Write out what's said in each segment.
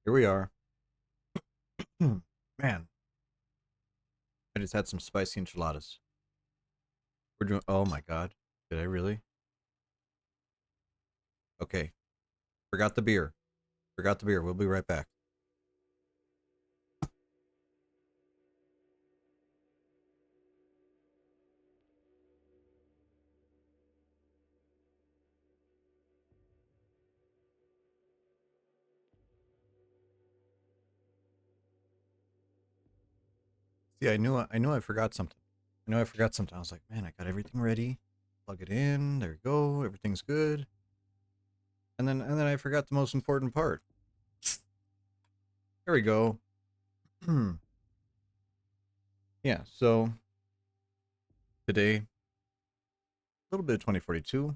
Here we are. Man, I just had some spicy enchiladas. We're doing. Oh my god. Did I really? Okay. Forgot the beer. Forgot the beer. We'll be right back. See, I knew I forgot something. I know I forgot something. I was like, man, I got everything ready. Plug it in. There you go. Everything's good. And then I forgot the most important part. There we go. Yeah. So today, a little bit of 2042.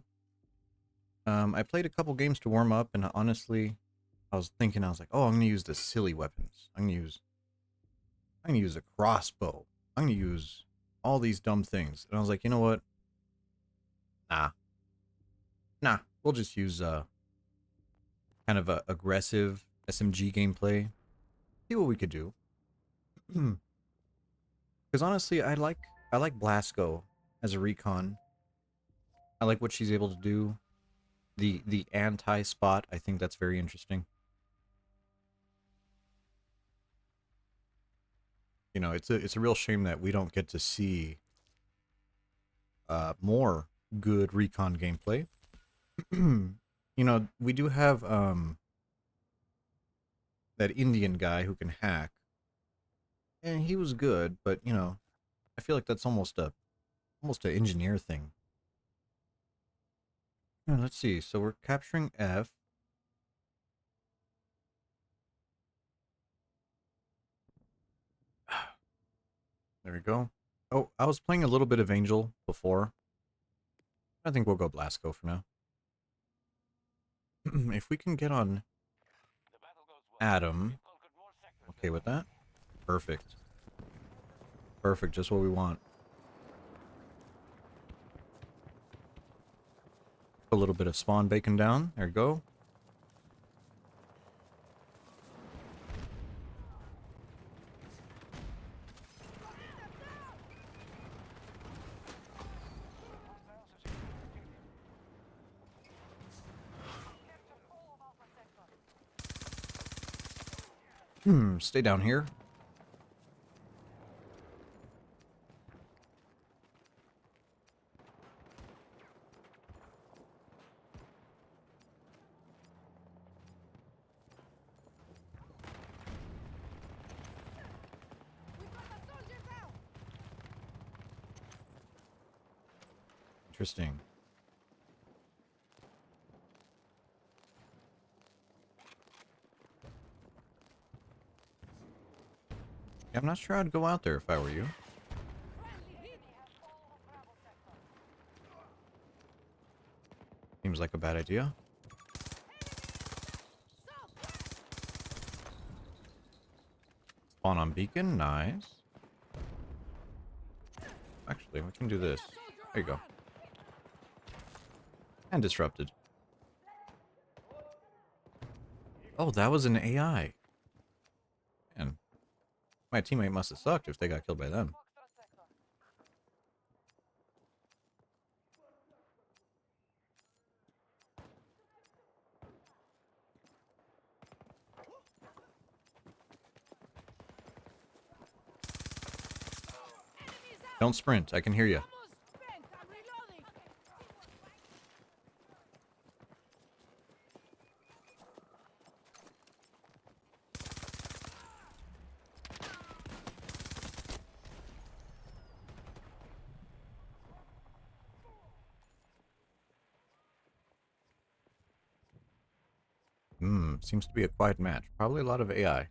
I played a couple games to warm up, and honestly, I was like, oh, I'm gonna use the silly weapons. I'm gonna use a crossbow. I'm gonna use all these dumb things. And I was like, you know what? Nah, nah. We'll just use kind of a aggressive SMG gameplay. See what we could do. Because honestly, I like Blasco as a recon. I like what she's able to do. The anti spot. I think that's very interesting. It's a real shame that we don't get to see more good recon gameplay. We do have that Indian guy who can hack, and he was good, but I feel like that's almost a engineer thing. Let's see. So we're capturing F. There we go. Oh, I was playing a little bit of Angel before. I think we'll go Blasco for now. If we can get on Adam, okay with that. Perfect. Perfect. Just what we want. A little bit of spawn bacon down. There we go. Stay down here. Interesting. Yeah, I'm not sure I'd go out there if I were you. Seems like a bad idea. Spawn on beacon. Nice. Actually, we can do this. There you go. And disrupted. Oh, that was an AI. Man, my teammate must have sucked if they got killed by them. Don't sprint. I can hear you. Seems to be a quiet match. Probably a lot of AI.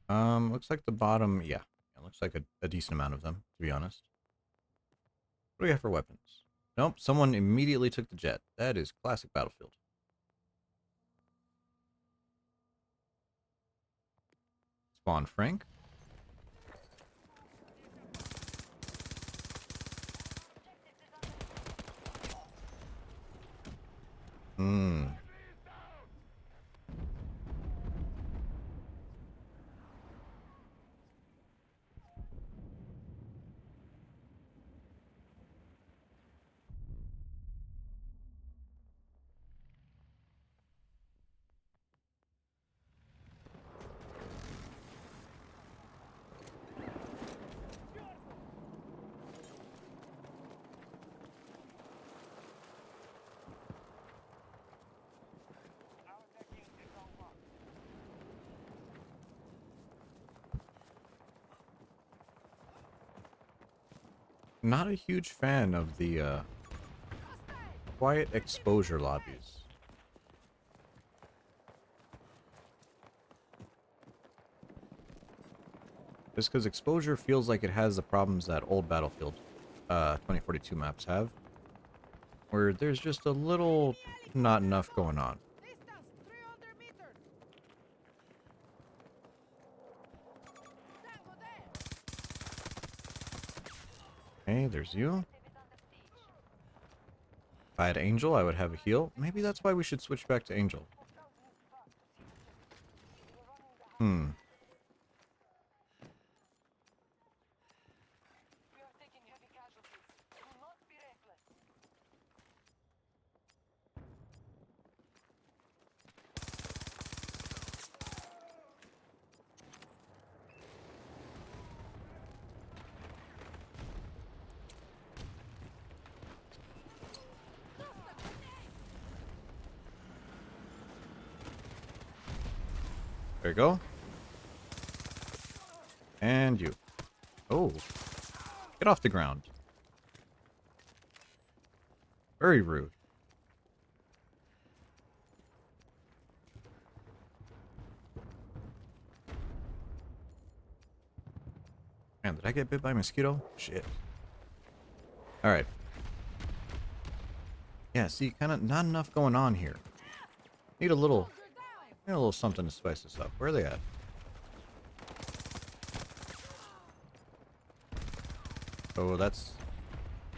Looks like the bottom, yeah. Looks like a decent amount of them, to be honest. What do we have for weapons? Nope, someone immediately took the jet. That is classic Battlefield. Spawn Frank. Hmm. not a huge fan of the quiet exposure lobbies. Just because exposure feels like it has the problems that old Battlefield 2042 maps have, where there's just a little not enough going on. Okay, there's you. If I had Angel, I would have a heal. Maybe that's why we should switch back to Angel. Hmm. There you go. And you. Oh. Get off the ground. Very rude. Man, did I get bit by a mosquito? Shit. Alright. Yeah, see, kind of not enough going on here. Need a little something to spice this up. Where are they at? Oh, that's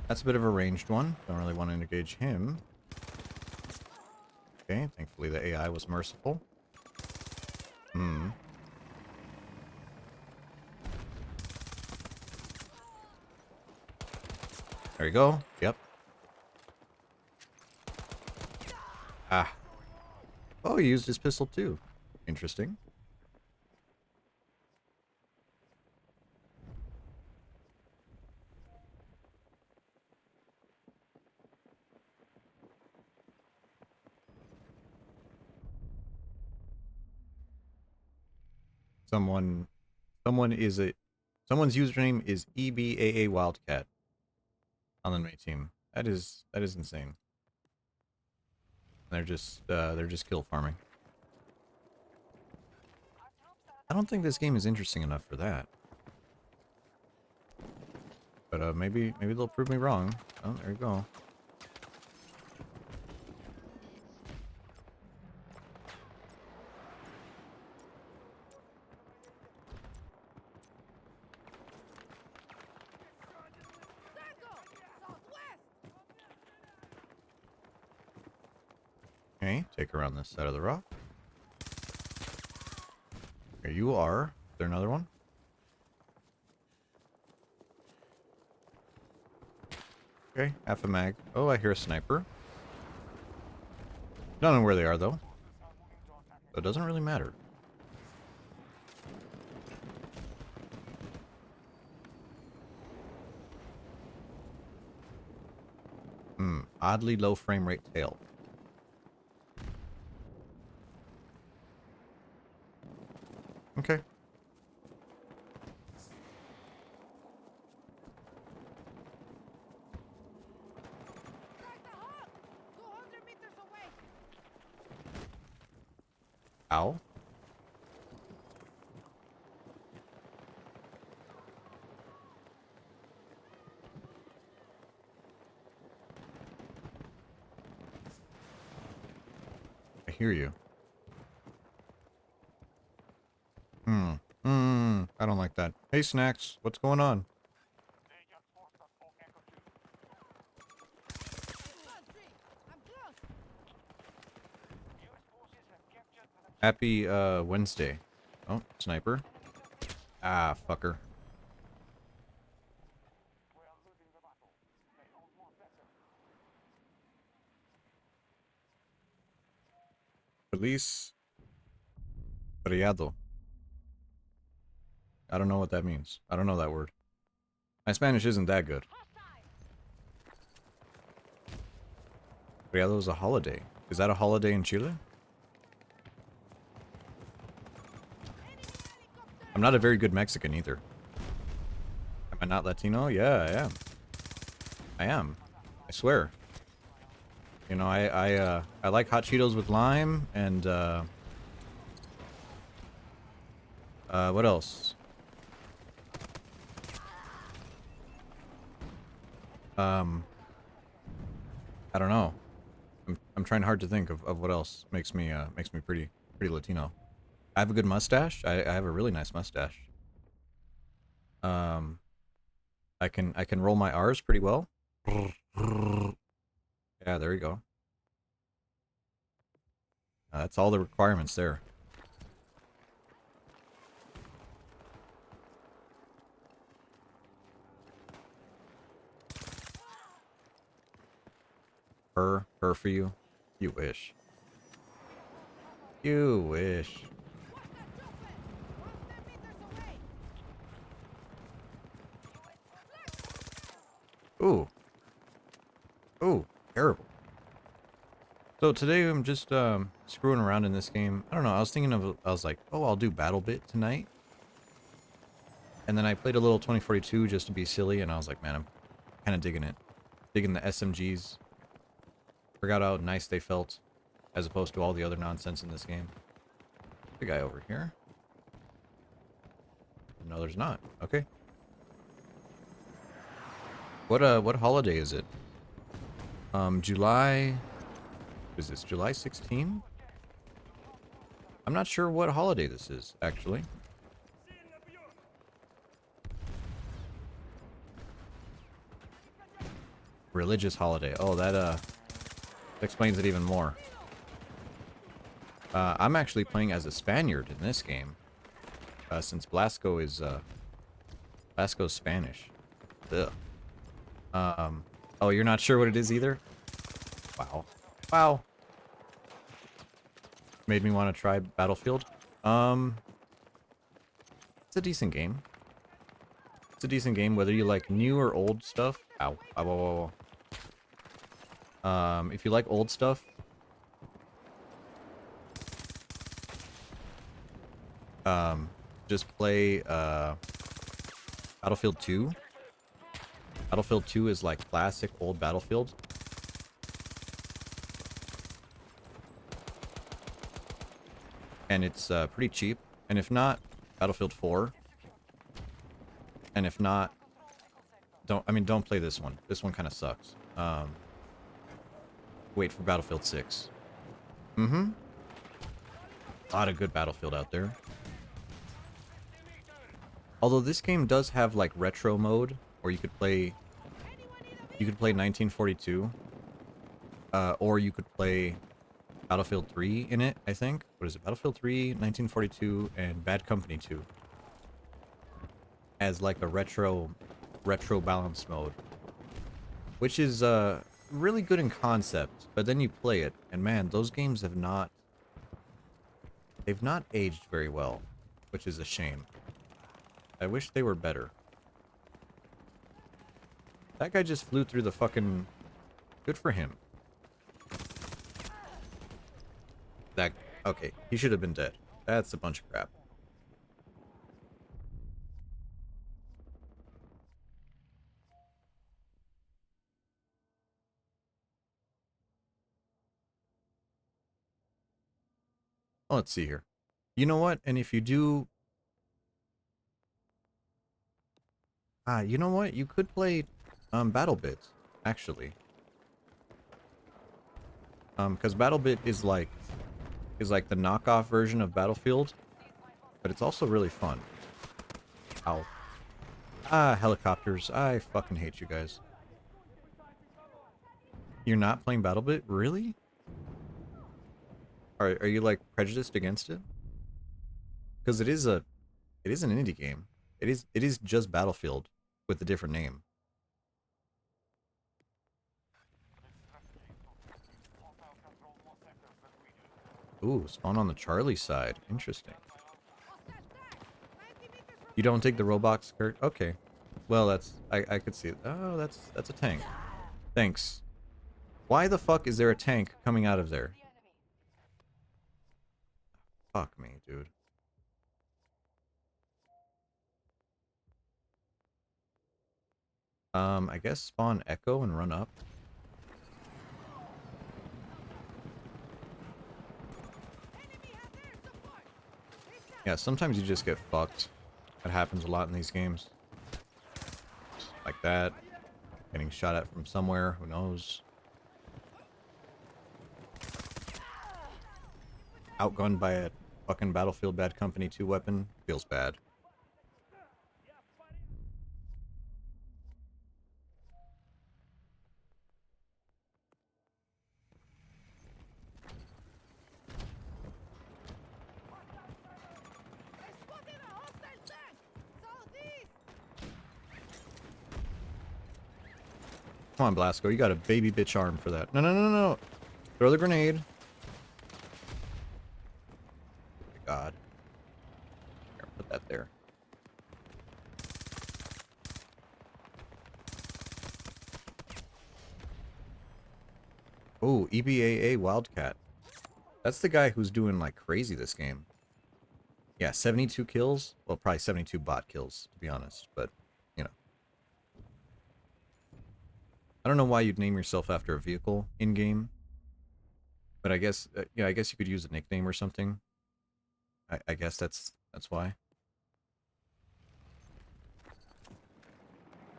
a bit of a ranged one. Don't really want to engage him. Okay, thankfully the AI was merciful. Hmm. There you go. Yep. Ah. Oh, he used his pistol too. Interesting. Someone is a someone's username is EBAA Wildcat on the enemy team. That is insane. They're just kill farming. I don't think this game is interesting enough for that. But maybe they'll prove me wrong. Oh, there you go. Okay, take around this side of the rock. Here you are. Is there another one? Okay, half a mag. Oh, I hear a sniper. Don't know where they are though. So it doesn't really matter. Oddly low frame rate tail. Okay. Ow. I hear you. I don't like that. Hey, Snacks. What's going on? Happy, Wednesday. Oh, sniper. Ah, fucker. Feliz Feriado. I don't know what that means. I don't know that word. My Spanish isn't that good. Feriado is a holiday. Is that a holiday in Chile? I'm not a very good Mexican either. Am I not Latino? Yeah, I am. I am. I swear. You know, I like hot Cheetos with lime and what else? Um, I don't know. I'm trying hard to think of what else makes me pretty Latino. I have a good mustache. I have a really nice mustache. Um, I can roll my R's pretty well. Yeah, there you go. That's all the requirements there. Her for you. You wish. You wish. Ooh. Ooh. Terrible. So today I'm just screwing around in this game. I don't know. I was like, oh, I'll do Battle Bit tonight. And then I played a little 2042 just to be silly, and I was like, man, I'm kind of digging it. Digging the SMGs. Forgot how nice they felt, as opposed to all the other nonsense in this game. The guy over here. No, there's not. Okay. What holiday is it? July. Is this July 16? I'm not sure what holiday this is, actually. Religious holiday. Oh, that explains it even more. I'm actually playing as a Spaniard in this game, since Blasco's Spanish. Ugh. Oh, you're not sure what it is either? Wow. Wow. Made me want to try Battlefield. It's a decent game. It's a decent game, whether you like new or old stuff. Ow. Ow, ow, ow, ow. If you like old stuff, just play, Battlefield 2. Battlefield 2 is like classic old Battlefield. And it's, pretty cheap. And if not, Battlefield 4. And if not, don't play this one. This one kind of sucks. Wait for Battlefield 6. Mm-hmm. A lot of good Battlefield out there. Although this game does have like retro mode, where you could play 1942, or you could play Battlefield 3 in it, I think. What is it? Battlefield 3, 1942, and Bad Company 2 as like a retro balance mode, which is really good in concept, but then you play it and man, those games they've not aged very well, which is a shame. I wish they were better. That guy just flew through the fucking... Good for him. That... Okay, he should have been dead. That's a bunch of crap. Well, let's see here. You know what? And if you do... you know what? You could play BattleBit, actually. Because BattleBit is like the knockoff version of Battlefield, but it's also really fun. Ow. Helicopters. I fucking hate you guys. You're not playing BattleBit? Really? Are you like prejudiced against it? Because it is an indie game. It is just Battlefield with a different name. Ooh, spawn on the Charlie side. Interesting. You don't take the Roblox skirt? Okay. Well, I could see it. Oh, that's a tank. Thanks. Why the fuck is there a tank coming out of there? Fuck me, dude. I guess spawn Echo and run up. Yeah, sometimes you just get fucked. That happens a lot in these games. Like that. Getting shot at from somewhere, who knows? Outgunned by a fucking Battlefield Bad Company 2 weapon. Feels bad. Come on, Blasco, you got a baby bitch arm for that. No, no, no, no, no. Throw the grenade. Oh my God. Here, put that there. Oh, EBAA Wildcat. That's the guy who's doing like crazy this game. Yeah, 72 kills. Well, probably 72 bot kills, to be honest. But, you know. I don't know why you'd name yourself after a vehicle in-game. But I guess, yeah, I guess you could use a nickname or something. I guess that's why.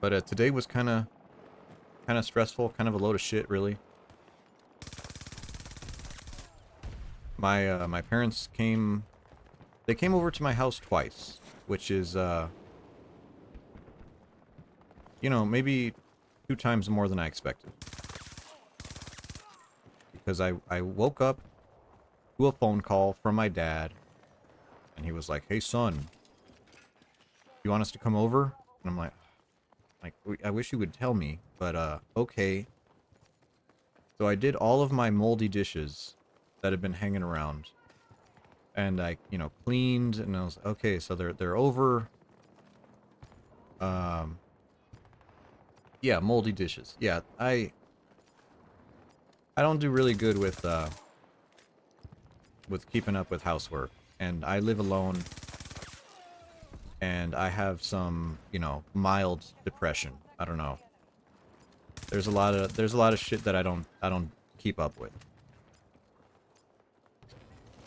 But today was kind of stressful, kind of a load of shit, really. My parents came. They came over to my house twice, which is you know, maybe 2 times more than I expected. Because I woke up to a phone call from my dad, and he was like, "Hey son, you want us to come over?" And I'm like, I wish you would tell me, but okay. So I did all of my moldy dishes that had been hanging around, and I, you know, cleaned, and I was okay. So they're over. Um, yeah, moldy dishes. Yeah, I don't do really good with keeping up with housework, and I live alone, and I have some, you know, mild depression. I don't know. There's a lot of shit that I don't keep up with.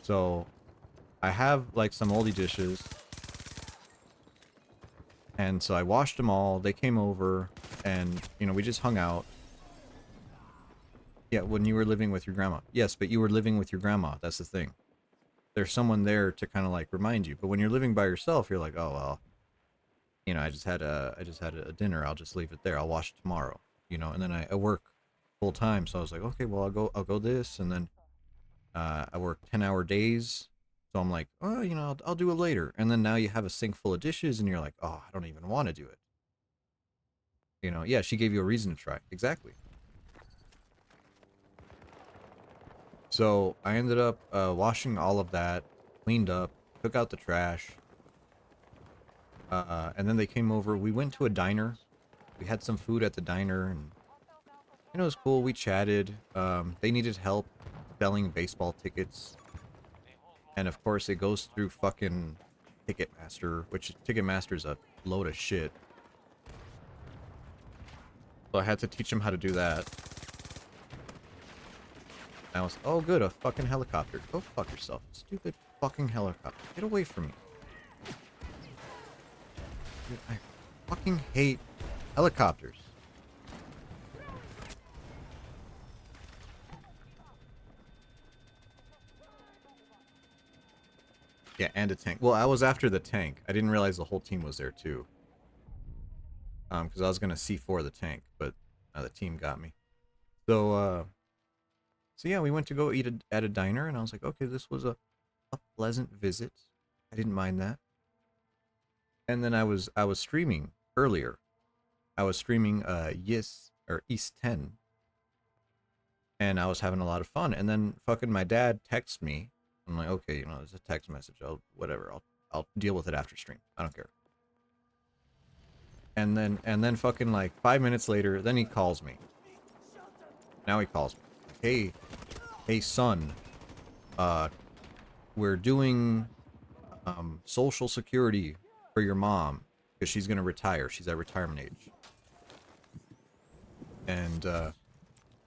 So I have like some moldy dishes, and so I washed them all. They came over, and you know, we just hung out. Yeah, when you were living with your grandma. Yes, but you were living with your grandma. That's the thing. There's someone there to kind of like remind you. But when you're living by yourself, you're like, oh well, you know, I just had a dinner. I'll just leave it there. I'll wash it tomorrow. You know, and then I work full time, so I was like, okay, well I'll go this, and then I work 10-hour days. So I'm like, oh, you know, I'll do it later. And then now you have a sink full of dishes, and you're like, oh, I don't even want to do it. You know, yeah, she gave you a reason to try. Exactly. So I ended up washing all of that, cleaned up, took out the trash, and then they came over. We went to a diner. We had some food at the diner, and you know, it was cool. We chatted. They needed help selling baseball tickets, and of course, it goes through fucking Ticketmaster, which Ticketmaster's a load of shit. So I had to teach them how to do that. I was, oh good, a fucking helicopter. Go fuck yourself, stupid fucking helicopter. Get away from me. Dude, I fucking hate helicopters. Yeah, and a tank. Well, I was after the tank. I didn't realize the whole team was there too. Because I was gonna C4 the tank, but the team got me. So, so yeah, we went to go eat at a diner, and I was like, okay, this was a pleasant visit. I didn't mind that. And then I was streaming earlier. I was streaming Yes or East 10, and I was having a lot of fun. And then fucking my dad texts me. I'm like, okay, you know, it's a text message. Whatever. I'll deal with it after stream. I don't care. And then fucking like 5 minutes later, then he calls me. Now he calls me. Hey son, uh, we're doing social security for your mom because she's gonna retire. She's at retirement age. and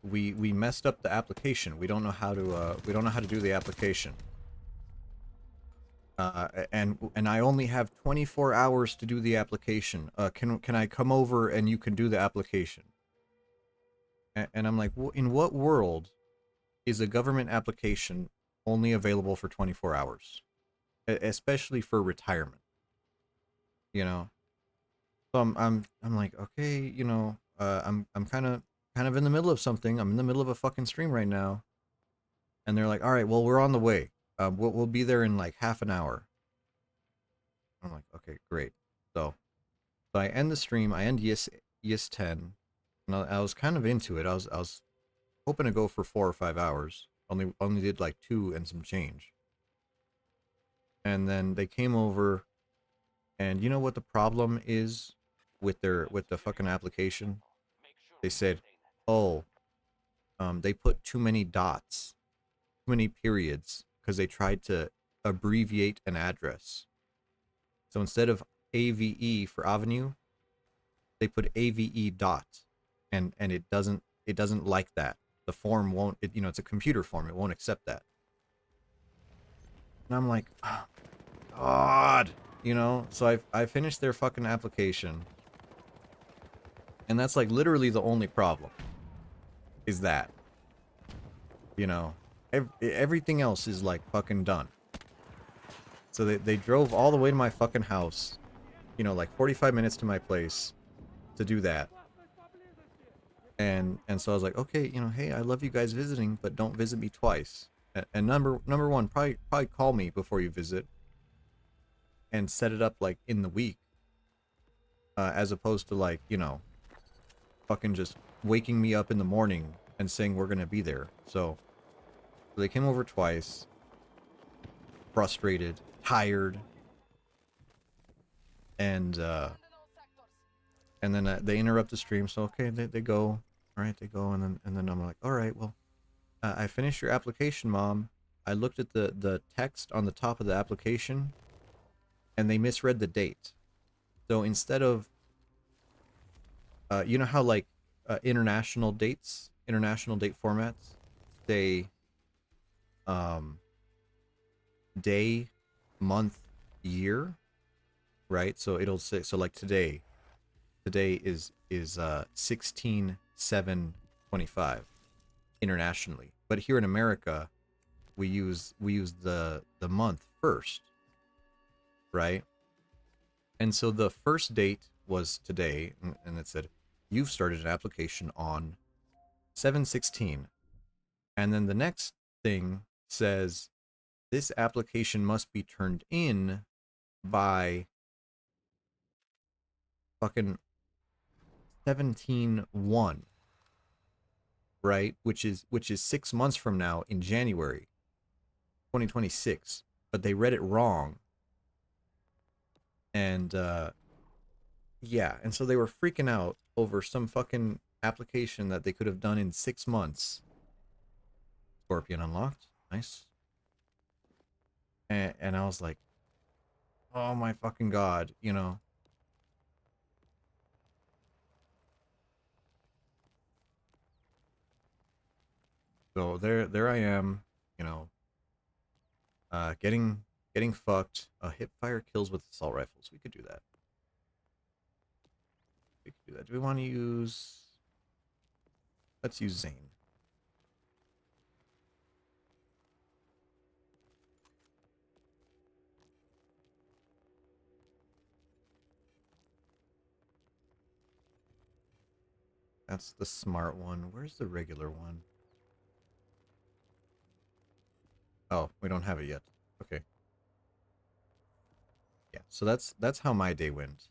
we messed up the application. We don't know how to do the application. And I only have 24 hours to do the application. Can I come over and you can do the application? And I'm like, well, in what world is a government application only available for 24 hours, especially for retirement? You know. So I'm like, okay, I'm kind of in the middle of something. I'm in the middle of a fucking stream right now, and they're like, all right, well, we're on the way. We'll be there in like half an hour. I'm like, okay, great. So I end the stream. I end yes 10, and I was kind of into it. I was hoping to go for 4 or 5 hours. Only did like 2 and some change. And then they came over, and you know what the problem is with the fucking application? They said, oh, they put too many dots, too many periods, because they tried to abbreviate an address. So instead of AVE for avenue, they put AVE dot, and it doesn't like that. The form won't. It's a computer form. It won't accept that. And I'm like, oh, God, So I finished their fucking application, and that's like literally the only problem. Is that everything else is like fucking done. So they drove all the way to my fucking house, like 45 minutes to my place to do that. And so I was like, okay, hey, I love you guys visiting, but don't visit me twice. And number one, probably call me before you visit and set it up like in the week, as opposed to like, fucking just waking me up in the morning and saying we're gonna be there. So they came over twice, frustrated, tired, and then they interrupt the stream. So okay, they go, all right, they go, and then I'm like, all right, well, I finished your application, Mom. I looked at the text on the top of the application, and they misread the date. So instead of, you know how like international date formats, they um day, month, year, right? So it'll say, so like today is 16/7/25 internationally, but here in America we use the month first, right? And so the first date was today, and it said you've started an application on 7/16, and then the next thing says this application must be turned in by fucking 17/1, right? Which is 6 months from now in January 2026. But they read it wrong, and yeah, and so they were freaking out over some fucking application that they could have done in 6 months. Scorpion unlocked, nice. And I was like, oh my fucking god. So there I am, you know, getting fucked. Hip fire kills with assault rifles. We could do that. We could do that. Do we want to use? Let's use Zane. That's the smart one. Where's the regular one? Oh, we don't have it yet. Okay. Yeah. So that's how my day went.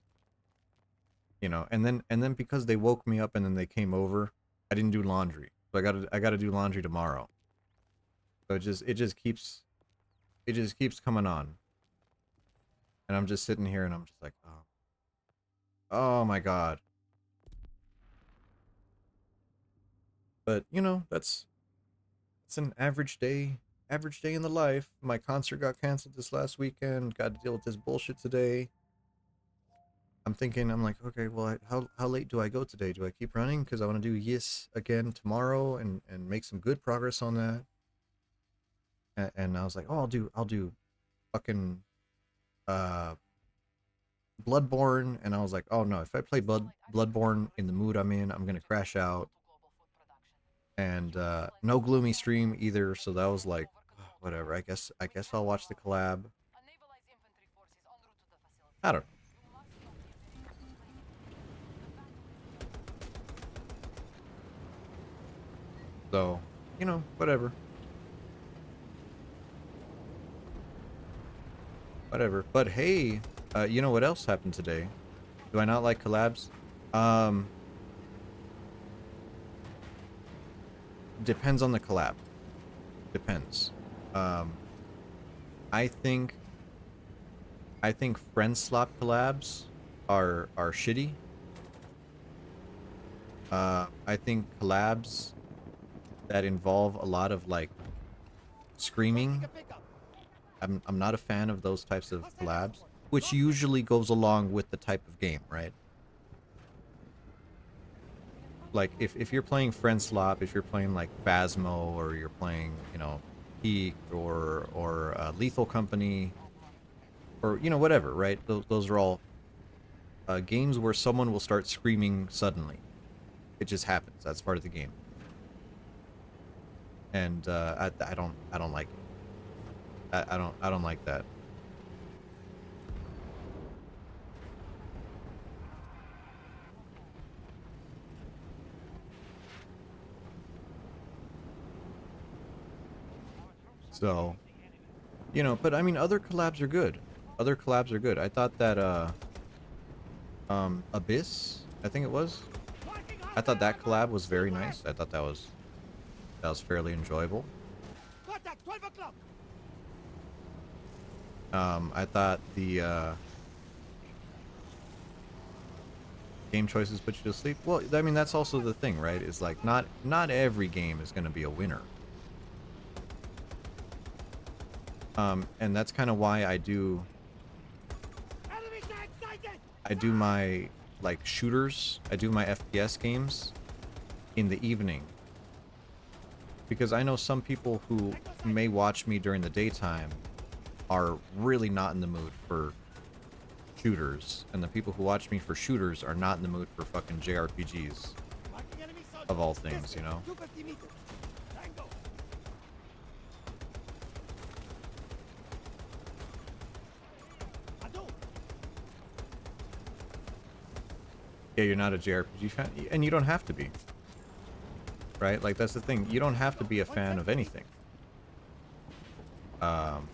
And then because they woke me up and then they came over, I didn't do laundry. So I gotta do laundry tomorrow. So it just keeps coming on. And I'm just sitting here and I'm just like, oh my god. But it's an average day in the life. My concert got canceled this last weekend. Got to deal with this bullshit today. I'm thinking, I'm like, okay, well, how late do I go today? Do I keep running because I want to do Yes again tomorrow and make some good progress on that? And I was like, oh, I'll do fucking uh Bloodborne, and I was like, oh no, if I play Bloodborne in the mood I'm in, I'm gonna crash out. And no gloomy stream either, so that was like, whatever. I guess I'll watch the collab. I don't know. So, whatever. Whatever. But hey, you know what else happened today? Do I not like collabs? Um, Depends on the collab. Depends. Um, I think I think friend slot collabs are shitty. I think collabs that involve a lot of like screaming. I'm not a fan of those types of collabs, which usually goes along with the type of game, right? Like if you're playing Friend Slop, if you're playing like Phasmo, or you're playing, Peak or Lethal Company, or whatever, right? Those are all games where someone will start screaming suddenly. It just happens. That's part of the game, and I don't like it. I don't like that. So, but I mean, other collabs are good. Other collabs are good. I thought that Abyss, I think it was. I thought that collab was very nice. I thought that was fairly enjoyable. I thought the game choices put you to sleep. Well, I mean, that's also the thing, right? Is like not every game is going to be a winner. And that's kind of why I do my like shooters. I do my FPS games in the evening, because I know some people who may watch me during the daytime are really not in the mood for shooters, and the people who watch me for shooters are not in the mood for fucking JRPGs, of all things, Yeah, you're not a JRPG fan, and you don't have to be, right? Like, that's the thing. You don't have to be a fan of anything. Um,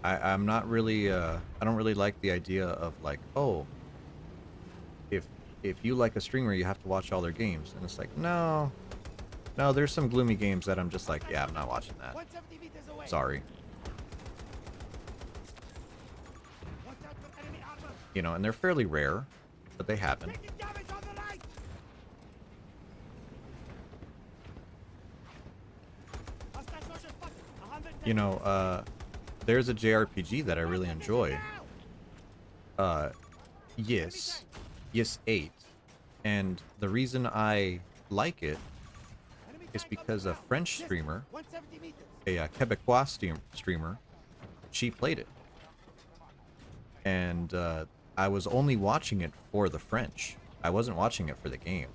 I'm not really, I don't really like the idea of like, oh, if you like a streamer, you have to watch all their games, and it's like, no, there's some gloomy games that I'm just like, yeah, I'm not watching that. Sorry. And they're fairly rare, but they happen. There's a JRPG that I really enjoy. Yes. Yes 8. And the reason I like it is because a French streamer, a Quebecois streamer, she played it. And I was only watching it for the French. I wasn't watching it for the game.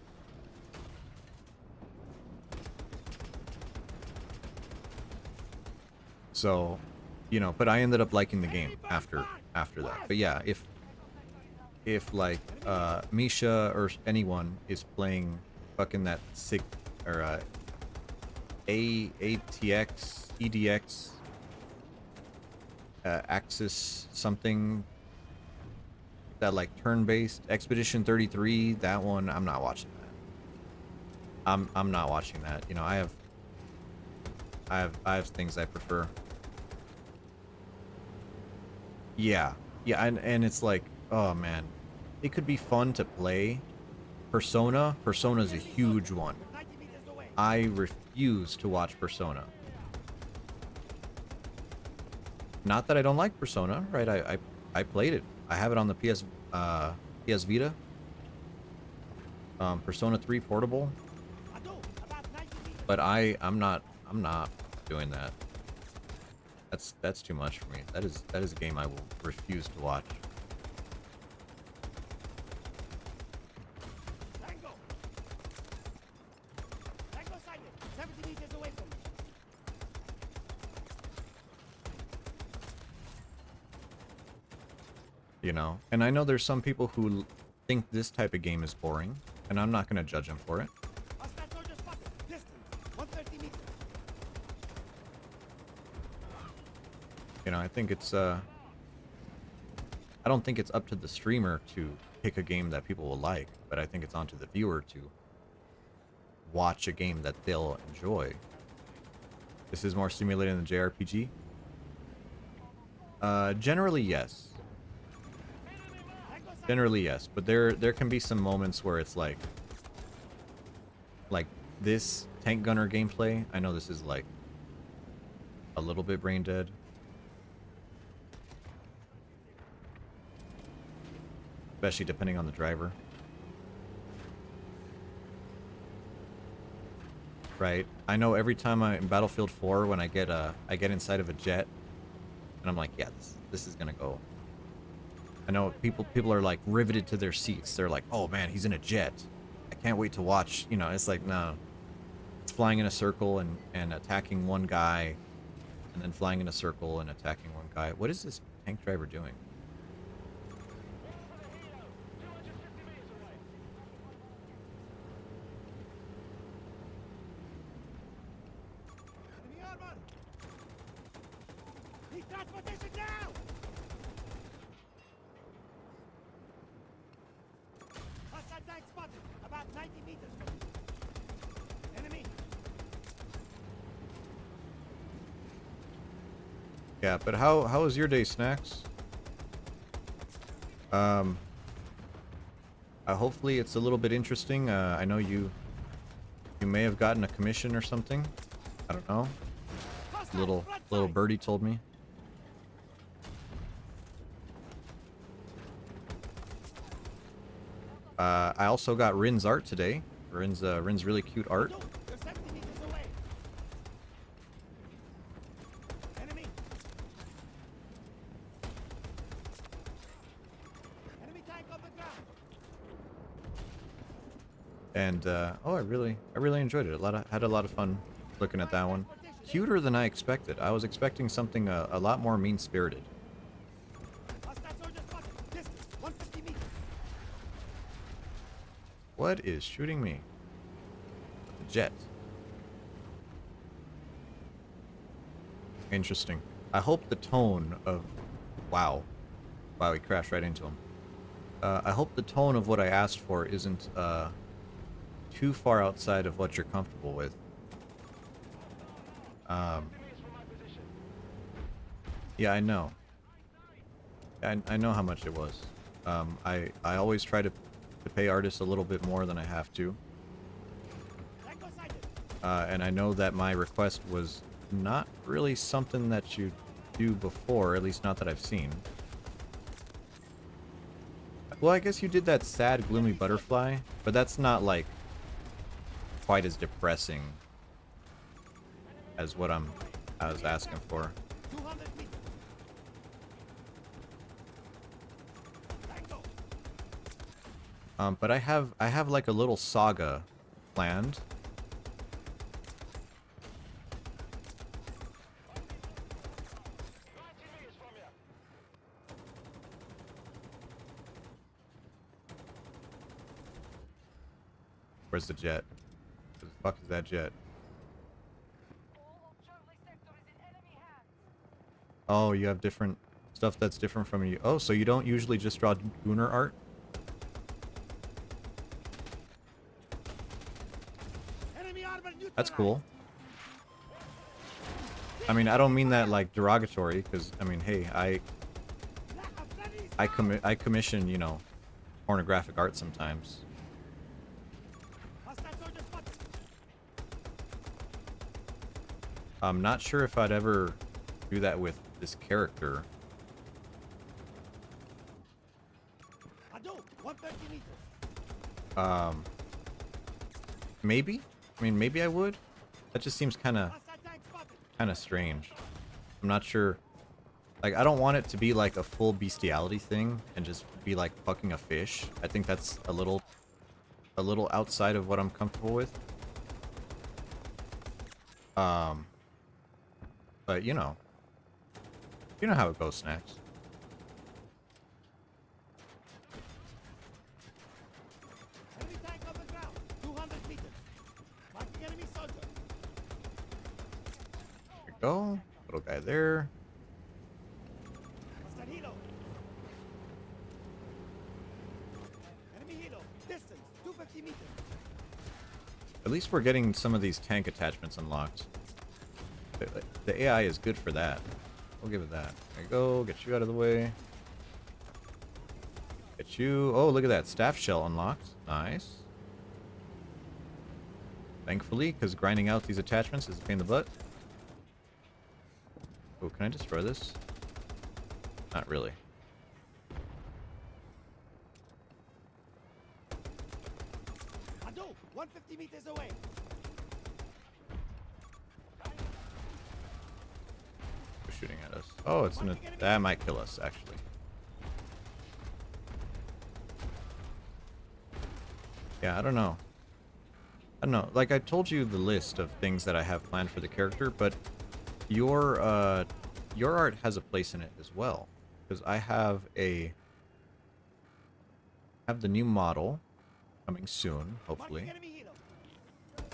So, but I ended up liking the game after that. But yeah, if like Misha or anyone is playing fucking that sick or ATX EDX Axis something, that like turn-based Expedition 33, that one, I'm not watching that. I'm not watching that. I have things I prefer. Yeah. Yeah, and it's like, oh man, it could be fun to play. Persona's a huge one. I refuse to watch Persona. Not that I don't like Persona, right? I played it I have it on the PS Vita. Persona 3 Portable. But I'm not doing that. That's too much for me. That is a game I will refuse to watch. You know, and I know there's some people who think this type of game is boring, and I'm not gonna judge them for it. You know, I think it's I don't think it's up to the streamer to pick a game that people will like, but I think it's onto the viewer to watch a game that they'll enjoy. This is more stimulating than JRPG. Generally yes. Generally yes, but there can be some moments where it's like this tank gunner gameplay. I know this is like a little bit brain dead. Especially depending on the driver. Right? I know every time in Battlefield 4 when I get inside of a jet and I'm like, yeah, this is gonna go. I know people are like riveted to their seats. They're like, oh man, he's in a jet. I can't wait to watch. You know, it's like, no. It's flying in a circle and attacking one guy, and then flying in a circle and attacking one guy. What is this tank driver doing? Yeah, but how was your day, Snacks? Hopefully it's a little bit interesting. I know you may have gotten a commission or something. I don't know. Little birdie told me. I also got Rin's art today. Rin's really cute art. And oh, I really enjoyed it. Had a lot of fun looking at that one. Cuter than I expected. I was expecting something a lot more mean-spirited. What is shooting me? The jet. Interesting. I hope the tone of... Wow. Wow, we crashed right into him. I hope the tone of what I asked for isn't too far outside of what you're comfortable with. Yeah, I know. I know how much it was. I always try to pay artists a little bit more than I have to. And I know that my request was not really something that you do before, at least not that I've seen. Well, I guess you did that sad, gloomy butterfly, but that's not, like, quite as depressing as what I was asking for. But I have like a little saga planned. Where's the jet? Where the fuck is that jet? Oh, you have different stuff that's different from you. Oh, so you don't usually just draw Gunnar art? That's cool. I mean, I don't mean that like derogatory, because I mean, hey, I commission, you know, pornographic art sometimes. I'm not sure if I'd ever do that with this character. Um, maybe. I mean, maybe I would. That just seems kind of strange. I'm not sure. Like, I don't want it to be like a full bestiality thing and just be like fucking a fish. I think that's a little outside of what I'm comfortable with. Um, but you know how it goes, Snacks. Enemy tank on the ground, 200 meters. Marking enemy soldier. There we go. Little guy there. Hostile helo. Enemy helo. Distance 250 meters. At least we're getting some of these tank attachments unlocked. The AI is good for that. We'll give it that. There you go. Get you out of the way. Get you. Oh, look at that. Staff shell unlocked. Nice. Thankfully, because grinding out these attachments is a pain in the butt. Oh, can I destroy this? Not really. Ado, 150 meters away. They're shooting at us. Oh, it's gonna. That might kill us, actually. Yeah, I don't know. I don't know. Like, I told you the list of things that I have planned for the character, but your art has a place in it as well. Because I have the new model coming soon, hopefully. Marking enemy helo.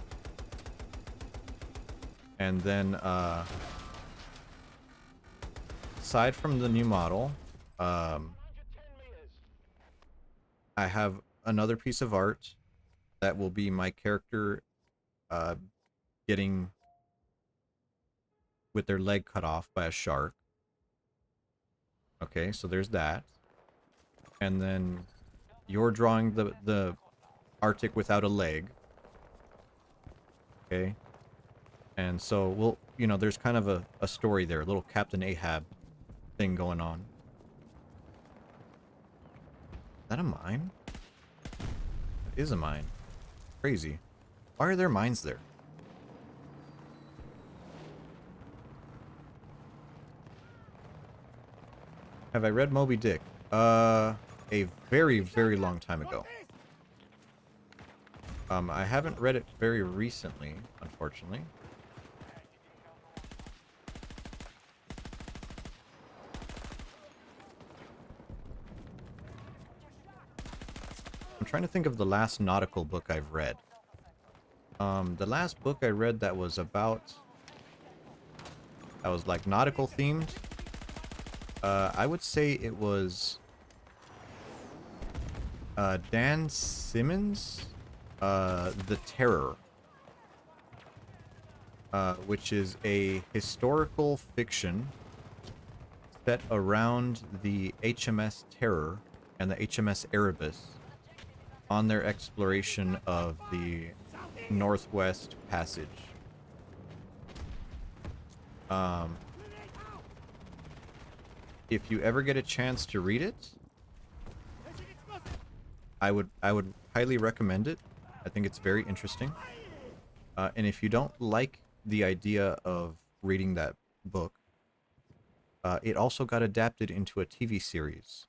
And then, aside from the new model, I have another piece of art that will be my character getting with their leg cut off by a shark. Okay, so there's that. And then you're drawing the Arctic without a leg. Okay. And so we'll, there's kind of a story there, a little Captain Ahab thing going on. Is that a mine? It is a mine. Crazy. Why are there mines there? Have I read Moby Dick? A very, very long time ago. I haven't read it very recently, unfortunately. I'm trying to think of the last nautical book I've read. The last book I read that was like nautical themed. I would say it was Dan Simmons' The Terror, which is a historical fiction set around the HMS Terror and the HMS Erebus on their exploration of the Northwest Passage. If you ever get a chance to read it, I would highly recommend it. I think it's very interesting. And if you don't like the idea of reading that book, it also got adapted into a TV series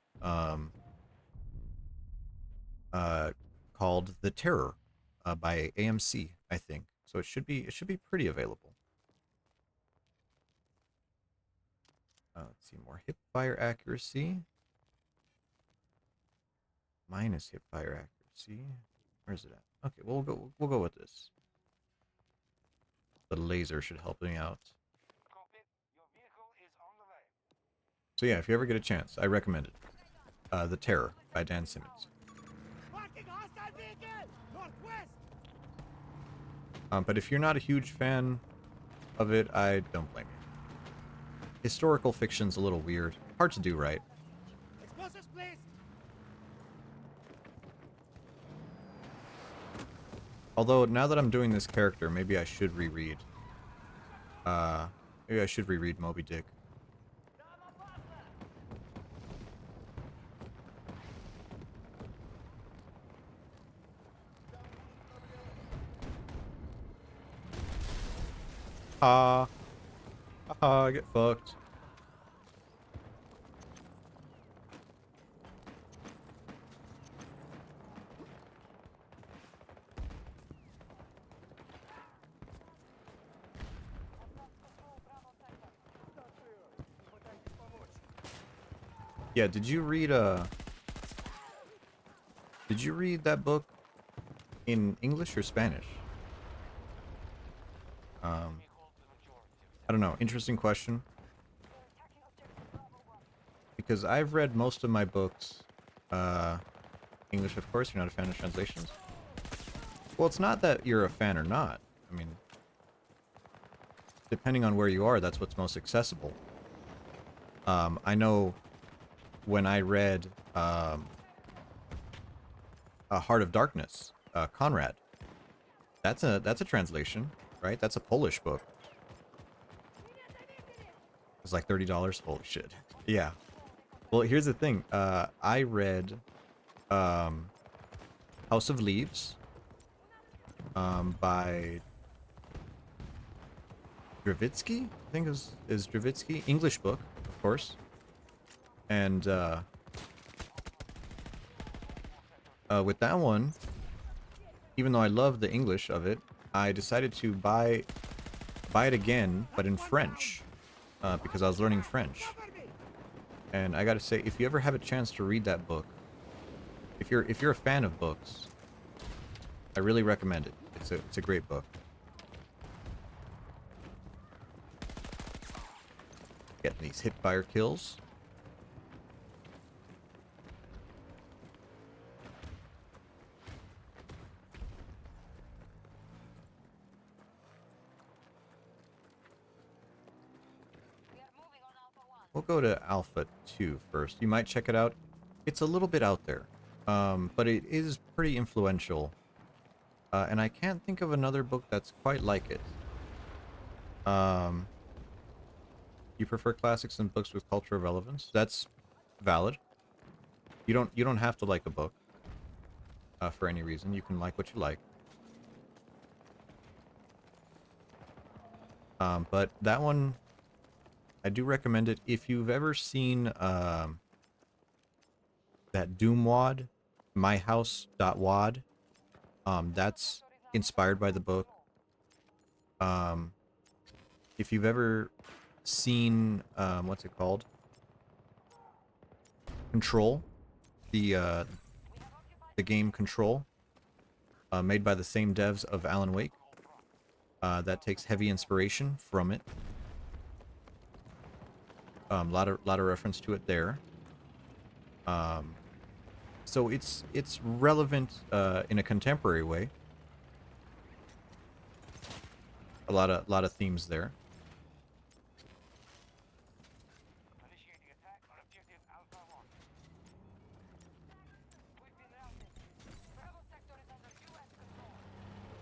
called The Terror by AMC, I think. So it should be pretty available. Let's see, more hip fire accuracy. Minus hip fire accuracy. Where is it at? Okay, we'll go with this. The laser should help me out. So yeah, if you ever get a chance, I recommend it. The Terror by Dan Simmons. But if you're not a huge fan of it, I don't blame you. Historical fiction's a little weird. Hard to do right. Explosives, please. Although, now that I'm doing this character, maybe I should reread. Maybe I should reread Moby Dick. Haha. Haha, get fucked. Yeah, did you read that book in English or Spanish? Um, I don't know. Interesting question. Because I've read most of my books, uh, English, of course. You're not a fan of translations. Well, it's not that you're a fan or not. I mean, depending on where you are, that's what's most accessible. I know when I read A Heart of Darkness, Conrad. That's a translation, right? That's a Polish book. It's like $30. Holy shit. Yeah. Well, here's the thing. I read um, House of Leaves by Dravitsky. I think is Dravitsky. English book, of course. And with that one, even though I love the English of it, I decided to buy it again, but in French, because I was learning French. And I gotta say, if you ever have a chance to read that book, if you're a fan of books, I really recommend it. It's a great book. Getting these hipfire kills. We'll go to Alpha 2 first. You might check it out. It's a little bit out there, but it is pretty influential. And I can't think of another book that's quite like it. You prefer classics and books with cultural relevance? That's valid. You don't have to like a book for any reason. You can like what you like. But that one, I do recommend it. If you've ever seen that Doom wad, myhouse.wad, that's inspired by the book. If you've ever seen what's it called? Control, the game Control, made by the same devs of Alan Wake. That takes heavy inspiration from it. Lot of reference to it there. So it's relevant in a contemporary way. A lot of themes there.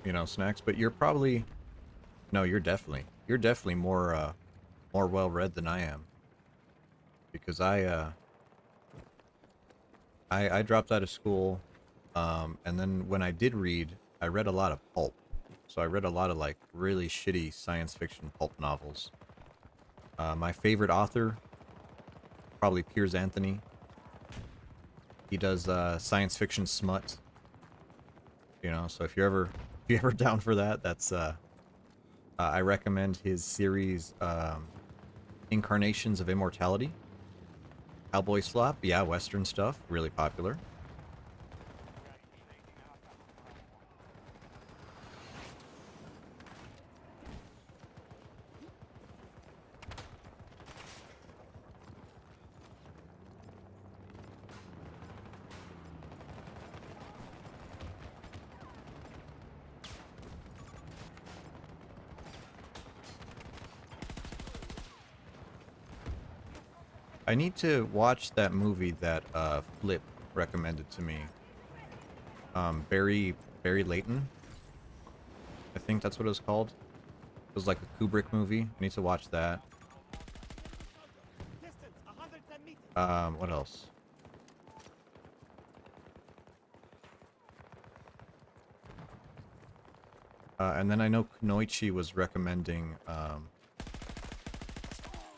You know, snacks, but you're probably no, you're definitely more well read than I am, because I dropped out of school, and then when I did read, I read a lot of pulp. So I read a lot of like really shitty science fiction pulp novels. My favorite author, probably Piers Anthony. He does science fiction smut. You know, so if you're ever down for that, that's I recommend his series Incarnations of Immortality. Cowboy Slop, yeah, Western stuff, really popular. I need to watch that movie that Flip recommended to me. Barry Layton. I think that's what it was called. It was like a Kubrick movie. I need to watch that. Distance 110 meters. What else? And then I know Kunoichi was recommending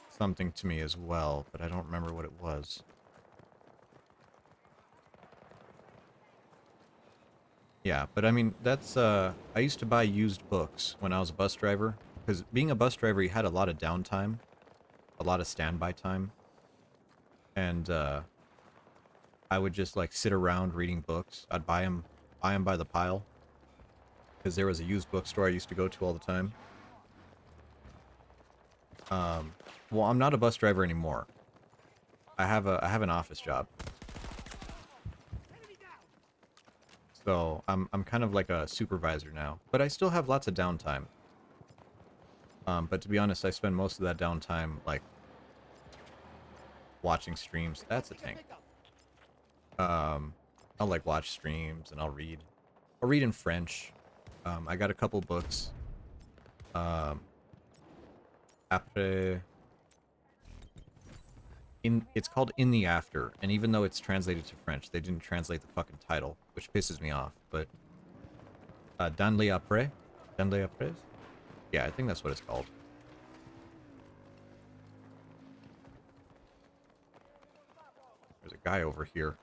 something to me as well, but I don't remember what it was. Yeah, but I mean, that's, I used to buy used books when I was a bus driver, because being a bus driver, you had a lot of downtime, a lot of standby time, and, I would just, like, sit around reading books. I'd buy them by the pile, because there was a used bookstore I used to go to all the time. Um, well, I'm not a bus driver anymore. I have an office job. So I'm kind of like a supervisor now, but I still have lots of downtime. But to be honest, I spend most of that downtime like watching streams. That's a tank. Um, I'll like watch streams and I'll read. I'll read in French. I got a couple books. Um, après, it's called In the After, and even though it's translated to French, they didn't translate the fucking title, which pisses me off. But Dans les après, Dans les après. Yeah, I think that's what it's called. There's a guy over here.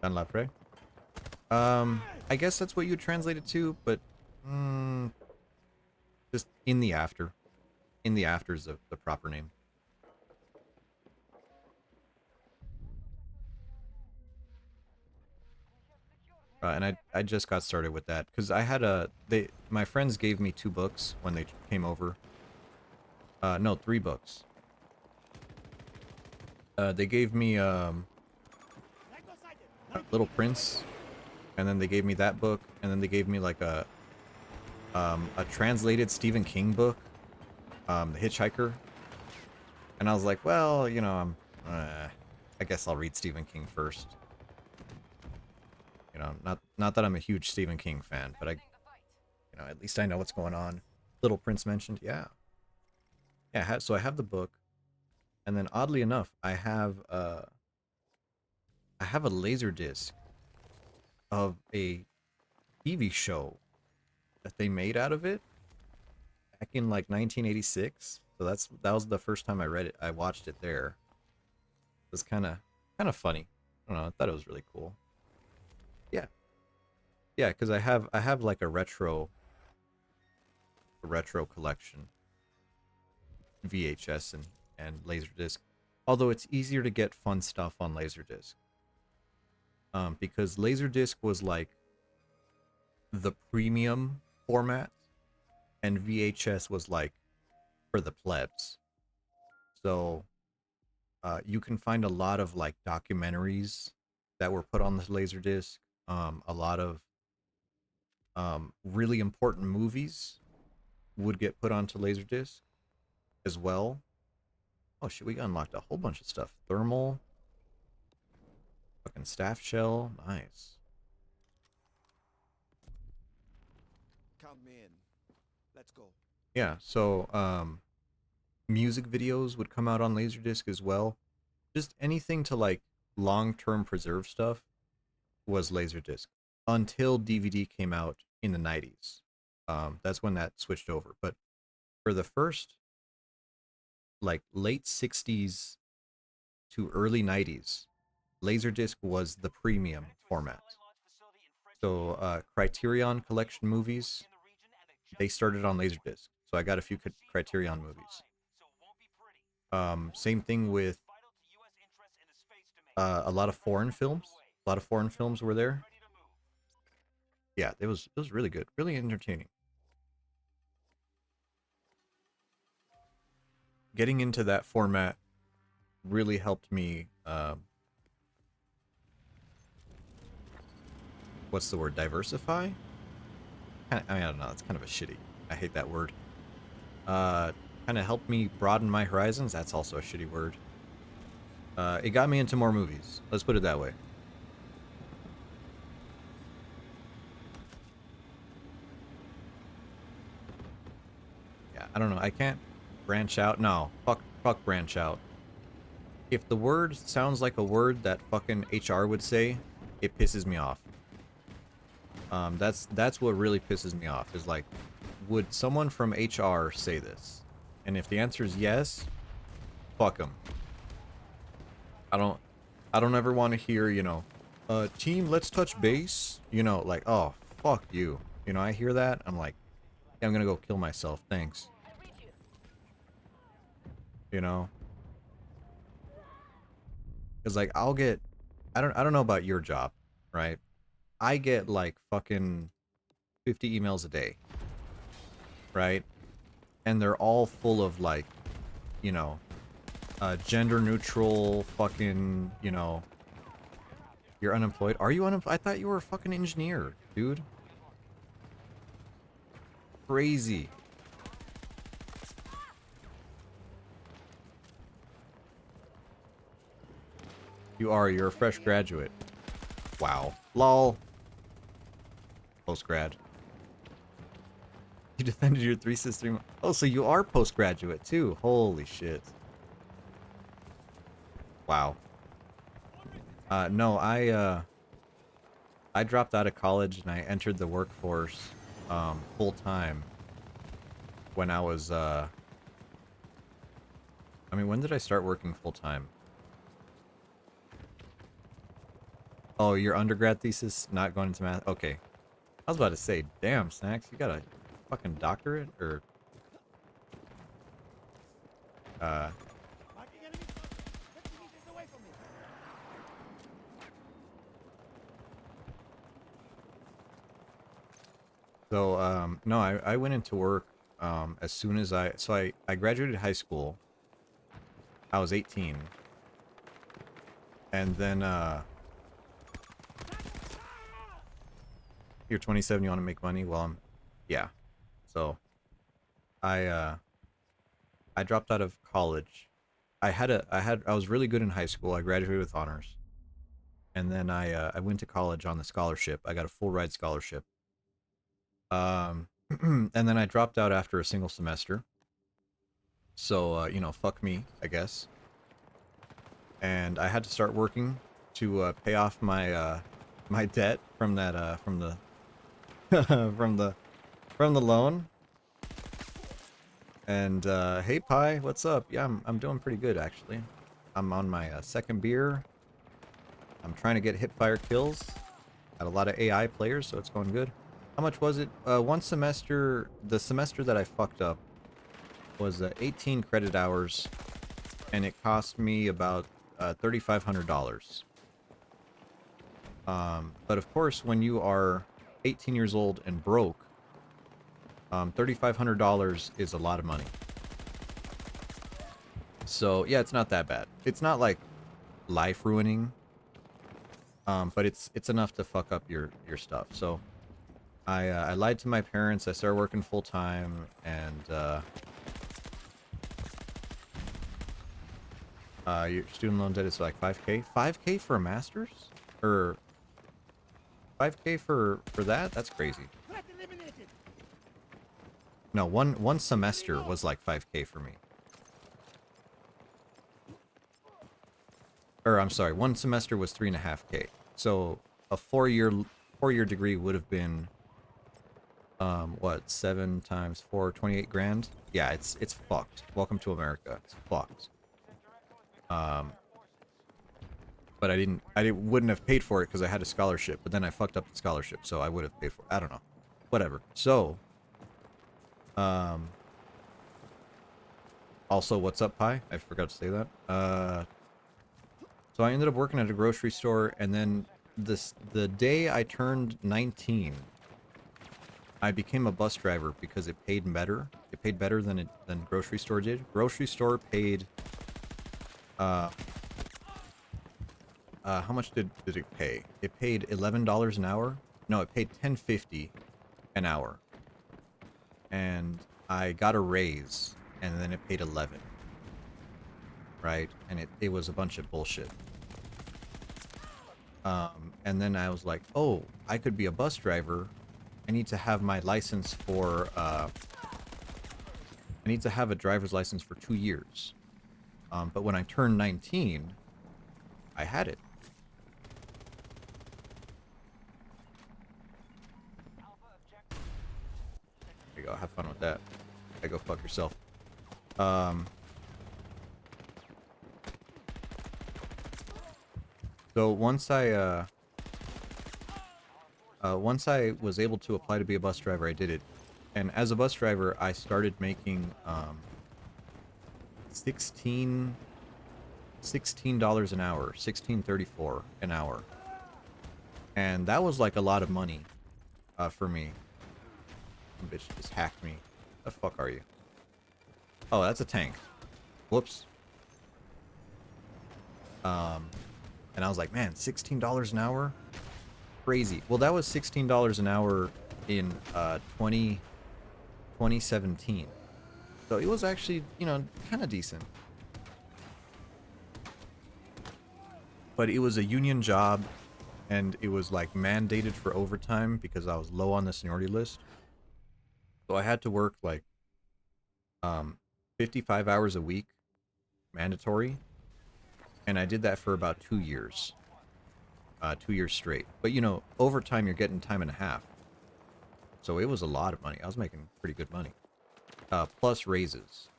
Dans l'après. I guess that's what you translate it to, but just in the after. In the after is the proper name. And I just got started with that because I had my friends gave me 2 books when they came over. No, 3 books. They gave me Little Prince, and then they gave me that book, and then they gave me like a translated Stephen King book, The Hitchhiker. And I was like, well, you know, I guess I'll read Stephen King first. You know, not that I'm a huge Stephen King fan, but at least I know what's going on. Little Prince mentioned, yeah. Yeah, so I have the book, and then oddly enough, I have a laser disc of a TV show that they made out of it back in like 1986. So that was the first time I read it. I watched it there. It was kind of funny. I don't know. I thought it was really cool. Yeah, yeah, because I have like a retro collection, VHS and Laserdisc. Although it's easier to get fun stuff on Laserdisc. Because Laserdisc was like the premium format, and VHS was like for the plebs. So you can find a lot of like documentaries that were put on the Laserdisc. A lot of really important movies would get put onto Laserdisc as well. Oh shit, we unlocked a whole bunch of stuff. Thermal, fucking staff shell, nice. Count me in. Let's go. Yeah, so music videos would come out on Laserdisc as well. Just anything to like long-term preserve stuff was Laserdisc until DVD came out in the 90s. That's when that switched over. But for the first like late 60s to early 90s, Laserdisc was the premium format. So Criterion Collection movies, they started on Laserdisc. So I got a few Criterion movies. Same thing with a lot of foreign films. A lot of foreign films were there. Yeah, it was really good, really entertaining. Getting into that format really helped me. What's the word? Diversify. I mean, I don't know. It's kind of a shitty. I hate that word. Kind of helped me broaden my horizons. That's also a shitty word. It got me into more movies. Let's put it that way. Yeah, I don't know. I can't branch out. No, fuck branch out. If the word sounds like a word that fucking HR would say, it pisses me off. That's what really pisses me off, is like, would someone from HR say this? And if the answer is yes, fuck them. I don't ever want to hear, you know, team, let's touch base. You know, like, oh, fuck you. You know, I hear that, I'm like, yeah, I'm gonna go kill myself. Thanks. You know, because like I'll get, I don't know about your job, right? I get like fucking 50 emails a day, right? And they're all full of like, you know, gender neutral fucking, you know, you're unemployed. Are you unemployed? I thought you were a fucking engineer, dude. Crazy. You're a fresh graduate. Wow. Lol. Post-grad. You defended your thesis 3 months. Oh, so you are postgraduate too. Holy shit. Wow. No, I dropped out of college and I entered the workforce full time when I was I mean, when did I start working full time? Oh, your undergrad thesis not going into math. Okay. I was about to say, damn, Snacks, you got a fucking doctorate or uh Marking enemy soldier. 50 meters away from me. so no, I went into work as soon as I graduated high school. I was 18. And then you're 27, you want to make money? Well, yeah. So I I dropped out of college. I was really good in high school. I graduated with honors. And then I went to college on the scholarship. I got a full ride scholarship. And then I dropped out after a single semester. So you know, fuck me, I guess. And I had to start working to pay off my my debt from that from the from the from the loan. And hey Pi, what's up? Yeah, I'm doing pretty good actually. I'm on my second beer. I'm trying to get hipfire kills. Got a lot of AI players, so it's going good. How much was it? One semester, the semester that I fucked up was 18 credit hours, and it cost me about $3,500. But of course, when you are 18 years old and broke, $3,500 is a lot of money. So yeah, it's not that bad. It's not like life ruining, but it's enough to fuck up your stuff. So I lied to my parents. I started working full time, and your student loan debt is like 5K. 5K for a master's, or 5K for that? That's crazy. Threat eliminated. No, one semester was like 5K for me. Or I'm sorry, one semester was 3.5K. So a four-year degree would have been what, 7 times 4, 28 grand? Yeah, it's fucked. Welcome to America. It's fucked. But wouldn't have paid for it because I had a scholarship, but then I fucked up the scholarship, so I would have paid for it. I don't know. Whatever. So also, what's up, Pi? I forgot to say that. So I ended up working at a grocery store, and then the day I turned 19, I became a bus driver because it paid better. It paid better than grocery store did. Grocery store paid how much did it pay? It paid $11 an hour. No, it paid $10.50 an hour. And I got a raise, and then it paid 11. Right? And it was a bunch of bullshit. And then I was like, oh, I could be a bus driver. I need to have my license for, I need to have a driver's license for 2 years. But when I turned 19, I had it. go. Have fun with that. I go fuck yourself. Um. So once I was able to apply to be a bus driver, I did it. And as a bus driver, I started making 16 $16 an hour, 16.34 an hour. And that was like a lot of money for me. Some bitch just hacked me. The fuck are you? Oh, that's a tank. Whoops. And I was like, man, $16 an hour? Crazy. Well, that was $16 an hour in 2017. So it was actually, you know, kind of decent. But it was a union job, and it was like mandated for overtime because I was low on the seniority list. So I had to work like 55 hours a week, mandatory, and I did that for about 2 years. 2 years straight. But you know, overtime you're getting time and a half. So it was a lot of money. I was making pretty good money. Plus raises.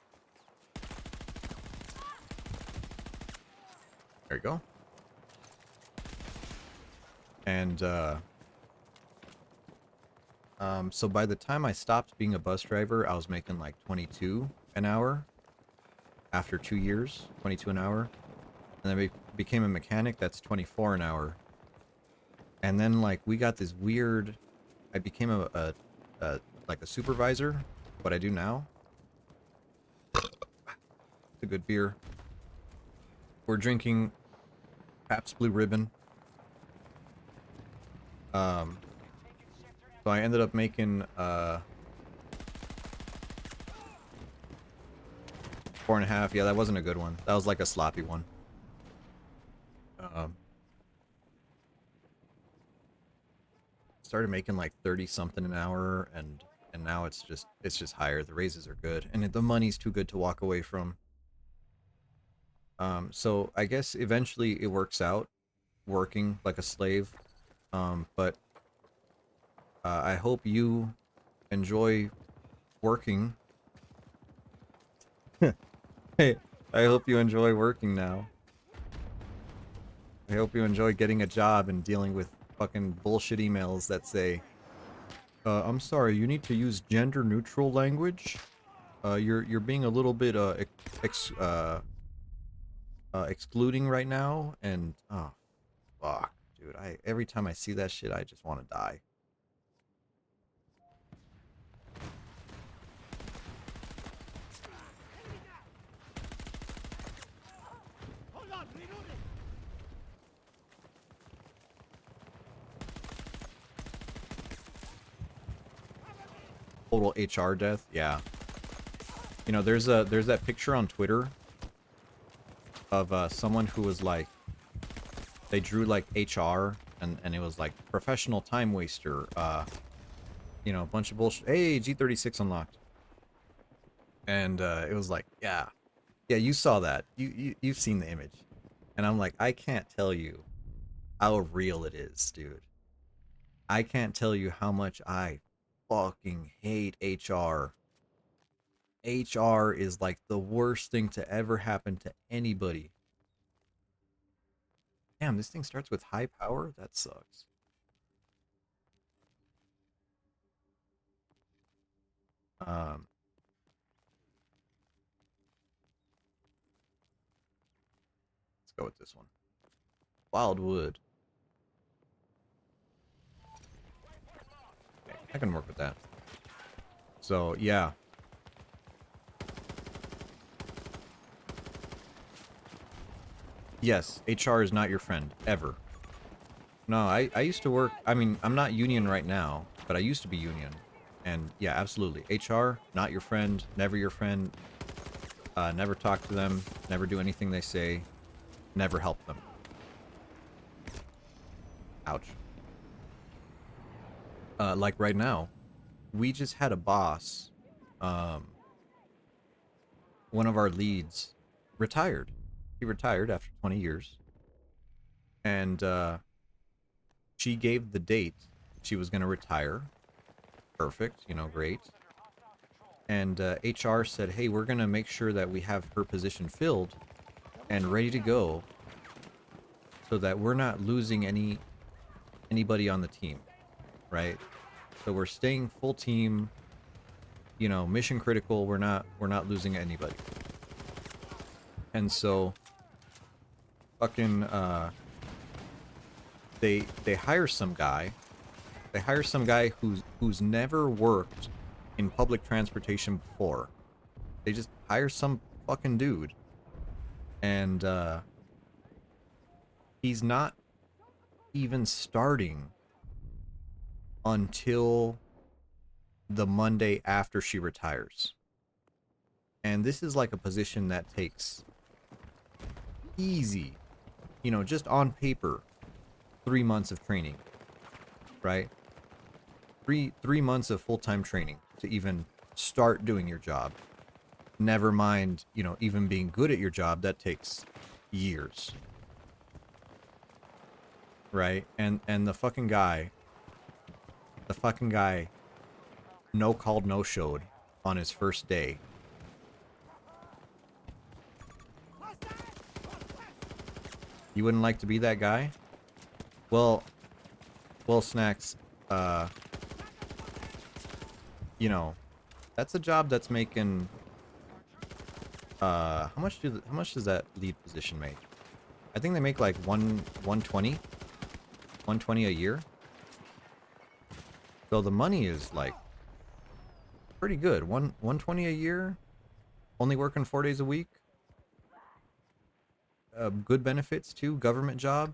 There you go. And so by the time I stopped being a bus driver, I was making like 22 an hour. After 2 years, 22 an hour. And then I became a mechanic, that's 24 an hour. And then like we got this weird, I became like a supervisor, what I do now. It's a good beer. We're drinking Pabst Blue Ribbon. So I ended up making 4.5. Yeah, that wasn't a good one. That was like a sloppy one. Started making like 30 something an hour, and now it's just higher. The raises are good, and the money's too good to walk away from. So I guess eventually it works out, working like a slave. But I hope you enjoy working. Hey, I hope you enjoy working now. I hope you enjoy getting a job and dealing with fucking bullshit emails that say, I'm sorry, you need to use gender neutral language. You're being a little bit excluding right now, and oh fuck, dude. Every time I see that shit, I just want to die. Hold on, reloading. Total HR death. Yeah. You know, there's that picture on Twitter of someone who was like, they drew like HR, and it was like professional time waster. You know, a bunch of bullshit. Hey, G36 unlocked. And it was like, yeah, you saw that. You've seen the image, and I'm like, I can't tell you how real it is, dude. I can't tell you how much I fucking hate HR. HR is like the worst thing to ever happen to anybody. Damn, this thing starts with high power? That sucks. Um, let's go with this one. Wildwood. Okay, I can work with that. So, yeah. Yes, HR is not your friend, ever. No, I used to work, I mean, I'm not union right now, but I used to be union. And yeah, absolutely. HR, not your friend, never your friend. Never talk to them, never do anything they say, never help them. Ouch. Like right now, we just had a boss, one of our leads, retired. He retired after 20 years. And she gave the date she was going to retire. Perfect, you know, great. And HR said, hey, we're going to make sure that we have her position filled and ready to go so that we're not losing anybody on the team, right? So we're staying full team, you know, mission critical. We're not losing anybody. And so fucking they hire some guy. They hire some guy who's never worked in public transportation before. They just hire some fucking dude. And he's not even starting until the Monday after she retires. And this is like a position that takes easy, you know, just on paper, 3 months of training, right? Three months of full-time training to even start doing your job. Never mind, you know, even being good at your job, that takes years. Right? And the fucking guy no called, no showed on his first day. You wouldn't like to be that guy? Well, Snacks, you know, that's a job that's making how much does that lead position make? I think they make like 120 a year. So the money is like pretty good. 120 a year, only working 4 days a week. Good benefits too, government job.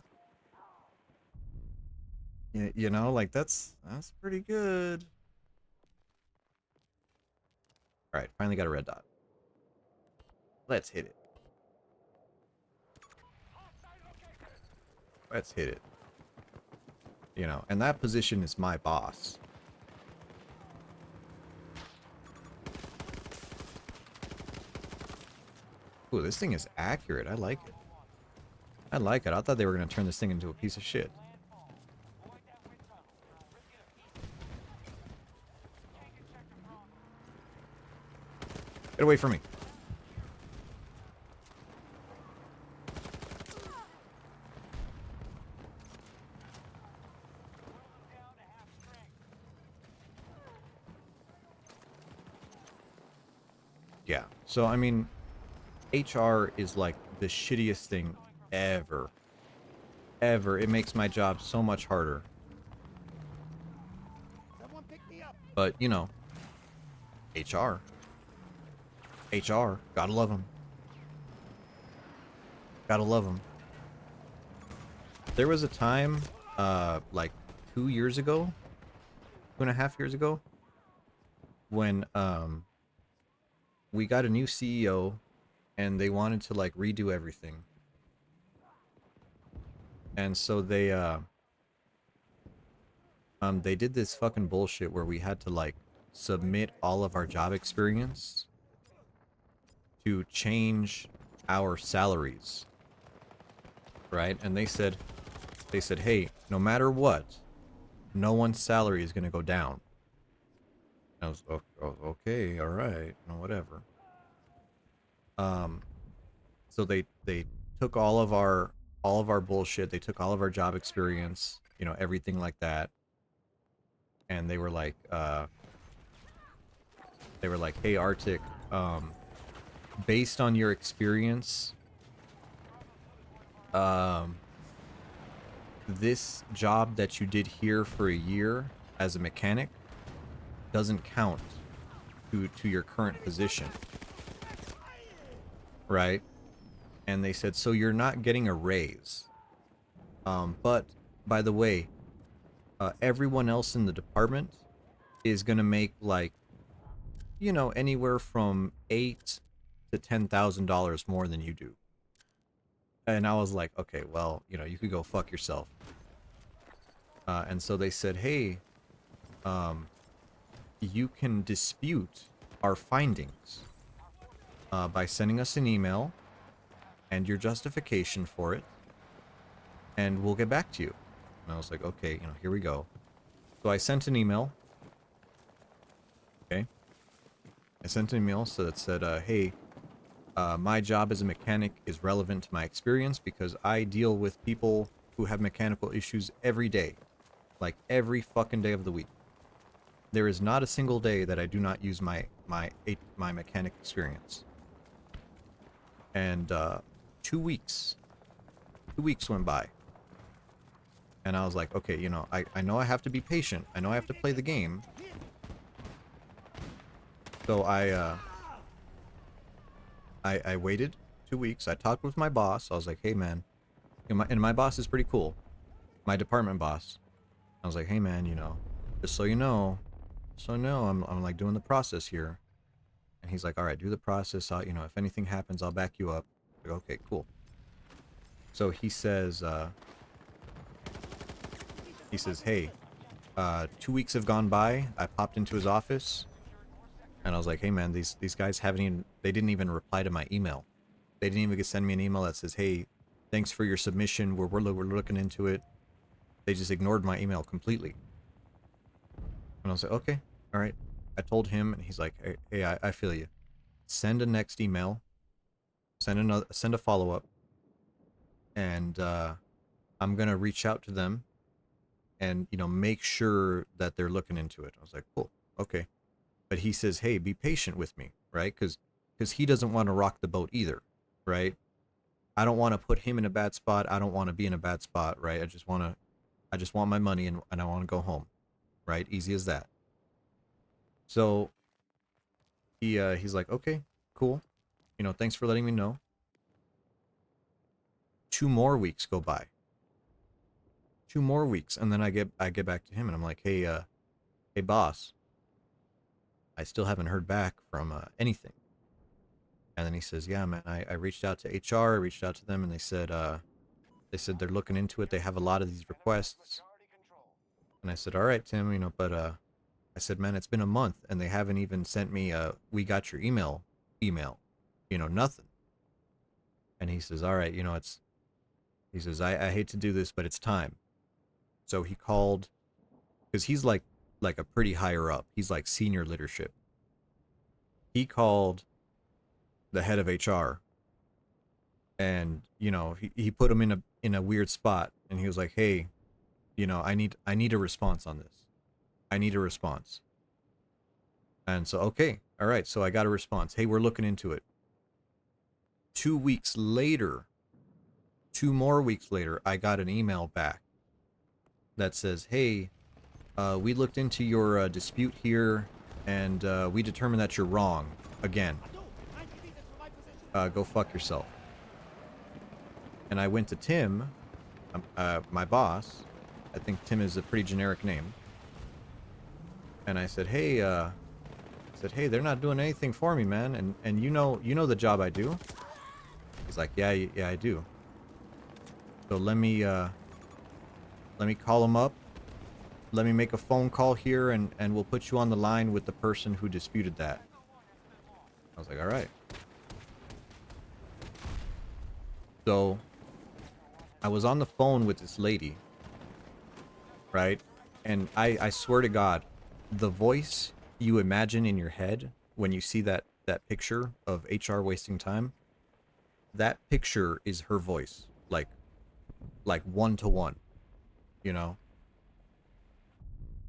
You know, like that's pretty good. All right, finally got a red dot. Let's hit it. Let's hit it. You know, and that position is my boss. Ooh, this thing is accurate. I like it. I like it. I thought they were going to turn this thing into a piece of shit. Get away from me. Yeah. So, I mean, HR is like the shittiest thing ever. Ever. It makes my job so much harder. Someone pick me up. But, you know, HR. HR. Gotta love them. Gotta love them. There was a time, like 2 years ago, 2.5 years ago, when, we got a new CEO and they wanted to like redo everything. And so they did this fucking bullshit where we had to like submit all of our job experience to change our salaries. Right? And they said, hey, no matter what, no one's salary is going to go down. I was, okay, all right, no, whatever. So they took all of our bullshit. They took all of our job experience, you know, everything like that, and they were like, hey, Arctic, based on your experience, this job that you did here for a year as a mechanic doesn't count to your current position, right? And they said, so you're not getting a raise. But by the way, everyone else in the department is gonna make like, you know, anywhere from $8,000 to $10,000 more than you do. And I was like, okay, well, you know, you could go fuck yourself. And so they said, hey, you can dispute our findings by sending us an email and your justification for it, and we'll get back to you. And I was like, okay, you know, here we go. So I sent an email. Okay. I sent an email so that said, hey, my job as a mechanic is relevant to my experience because I deal with people who have mechanical issues every day, like every fucking day of the week. There is not a single day that I do not use my mechanic experience. And 2 weeks, 2 weeks went by, and I was like, okay, I know I have to be patient. I know I have to play the game. So I waited 2 weeks. I talked with my boss. I was like, hey man, and my boss is pretty cool. My department boss. I was like, hey man, just so you know, I'm like doing the process here. And he's like, all right, do the process. If anything happens, I'll back you up. Like, okay, cool. So he says, hey, 2 weeks have gone by. I popped into his office and I was like, hey man, these guys they didn't even reply to my email. They didn't even send me an email that says, hey, thanks for your submission. We're looking into it. They just ignored my email completely. And I was like, okay, all right. I told him, and he's like, hey, I feel you. Send a next email. Send a follow up, and I'm gonna reach out to them and make sure that they're looking into it. I was like, cool, okay. But he says, hey, be patient with me, right? Because he doesn't want to rock the boat either, right? I don't want to put him in a bad spot. I don't want to be in a bad spot, right? I just want my money and I want to go home, right? Easy as that. So he's like, okay, cool. Thanks for letting me know. 2 more weeks go by. 2 more weeks, and then I get back to him, and I'm like, hey boss, I still haven't heard back from anything. And then he says, yeah man, I reached out to HR, I reached out to them, and they said they're looking into it. They have a lot of these requests. And I said, all right, Tim, but I said, man, it's been a month and they haven't even sent me we got your email, nothing. And he says, all right, he says, I hate to do this, but it's time. So he called, because he's like a pretty higher up. He's like senior leadership. He called the head of HR, and he put him in a weird spot, and he was like, hey, I need a response on this. I need a response. And so, okay, all right, so I got a response. Hey, we're looking into it. 2 weeks later, 2 more weeks later, I got an email back that says, hey, we looked into your dispute here, and we determined that you're wrong again. Go fuck yourself. And I went to Tim, my boss. I think Tim is a pretty generic name. And I said, hey, they're not doing anything for me, man. And you know the job I do. He's like, yeah, I do. So let me call him up. Let me make a phone call here, and we'll put you on the line with the person who disputed that. I was like, all right. So I was on the phone with this lady, right? And I swear to God, the voice you imagine in your head when you see that picture of HR wasting time, that picture is her voice, like 1 to 1, you know.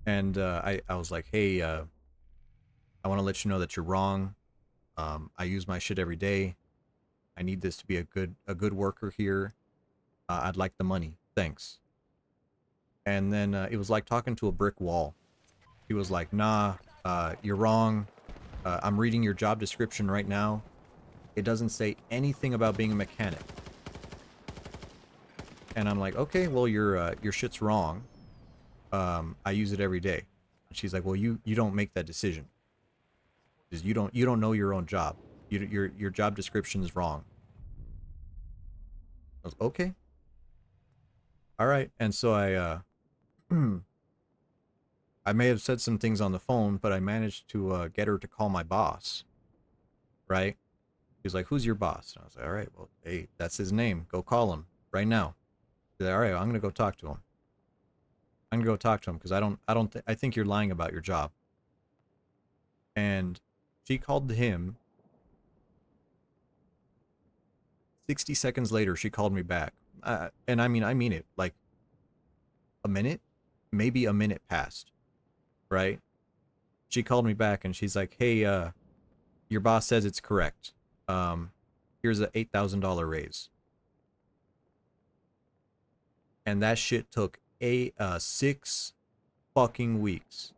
And I was like, hey, I want to let you know that you're wrong. I use my shit every day. I need this to be a good worker here. I'd like the money, thanks. And then it was like talking to a brick wall. He was like, nah, you're wrong. I'm reading your job description right now. It doesn't say anything about being a mechanic. And I'm like, okay, well, your shit's wrong. I use it every day. And she's like, well, you don't make that decision. Because you don't know your own job. Your job description is wrong. I was okay, all right. And so I may have said some things on the phone, but I managed to get her to call my boss. Right? He was like, "Who's your boss?" And I was like, "All right, well, hey, that's his name. Go call him right now." She's like, "All right, I'm gonna go talk to him. I'm gonna go talk to him because I think you're lying about your job." And She called him. 60 seconds later, she called me back. And I mean it. Like a minute, maybe a minute passed, right? She called me back and she's like, "Hey, your boss says it's correct. Um, here's a $8,000 raise." And that shit took 6 fucking weeks.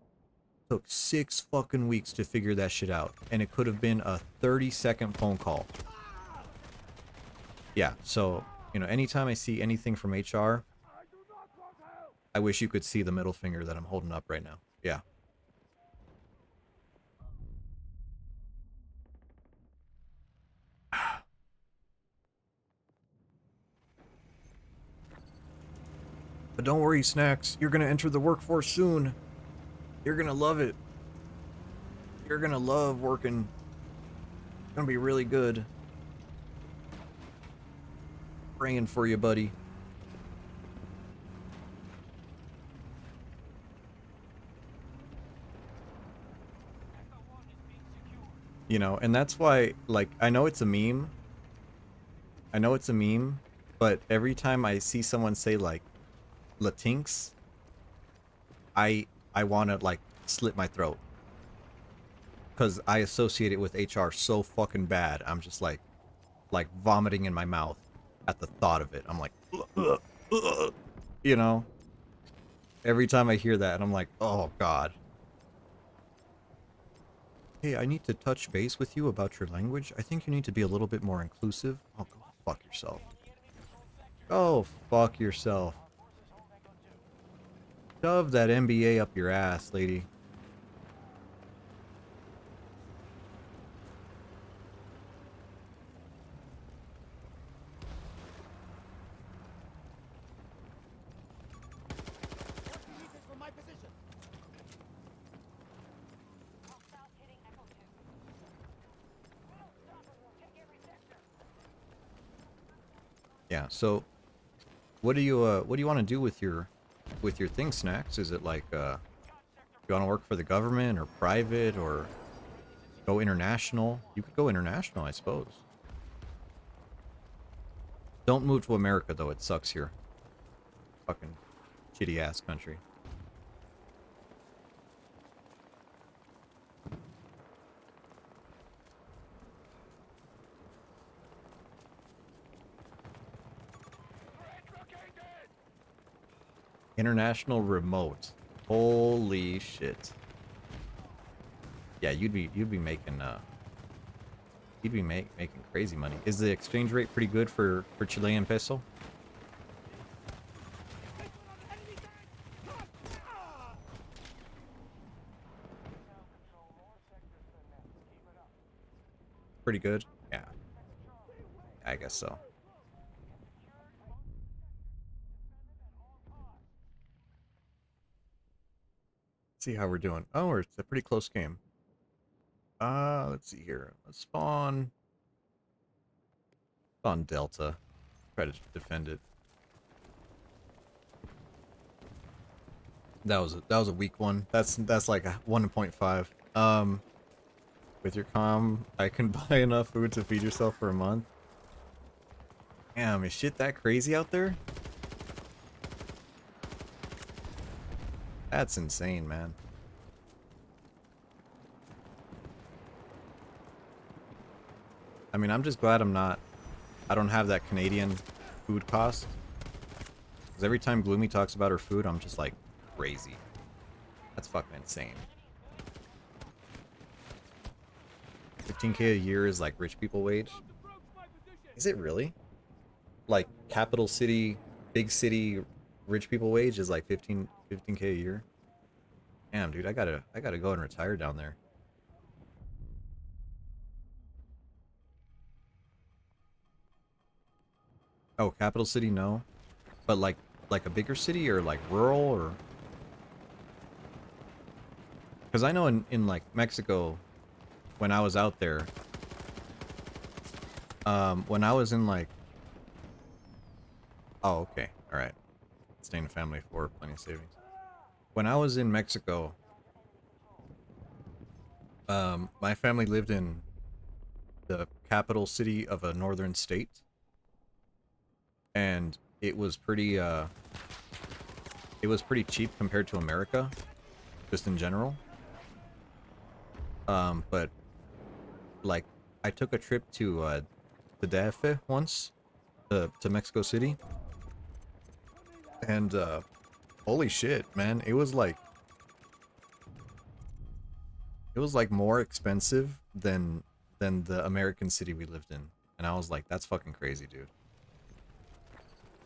Took 6 fucking weeks to figure that shit out, and it could have been a 30-second phone call. Yeah, so anytime I see anything from HR, I wish you could see the middle finger that I'm holding up right now. Yeah. But don't worry, Snacks. You're gonna enter the workforce soon. You're gonna love it. You're gonna love working. It's gonna be really good. Praying for you, buddy. And that's why, like, I know it's a meme. I know it's a meme, but every time I see someone say, like, Latinx, I want to, like, slit my throat. Because I associate it with HR so fucking bad. I'm just, like vomiting in my mouth at the thought of it. I'm like, ugh, ugh, you know? Every time I hear that, and I'm like, oh, God. Hey, I need to touch base with you about your language. I think you need to be a little bit more inclusive. Oh, go fuck yourself. Go fuck yourself. Shove that MBA up your ass, lady. From my position. Yeah, so what do you want to do with your thing, Snacks? Is it like you want to work for the government or private or go international? You could go international, I suppose. Don't move to America though, it sucks here. Fucking shitty ass country. International remote. Holy shit. Yeah, you'd be making making crazy money. Is the exchange rate pretty good for Chilean peso? Pretty good? Yeah. I guess so. Let's see how we're doing. Oh, it's a pretty close game. Let's see here. Let's spawn Delta. Try to defend it. That was a weak one. That's like a 1.5. With your comm, I can buy enough food to feed yourself for a month. Damn, is shit that crazy out there? That's insane, man. I mean, I'm just glad I don't have that Canadian food cost. Because every time Gloomy talks about her food, I'm just like, crazy. That's fucking insane. 15K a year is like rich people wage? Is it really? Like capital city, big city rich people wage is like 15K a year? Damn, dude, I gotta go and retire down there. Oh, capital city, no. But like a bigger city or like rural or because I know in like Mexico when I was out there, when I was in like oh okay, all right, staying in family for plenty of savings. When I was in Mexico, My family lived in the capital city of a northern state, and it was pretty cheap compared to America, just in general. But like I took a trip to DF once, to Mexico City, and holy shit, man, it was like more expensive than the American city we lived in. And I was like, that's fucking crazy, dude.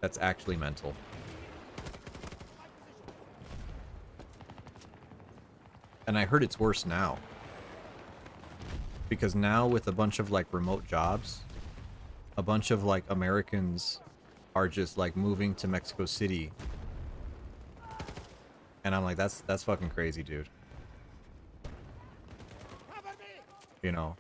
That's actually mental. And I heard it's worse now. Because now with a bunch of like remote jobs, a bunch of like Americans are just like moving to Mexico City. And I'm like, that's fucking crazy, dude. Cover me! You know.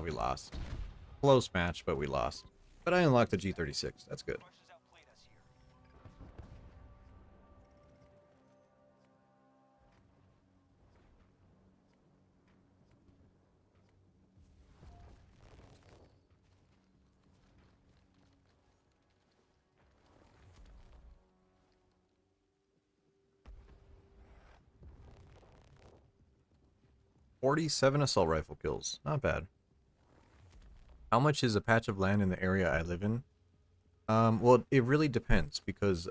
We lost. Close match, but we lost. But I unlocked the G36. That's good. 47 assault rifle kills. Not bad. How much is a patch of land in the area I live in? Well, it really depends because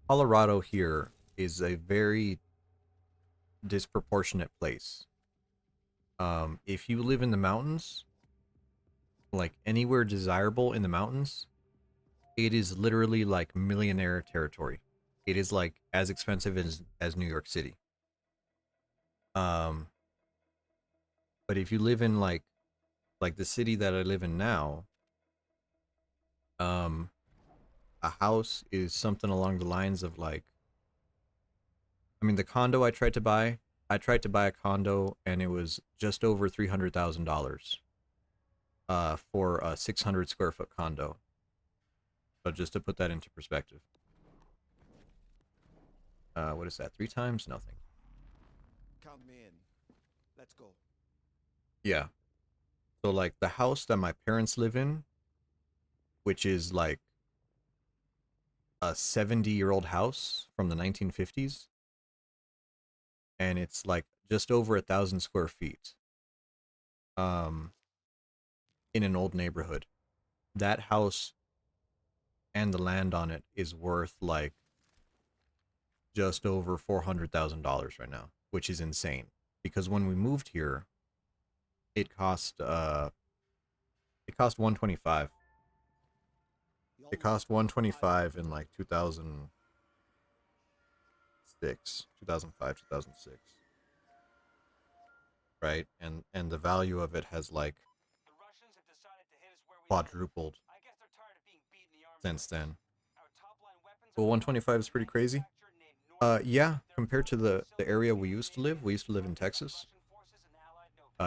Colorado here is a very disproportionate place. If you live in the mountains, like anywhere desirable in the mountains, it is literally like millionaire territory. It is like as expensive as New York City. Um, but if you live in like the city that I live in now, um, a house is something along the lines of like, I mean, the condo I tried to buy a condo and it was just over $300,000 for a 600 square foot condo. So just to put that into perspective. What is that? 3 times? Nothing. Count me in. Let's go. Yeah. So like the house that my parents live in, which is like a 70-year-old house from the 1950s, and it's like just over 1,000 square feet. Um, in an old neighborhood. That house and the land on it is worth like just over $400,000 right now, which is insane. Because when we moved here, it cost 125. It cost 125 in like 2006, 2005, 2006, right? And the value of it has like quadrupled since then. Well, 125 is pretty crazy. Yeah, compared to the area we used to live in Texas,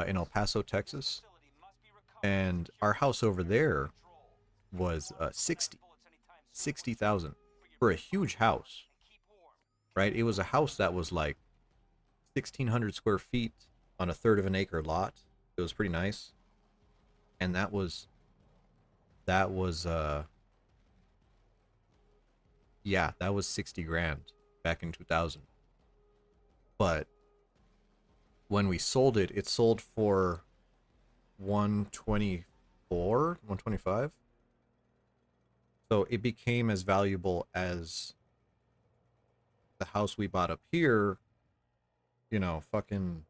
in El Paso, Texas, and our house over there was 60,000 for a huge house, right? It was a house that was like 1,600 square feet on a third of an acre lot. It was pretty nice, and that was yeah, that was 60 grand back in 2000. But when we sold it, it sold for 124, 125. So it became as valuable as the house we bought up here, you know, fucking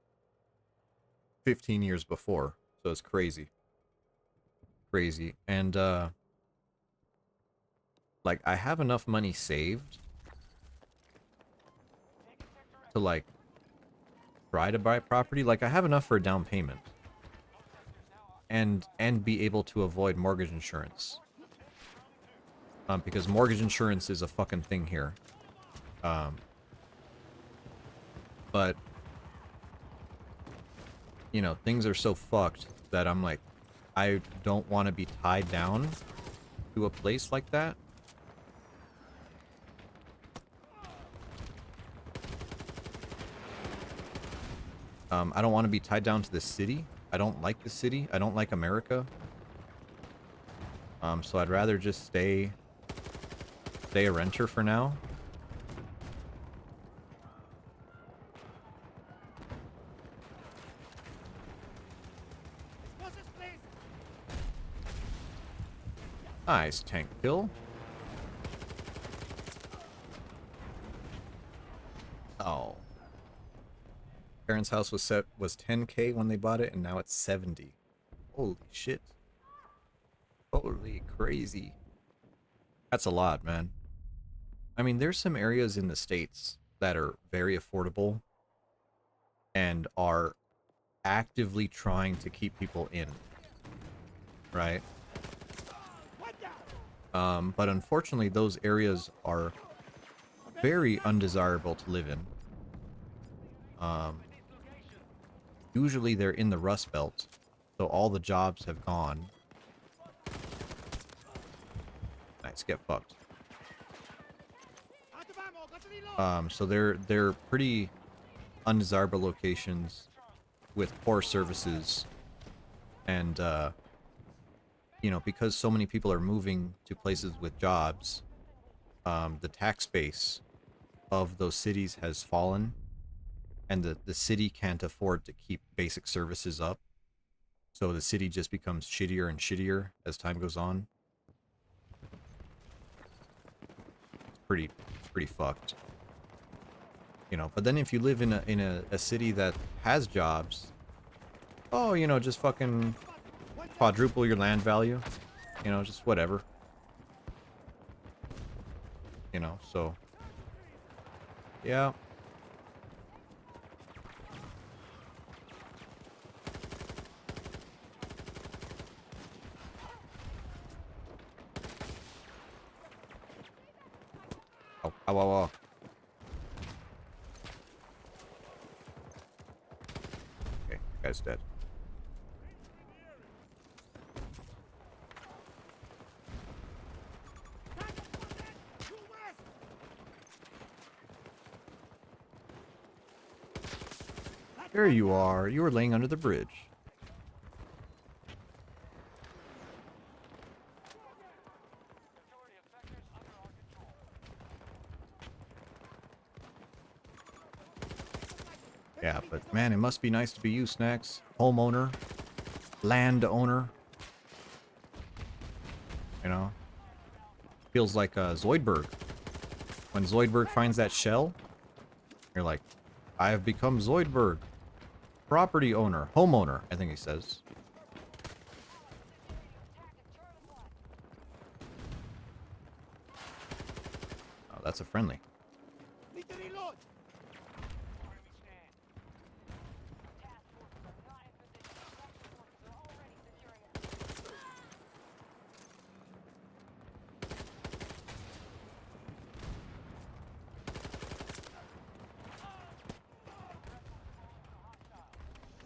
15 years before. So it's crazy. Crazy. And like I have enough money saved to like try to buy property. Like I have enough for a down payment. And be able to avoid mortgage insurance. because mortgage insurance is a fucking thing here. Um, but you know, things are so fucked that I'm like, I don't want to be tied down to a place like that. I don't want to be tied down to the city. I don't like the city. I don't like America. So I'd rather just stay a renter for now. Explosives, please. Nice tank kill. Oh. Parents' house was 10K when they bought it, and now it's 70. Holy shit. Holy crazy. That's a lot, man. I mean, there's some areas in the States that are very affordable and are actively trying to keep people in, right? But unfortunately, those areas are very undesirable to live in. Usually they're in the Rust Belt, so all the jobs have gone. Nice, get fucked. Out of ammo, got to reload. So they're pretty undesirable locations with poor services, and you know, because so many people are moving to places with jobs, the tax base of those cities has fallen, and the city can't afford to keep basic services up. So the city just becomes shittier and shittier as time goes on. It's pretty fucked. You know, but then if you live in a city that has jobs, oh, you know, just fucking quadruple your land value. You know, just whatever. You know, so yeah. Oh, ow, ow, ow. Okay, guy's dead. Due west. There you are. You were laying under the bridge. Yeah, but man, it must be nice to be you, Snacks. Homeowner. Landowner. You know? Feels like Zoidberg. When Zoidberg finds that shell, you're like, I have become Zoidberg. Property owner. Homeowner, I think he says. Oh, that's a friendly. Need to reload.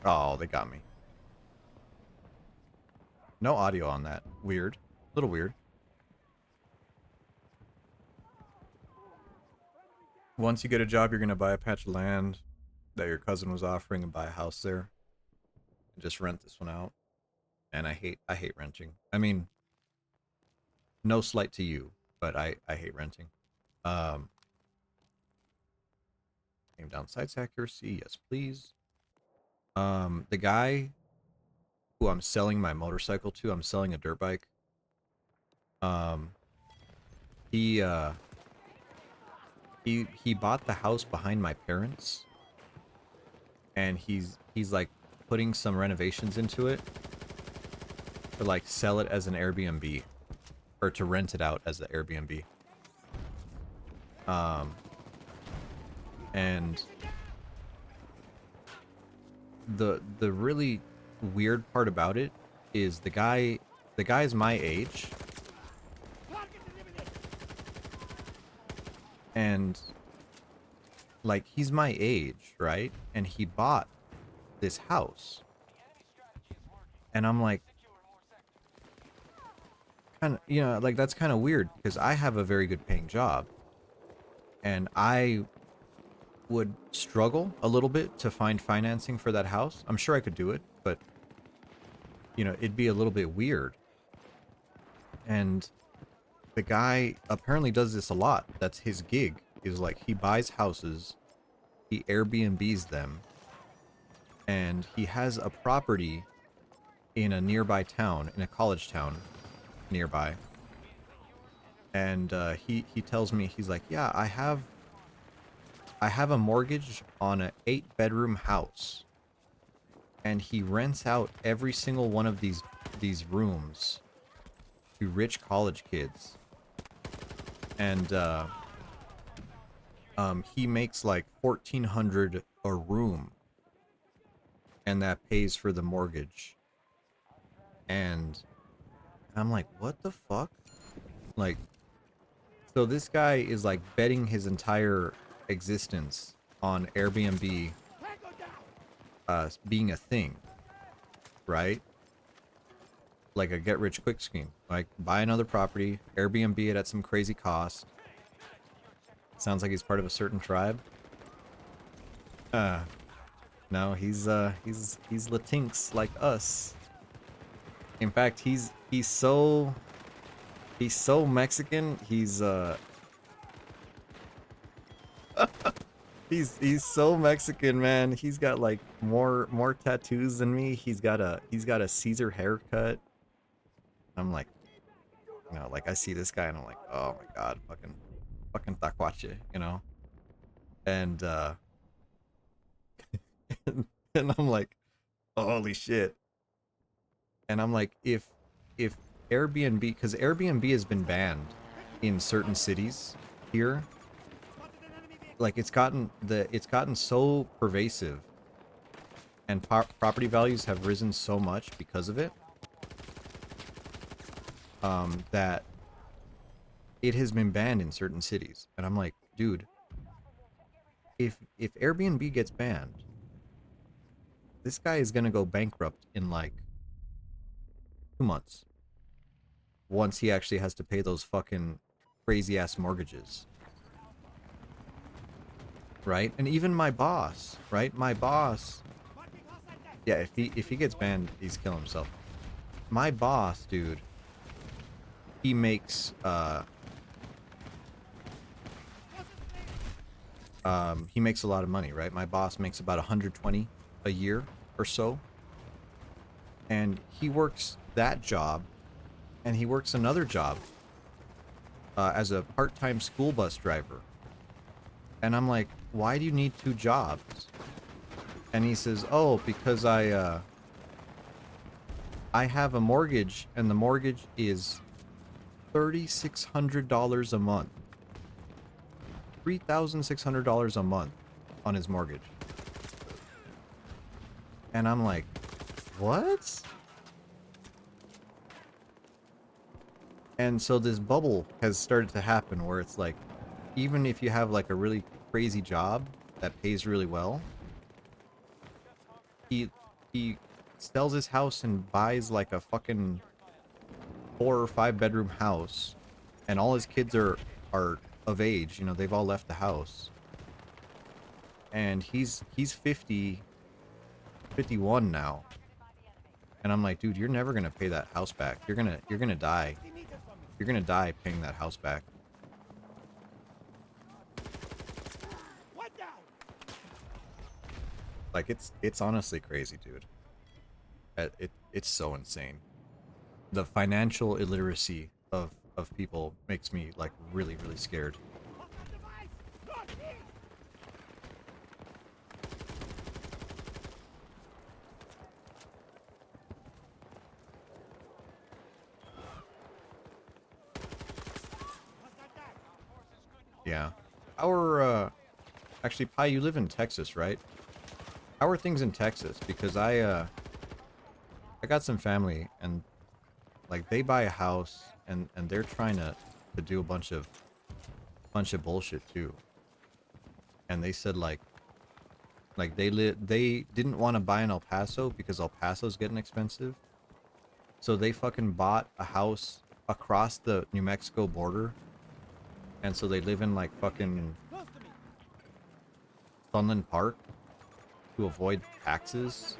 Oh, they got me. No audio on that. Weird. Little weird. Once you get a job, you're going to buy a patch of land that your cousin was offering and buy a house there. And just rent this one out. And I hate renting. I mean, no slight to you, but I hate renting. Aim down sights accuracy, yes please. The guy who I'm selling my motorcycle to, I'm selling a dirt bike. Um, he he bought the house behind my parents, and he's like putting some renovations into it to like sell it as an Airbnb, or to rent it out as an Airbnb. And the really weird part about it is the guy's my age, Target eliminated. And like he's my age, right? And he bought this house. And I'm like, kind of, you know, like that's kind of weird because I have a very good paying job and I would struggle a little bit to find financing for that house. I'm sure I could do it, but you know, it'd be a little bit weird. And the guy apparently does this a lot. That's his gig. Is like he buys houses, he Airbnbs them, and he has a property in a nearby town, in a college town nearby. And he tells me, he's like, yeah, I have a mortgage on an 8-bedroom house, and he rents out every single one of these rooms to rich college kids. And he makes like 1,400 a room, and that pays for the mortgage. And I'm like, what the fuck? Like, so this guy is like betting his entire existence on Airbnb being a thing, right? Like a get rich quick scheme. Like buy another property, Airbnb it at some crazy cost. Sounds like he's part of a certain tribe. No, he's Latinx like us. In fact, he's so Mexican. He's so Mexican, man. He's got like more tattoos than me. He's got a Caesar haircut. I'm like, you know, like I see this guy and I'm like, oh my god, fucking tacuache, you know? And and I'm like, holy shit. And I'm like, if Airbnb, because Airbnb has been banned in certain cities here, like it's gotten so pervasive, and property values have risen so much because of it, that it has been banned in certain cities. And I'm like, dude, if Airbnb gets banned, this guy is gonna go bankrupt in like 2 months once he actually has to pay those fucking crazy ass mortgages. Right? And even my boss, right? My boss, yeah, if he gets banned, he's killing himself. My boss, dude, he makes he makes a lot of money, right? My boss makes about 120 a year or so. And he works that job and he works another job as a part-time school bus driver. And I'm like, why do you need 2 jobs? And he says, oh, because I have a mortgage, and the mortgage is $3,600 a month. $3,600 a month on his mortgage. And I'm like, what? And so this bubble has started to happen where it's like, even if you have like a really crazy job that pays really well, he sells his house and buys like a fucking 4 or 5 bedroom house, and all his kids are of age, you know, they've all left the house. And he's 50, 51 now. And I'm like, dude, you're never gonna pay that house back. You're gonna die. You're gonna die paying that house back. Like it's honestly crazy, dude. It's so insane. The financial illiteracy of people makes me like really scared. Yeah. Our actually, Pi, you live in Texas, right? How are things in Texas? Because I got some family, and like they buy a house and they're trying to do a bunch of bunch of bullshit too. And they said like they didn't want to buy in El Paso because El Paso's getting expensive. So they fucking bought a house across the New Mexico border. And so they live in like fucking Close to me. Sunland Park to avoid taxes.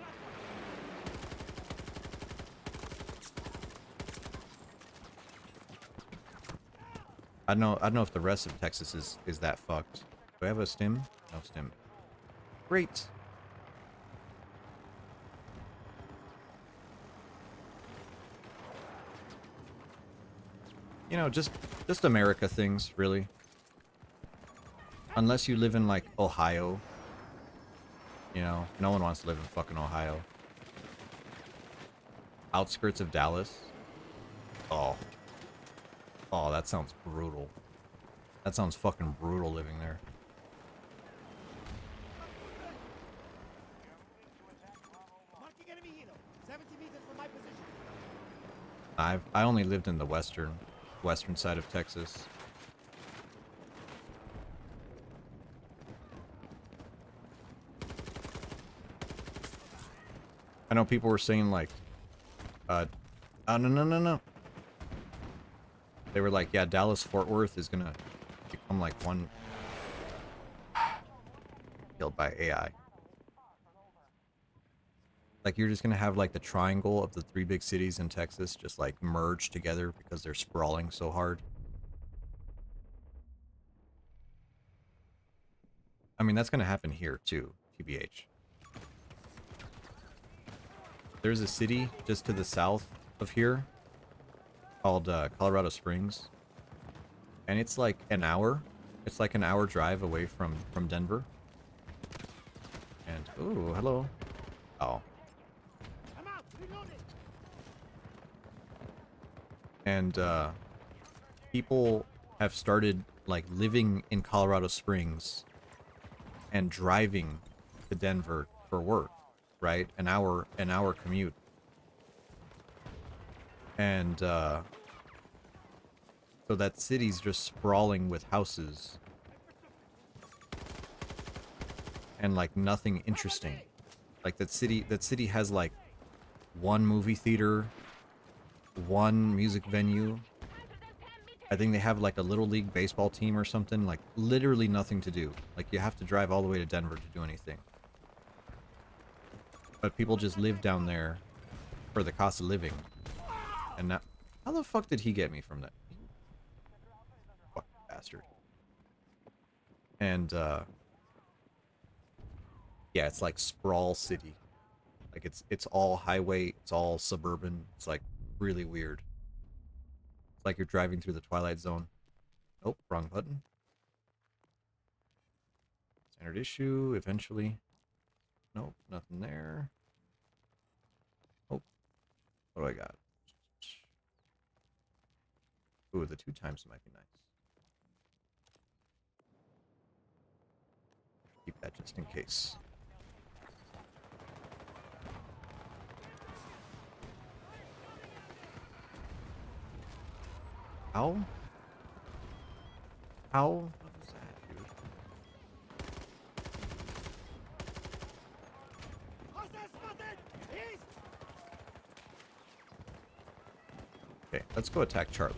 I don't know if the rest of Texas is that fucked. Do I have a stim? No stim. Great. You know, just America things, really. Unless you live in like Ohio. You know, no one wants to live in fucking Ohio. Outskirts of Dallas. Oh. Oh, that sounds brutal. That sounds fucking brutal living there. Marking enemy helo. 70 meters from my position. I only lived in the western side of Texas. I know people were saying like, oh no. They were like, yeah, Dallas Fort Worth is gonna become like one killed by AI. Like you're just gonna have like the triangle of the three big cities in Texas just like merge together because they're sprawling so hard. I mean, that's gonna happen here too, TBH. There's a city just to the south of here called Colorado Springs, and it's like an hour. It's like an hour drive away from Denver. And ooh, hello. Oh. I'm out. Reloading. And people have started like living in Colorado Springs and driving to Denver for work, right? An hour commute. And so that city's just sprawling with houses and like nothing interesting. Like that city has like one movie theater, one music venue. I think they have like a little league baseball team or something. Like literally nothing to do. Like you have to drive all the way to Denver to do anything. But people just live down there for the cost of living. And now, how the fuck did he get me from that? Fucking bastard. And yeah, it's like sprawl city. Like it's all highway, it's all suburban. It's like really weird. It's like you're driving through the Twilight Zone. Oh, wrong button. Standard issue, eventually. Nope, nothing there. Oh, what do I got? Ooh, the 2 times might be nice. Keep that just in case. How? How? What was that, dude? Hostile spotted. East. Okay, let's go attack Charlie.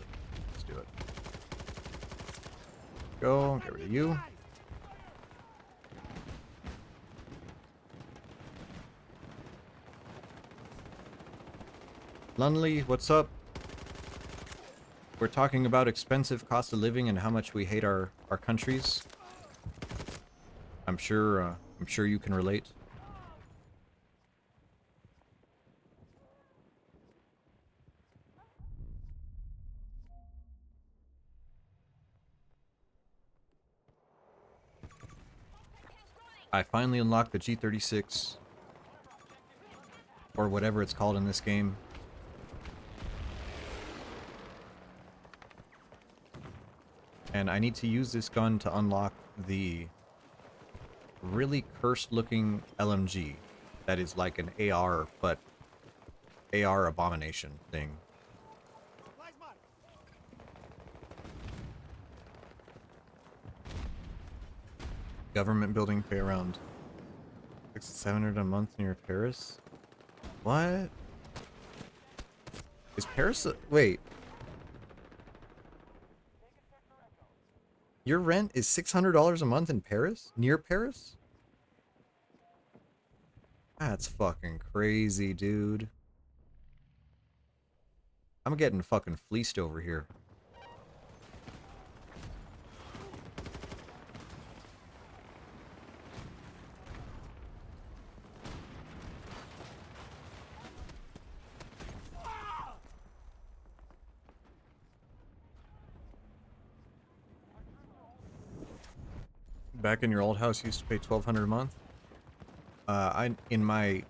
Let's do it. Go, get rid of you. Lunley, what's up? We're talking about expensive cost of living and how much we hate our countries. I'm sure you can relate. I finally unlocked the G36 or whatever it's called in this game. And I need to use this gun to unlock the really cursed looking LMG that is like an AR, but AR abomination thing. Government building pay around 600 to 700 a month near Paris. What? Is Paris wait. Your rent is $600 a month in Paris? Near Paris? That's fucking crazy, dude. I'm getting fucking fleeced over here. Back in your old house, you used to pay $1,200 a month. I in my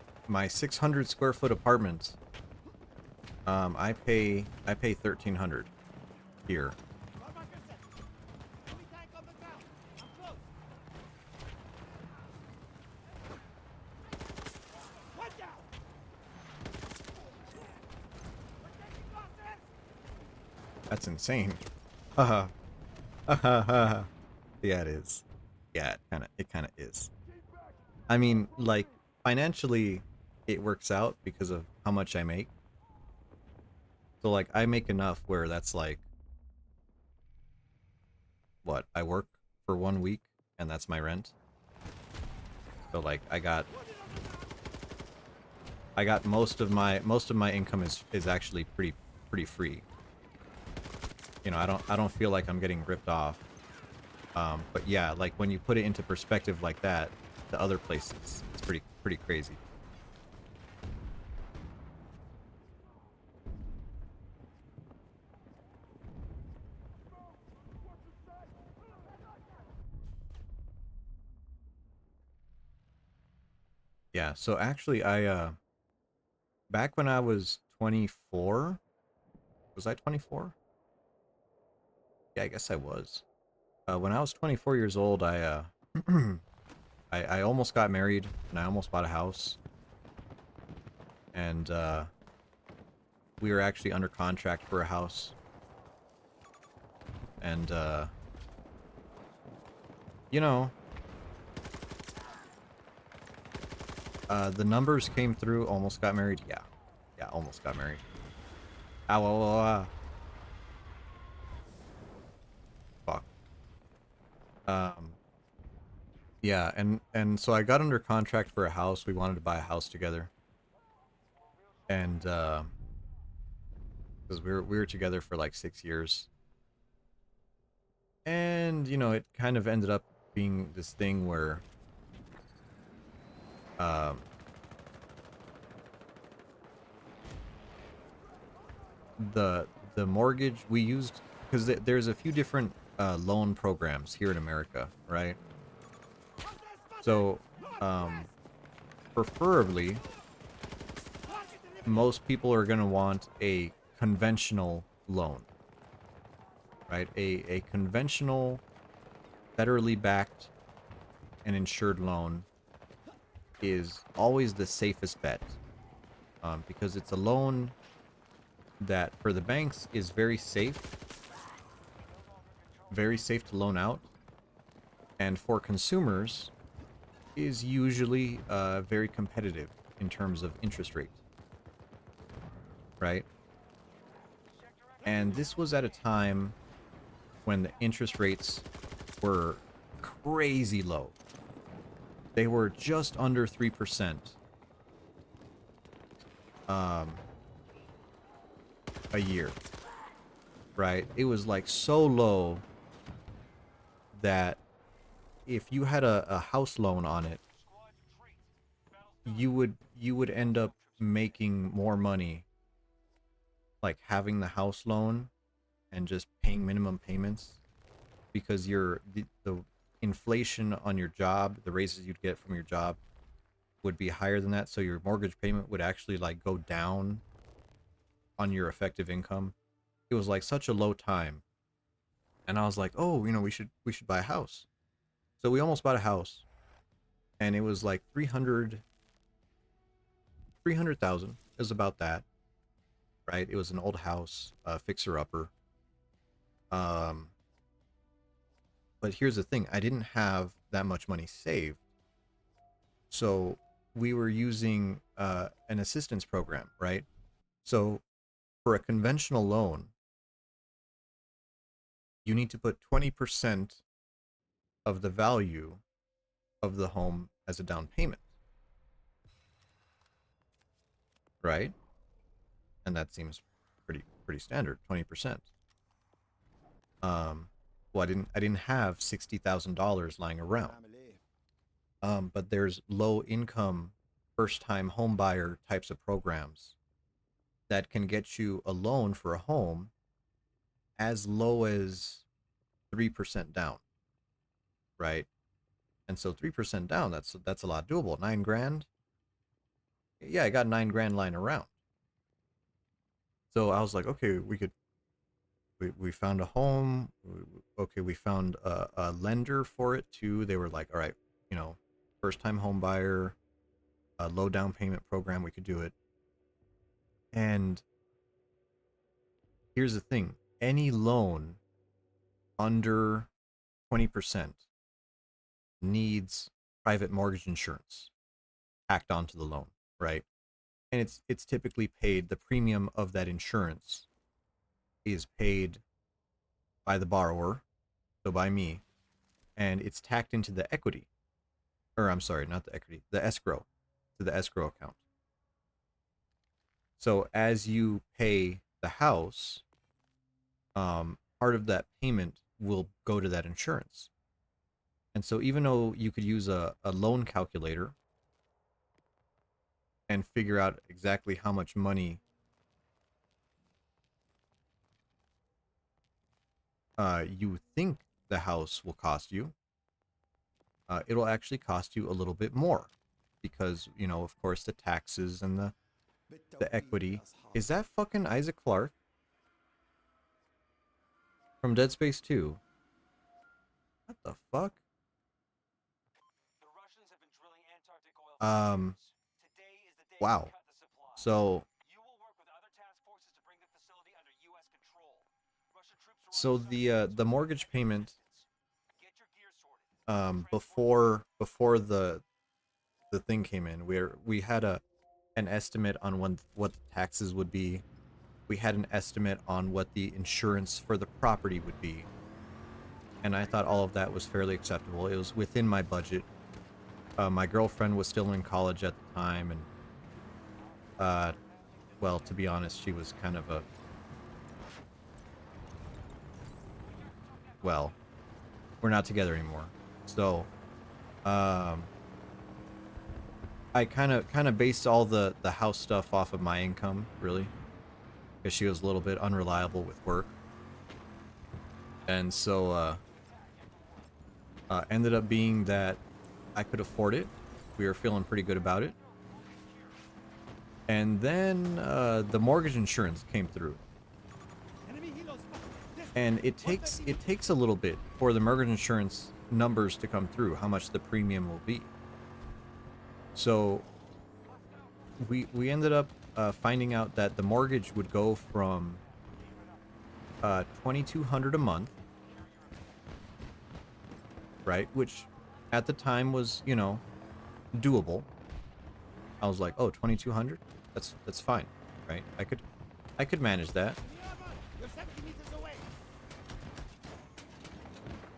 600 square foot apartment, I pay 1,300 here. Run back a second. Enemy tank on the ground. I'm close. One down. We're taking losses. That's insane. Haha. Haha. Yeah, it is. Yeah, it kind of is. I mean, like financially, it works out because of how much I make. So like, I make enough where that's like what I work for 1 week, and that's my rent. So like, I got most of my income is actually pretty free. You know, I don't feel like I'm getting ripped off. But yeah, like when you put it into perspective like that, the other places, it's pretty crazy. Yeah, so actually back when I was 24, was I 24? Yeah, I guess I was. When I was 24 years old, I almost got married and I almost bought a house, and we were actually under contract for a house, and you know, the numbers came through. Almost got married. Yeah, yeah, almost got married. Ow, ow, ow, ow. Fuck. Um, yeah, and so I got under contract for a house. We wanted to buy a house together, and because we were together for like 6 years, and you know, it kind of ended up being this thing where um the mortgage we used, because there's a few different loan programs here in America, right? So um preferably most people are going to want a conventional loan, right? A conventional, federally backed and insured loan is always the safest bet, because it's a loan that for the banks is very safe to loan out, and for consumers is usually very competitive in terms of interest rate, right? And this was at a time when the interest rates were crazy low. They were just under 3% um, a year, right? It was like so low that if you had a house loan on it, you would end up making more money like having the house loan and just paying minimum payments, because the inflation on your job, the raises you'd get from your job would be higher than that, so your mortgage payment would actually like go down on your effective income. It was like such a low time, and I was like, oh, you know, we should buy a house. So we almost bought a house, and it was like 300,000 is about that, right? It was an old house, fixer upper. Um, but here's the thing: I didn't have that much money saved. So we were using an assistance program, right? So for a conventional loan, you need to put 20% of the value of the home as a down payment, right? And that seems pretty standard, 20%. Well, I didn't have $60,000 lying around. But there's low income first time home buyer types of programs that can get you a loan for a home as low as 3% down, right? And so 3% down, that's a lot doable. 9 grand. Yeah, I got 9 grand lying around. So I was like, okay, we found a home. Okay, we found a lender for it too. They were like, all right, you know, first time home buyer, a low down payment program, we could do it. And here's the thing, any loan under 20% needs private mortgage insurance tacked onto the loan, right? And it's typically paid, the premium of that insurance is paid by the borrower, so by me, and it's tacked into the equity. Or I'm sorry, not the equity, the escrow, to the escrow account. So as you pay the house, part of that payment will go to that insurance. And so even though you could use a loan calculator and figure out exactly how much money you think the house will cost you, it'll actually cost you a little bit more because, you know, of course, the taxes and the equity. Is that fucking Isaac Clarke from Dead Space 2? What the fuck? Um, wow. So, the mortgage payment before the thing came in, we had an estimate on what the taxes would be. We had an estimate on what the insurance for the property would be. And I thought all of that was fairly acceptable. It was within my budget. My girlfriend was still in college at the time, and well, to be honest, she was kind of a, well, we're not together anymore. So, um, I kind of based all the house stuff off of my income, really, because she was a little bit unreliable with work, and so ended up being that I could afford it. We were feeling pretty good about it. And then the mortgage insurance came through. And it takes a little bit for the mortgage insurance numbers to come through, how much the premium will be. So we ended up finding out that the mortgage would go from $2,200 a month, right? Which at the time was, you know, doable. I was like, oh, 2,200? That's fine, right? I could manage that.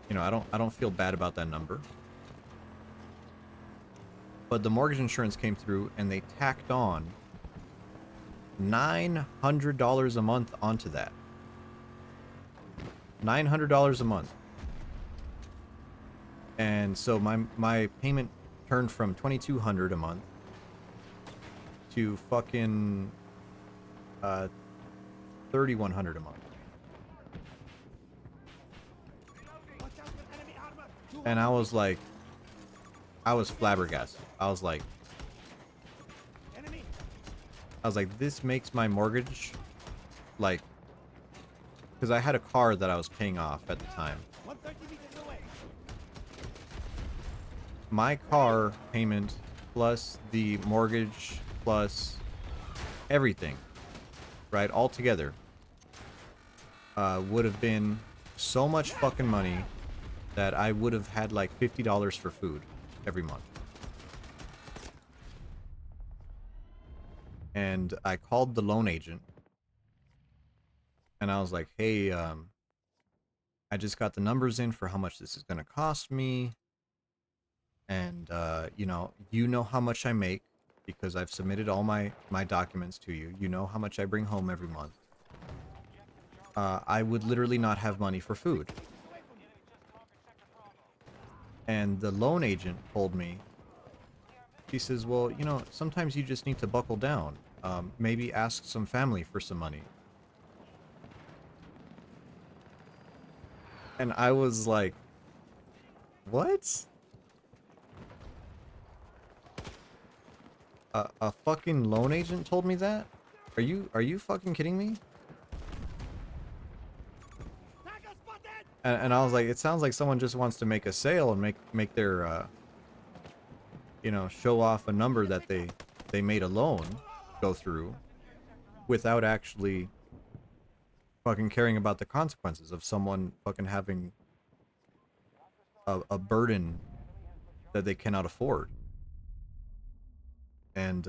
You know, I don't feel bad about that number. But the mortgage insurance came through and they tacked on $900 a month onto that. $900 a month. And so my payment turned from $2,200 a month to fucking $3,100 a month. And I was like, I was flabbergasted. I was like, this makes my mortgage, like, because I had a car that I was paying off at the time. My car payment plus the mortgage plus everything, right, all together, would have been so much fucking money that I would have had like $50 for food every month. And I called the loan agent and I was like, hey, I just got the numbers in for how much this is going to cost me. And, you know how much I make because I've submitted all my documents to you. You know how much I bring home every month. I would literally not have money for food. And the loan agent told me, she says, well, sometimes you just need to buckle down. Maybe ask some family for some money. And I was like, what? A fucking loan agent told me that? Are you fucking kidding me? Tango spotted! And I was like, it sounds like someone just wants to make a sale and make their show off a number that they made a loan go through without actually fucking caring about the consequences of someone fucking having a burden that they cannot afford. And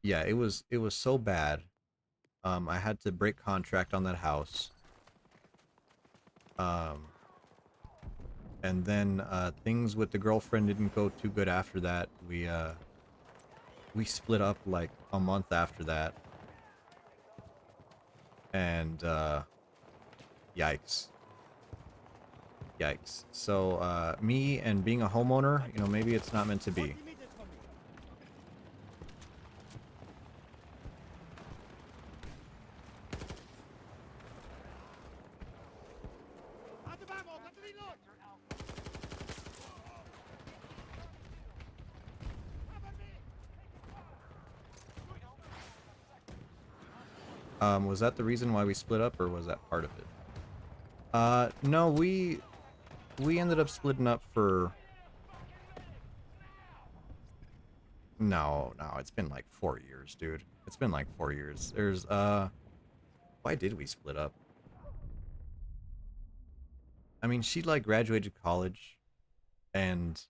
yeah, it was so bad. I had to break contract on that house. Um and then things with the girlfriend didn't go too good after that. We split up like a month after that. And yikes. Yikes. So me and being a homeowner, maybe it's not meant to be. 40 meters from me. Out of ammo, got to reload! Cover me! Was that the reason why we split up, or was that part of it? No, we ended up splitting up for... No, it's been like 4 years, dude. It's been like 4 years. Why did we split up? I mean, she like graduated college and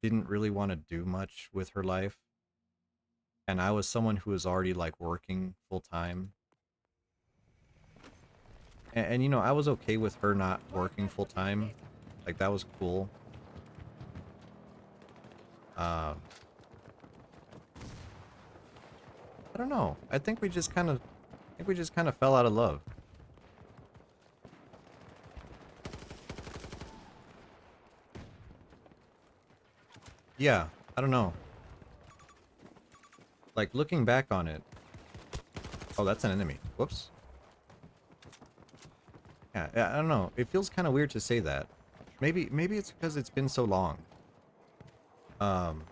didn't really want to do much with her life. And I was someone who was already like working full time. And I was okay with her not working full time. Like that was cool. Um, I don't know. I think we just kind of fell out of love. Yeah, I don't know. Like looking back on it. Oh, that's an enemy. Whoops. Yeah, I don't know. It feels kind of weird to say that. Maybe it's because it's been so long. Um,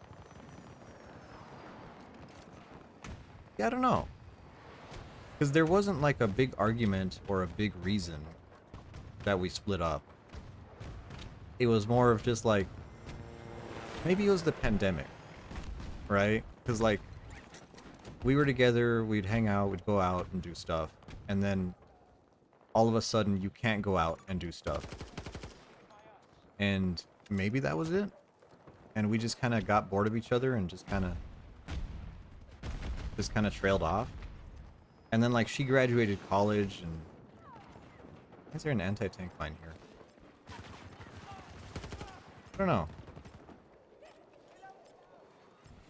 yeah, I don't know. Because there wasn't like a big argument or a big reason that we split up. It was more of just like, maybe it was the pandemic, right? Because like, we were together, we'd hang out, we'd go out and do stuff. And then all of a sudden you can't go out and do stuff. And maybe that was it. And we just kind of got bored of each other and just kind of trailed off. And then like she graduated college and is there an anti-tank mine here? I don't know.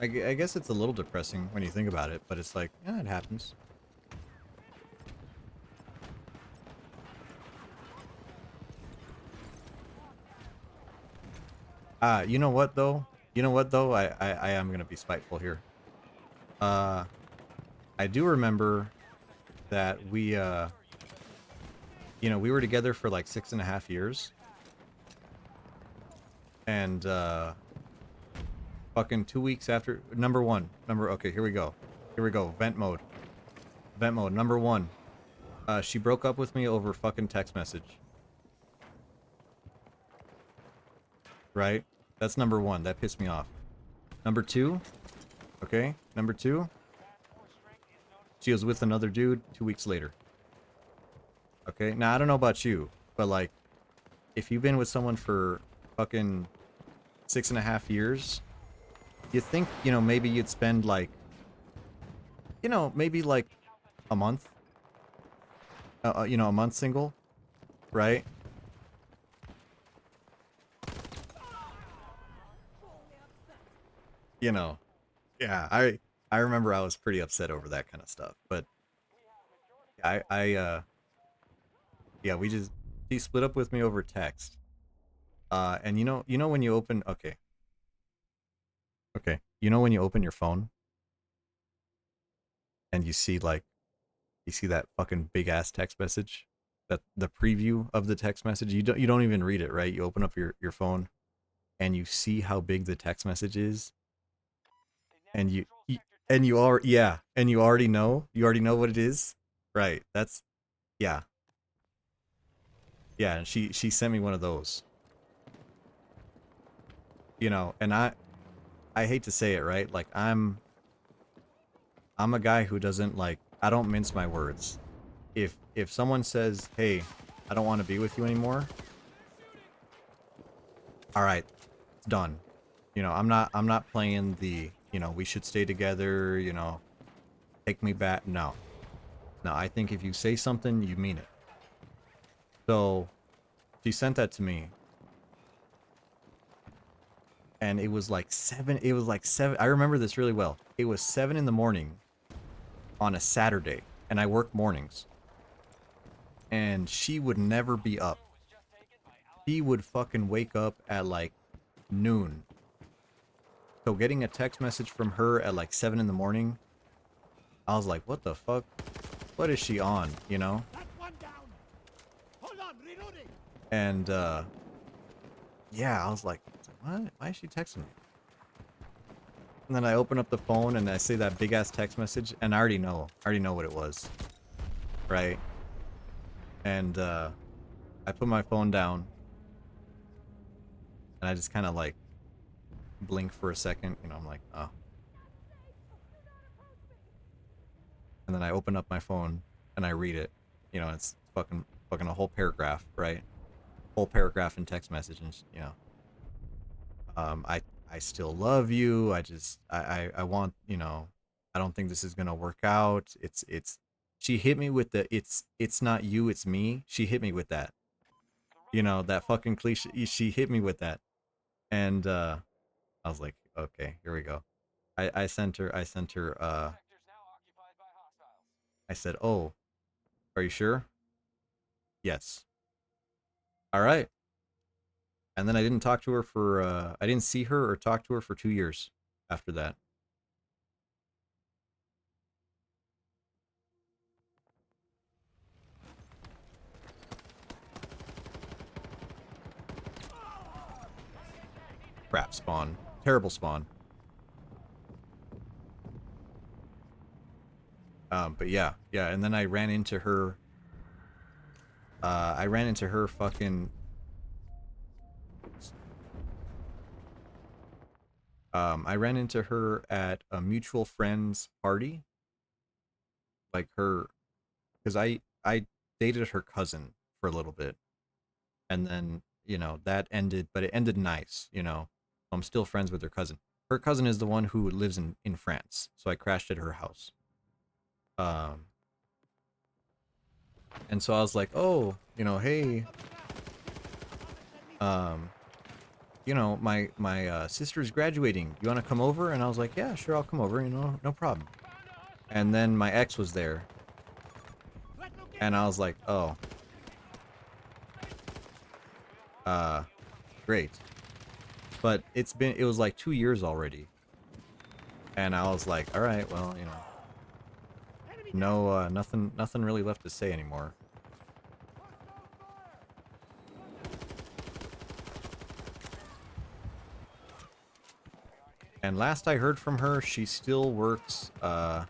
I guess it's a little depressing when you think about it, but it's like, yeah, it happens. You know what though? You know what though? I am gonna be spiteful here. Uh, I do remember that we were together for like 6.5 years. And, fucking 2 weeks after, okay, here we go. Here we go, vent mode. Vent mode, number one. She broke up with me over fucking text message. Right? That's number one. That pissed me off. Number two. Okay. Number two. She was with another dude 2 weeks later. Okay. Now, I don't know about you, But like, if you've been with someone for fucking 6.5 years, you think, maybe you'd spend like, maybe like a month, a month single, right? You know, yeah, I remember I was pretty upset over that kind of stuff, but yeah, he split up with me over text. And when you open, okay, when you open your phone and you see that fucking big ass text message, that the preview of the text message, you don't even read it, right? You open up your phone and you see how big the text message is, and you already know what it is, right? That's yeah, yeah. And she sent me one of those, and I hate to say it, right? Like I'm a guy who doesn't like, I don't mince my words. If someone says, "Hey, I don't want to be with you anymore," all right, it's done. I'm not playing the, we should stay together, take me back. No. No, I think if you say something, you mean it. So, she sent that to me, and it was like 7, I remember this really well. It was 7 in the morning on a Saturday, and I work mornings. And she would never be up. She would fucking wake up at like noon. So getting a text message from her at like 7 in the morning, I was like, what the fuck? What is she on, That's one down. Hold on, reloading. And yeah, I was like, what? Why is she texting me? And then I open up the phone and I see that big ass text message, and I already know. I already know what it was. Right? And I put my phone down and I just kind of like blink for a second, I'm like, oh. And then I open up my phone and I read it. It's fucking a whole paragraph, right? Whole paragraph in text message, and I still love you. I want, I don't think this is gonna work out. It's She hit me with the it's not you, it's me. She hit me with that. That fucking cliche. She hit me with that. And I was like, okay, here we go. I sent her I said, "Oh, are you sure?" Yes. All right. And then I didn't see her or talk to her for 2 years after that. Crap spawn. Terrible spawn. But yeah, yeah, and then I ran into her fucking I ran into her at a mutual friend's party. Like her, because I dated her cousin for a little bit, and then that ended, but it ended nice. I'm still friends with her cousin. Her cousin is the one who lives in France, so I crashed at her house. Um, and so I was like, oh, hey, um, my sister's graduating. You want to come over? And I was like, yeah, sure, I'll come over. No problem. And then my ex was there, and I was like, oh, uh, great. But it was like 2 years already, and I was like, all right, well, no, nothing really left to say anymore. And last I heard from her, she still works at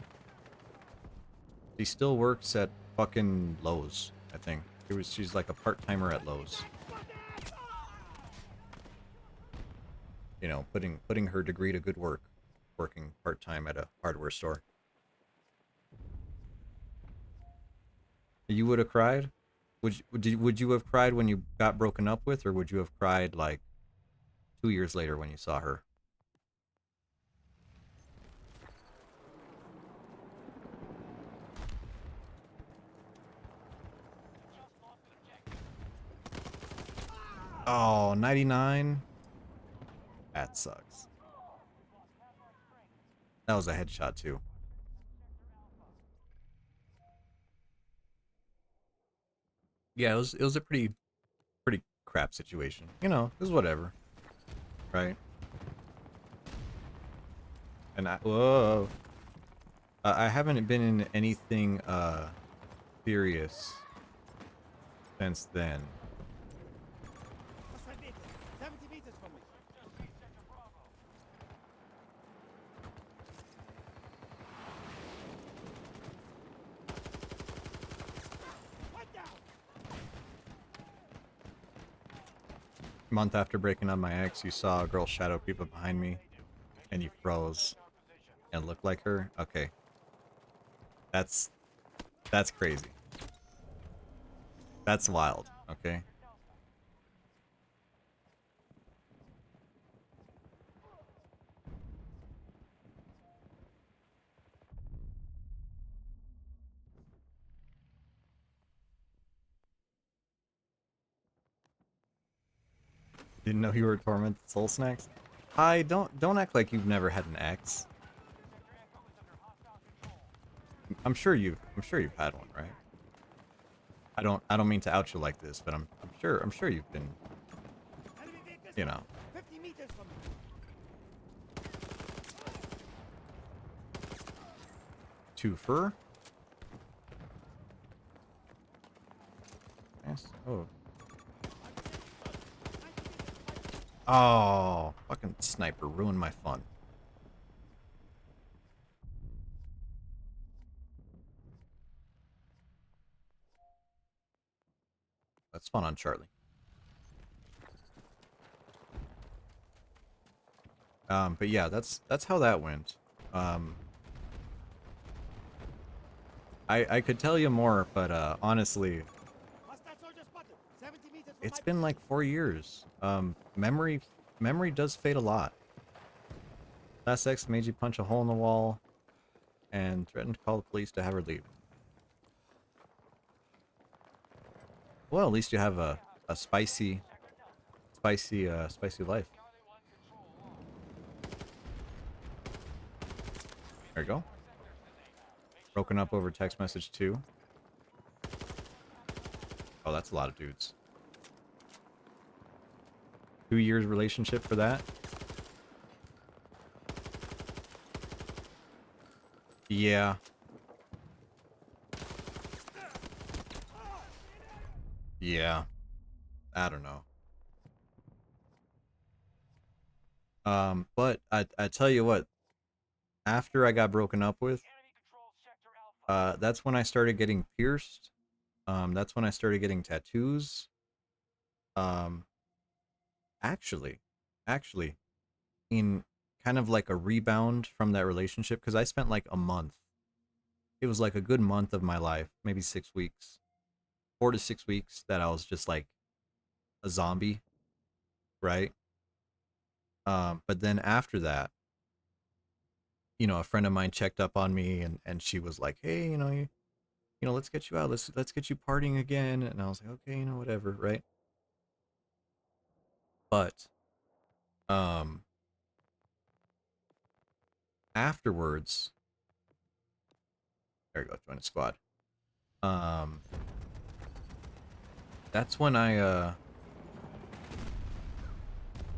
fucking Lowe's, I think. She's like a part-timer at Lowe's. Putting her degree to good work, working part-time at a hardware store. You would have cried? would you have cried when you got broken up with, or would you have cried like 2 years later when you saw her? Oh, 99. That sucks. That was a headshot too. Yeah, it was a pretty crap situation. You know, it was whatever, right? And whoa, I haven't been in anything serious since then. Hostile vehicle, 70 meters from me. One down. A month after breaking up my ex, you saw a girl shadow people behind me, and you froze and looked like her. Okay, that's that's crazy. That's wild. Okay. Didn't know you were tormented soul snacks. I don't act like you've never had an ex. I'm sure you've had one, right? I don't mean to out you like this, but I'm sure you've been, Enemy vehicle you know, 50 meters from me. two fur. Yes. Oh. Oh, fucking sniper ruined my fun. That's fun on Charlie. But yeah, that's how that went. Um, I could tell you more, but honestly, Hostile soldier spotted, 70 meters from it's my been like position. 4 years. Memory does fade a lot. Last X made you punch a hole in the wall and threatened to call the police to have her leave. Well, at least you have a spicy life. There you go. Broken up over text message too. Oh, that's a lot of dudes. 2 years relationship for that. Yeah. Yeah. I don't know. But I tell you what, after I got broken up with, that's when I started getting pierced. That's when I started getting tattoos. Um, actually, actually, in kind of like a rebound from that relationship, because I spent like a month. It was like a good month of my life, maybe 6 weeks, 4 to 6 weeks, that I was just like a zombie, right? But then after that, a friend of mine checked up on me, and she was like, "Hey, let's get you out. Let's get you partying again." And I was like, "Okay, whatever, right?" But um afterwards, there you go, join a squad. Um that's when I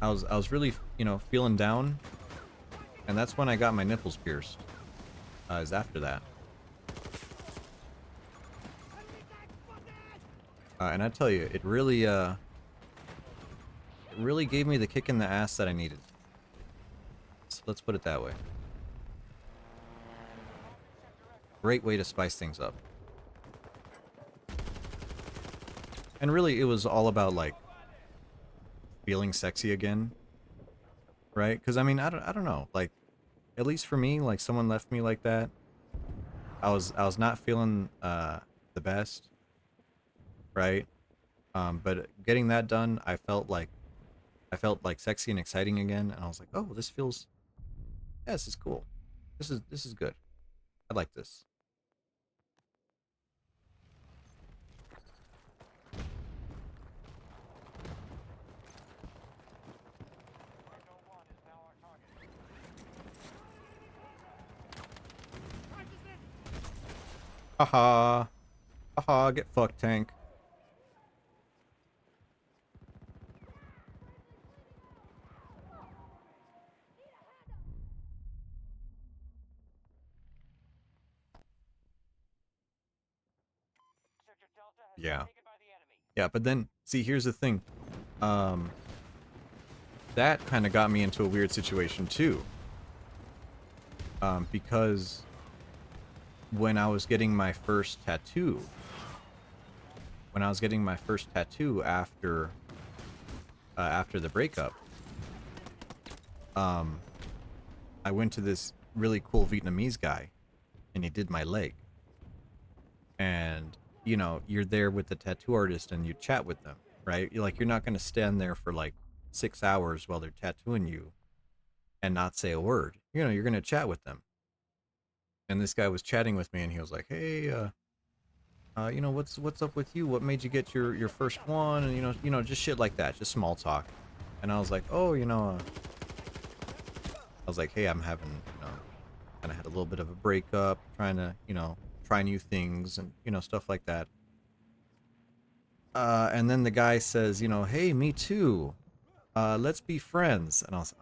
was really, feeling down, and that's when I got my nipples pierced. Is after that. And I tell you, it really gave me the kick in the ass that I needed. So let's put it that way. Great way to spice things up. And really, it was all about like feeling sexy again, right? Because I mean, I don't know. Like, at least for me, like someone left me like that. I was not feeling the best. right? But getting that done, I felt like sexy and exciting again, and I was like, oh, this feels, yeah, this is cool. This is good. I like this. Haha, haha, get fucked, tank. Yeah, yeah, but then see, here's the thing. Um, that kind of got me into a weird situation too. Because when I was getting my first tattoo, after after the breakup, um, I went to this really cool Vietnamese guy, and he did my leg. And you know, you're there with the tattoo artist, and you chat with them, right? You're not gonna stand there for like 6 hours while they're tattooing you and not say a word. You know, you're gonna chat with them. And this guy was chatting with me, and he was like, "Hey, you know, what's up with you? What made you get your first one?" And just shit like that, just small talk. And I was like, "Oh, I was like, hey, I'm having, kind of had a little bit of a breakup, trying to, try new things and stuff like that." And then the guy says, "Hey, me too. Let's be friends." And I was,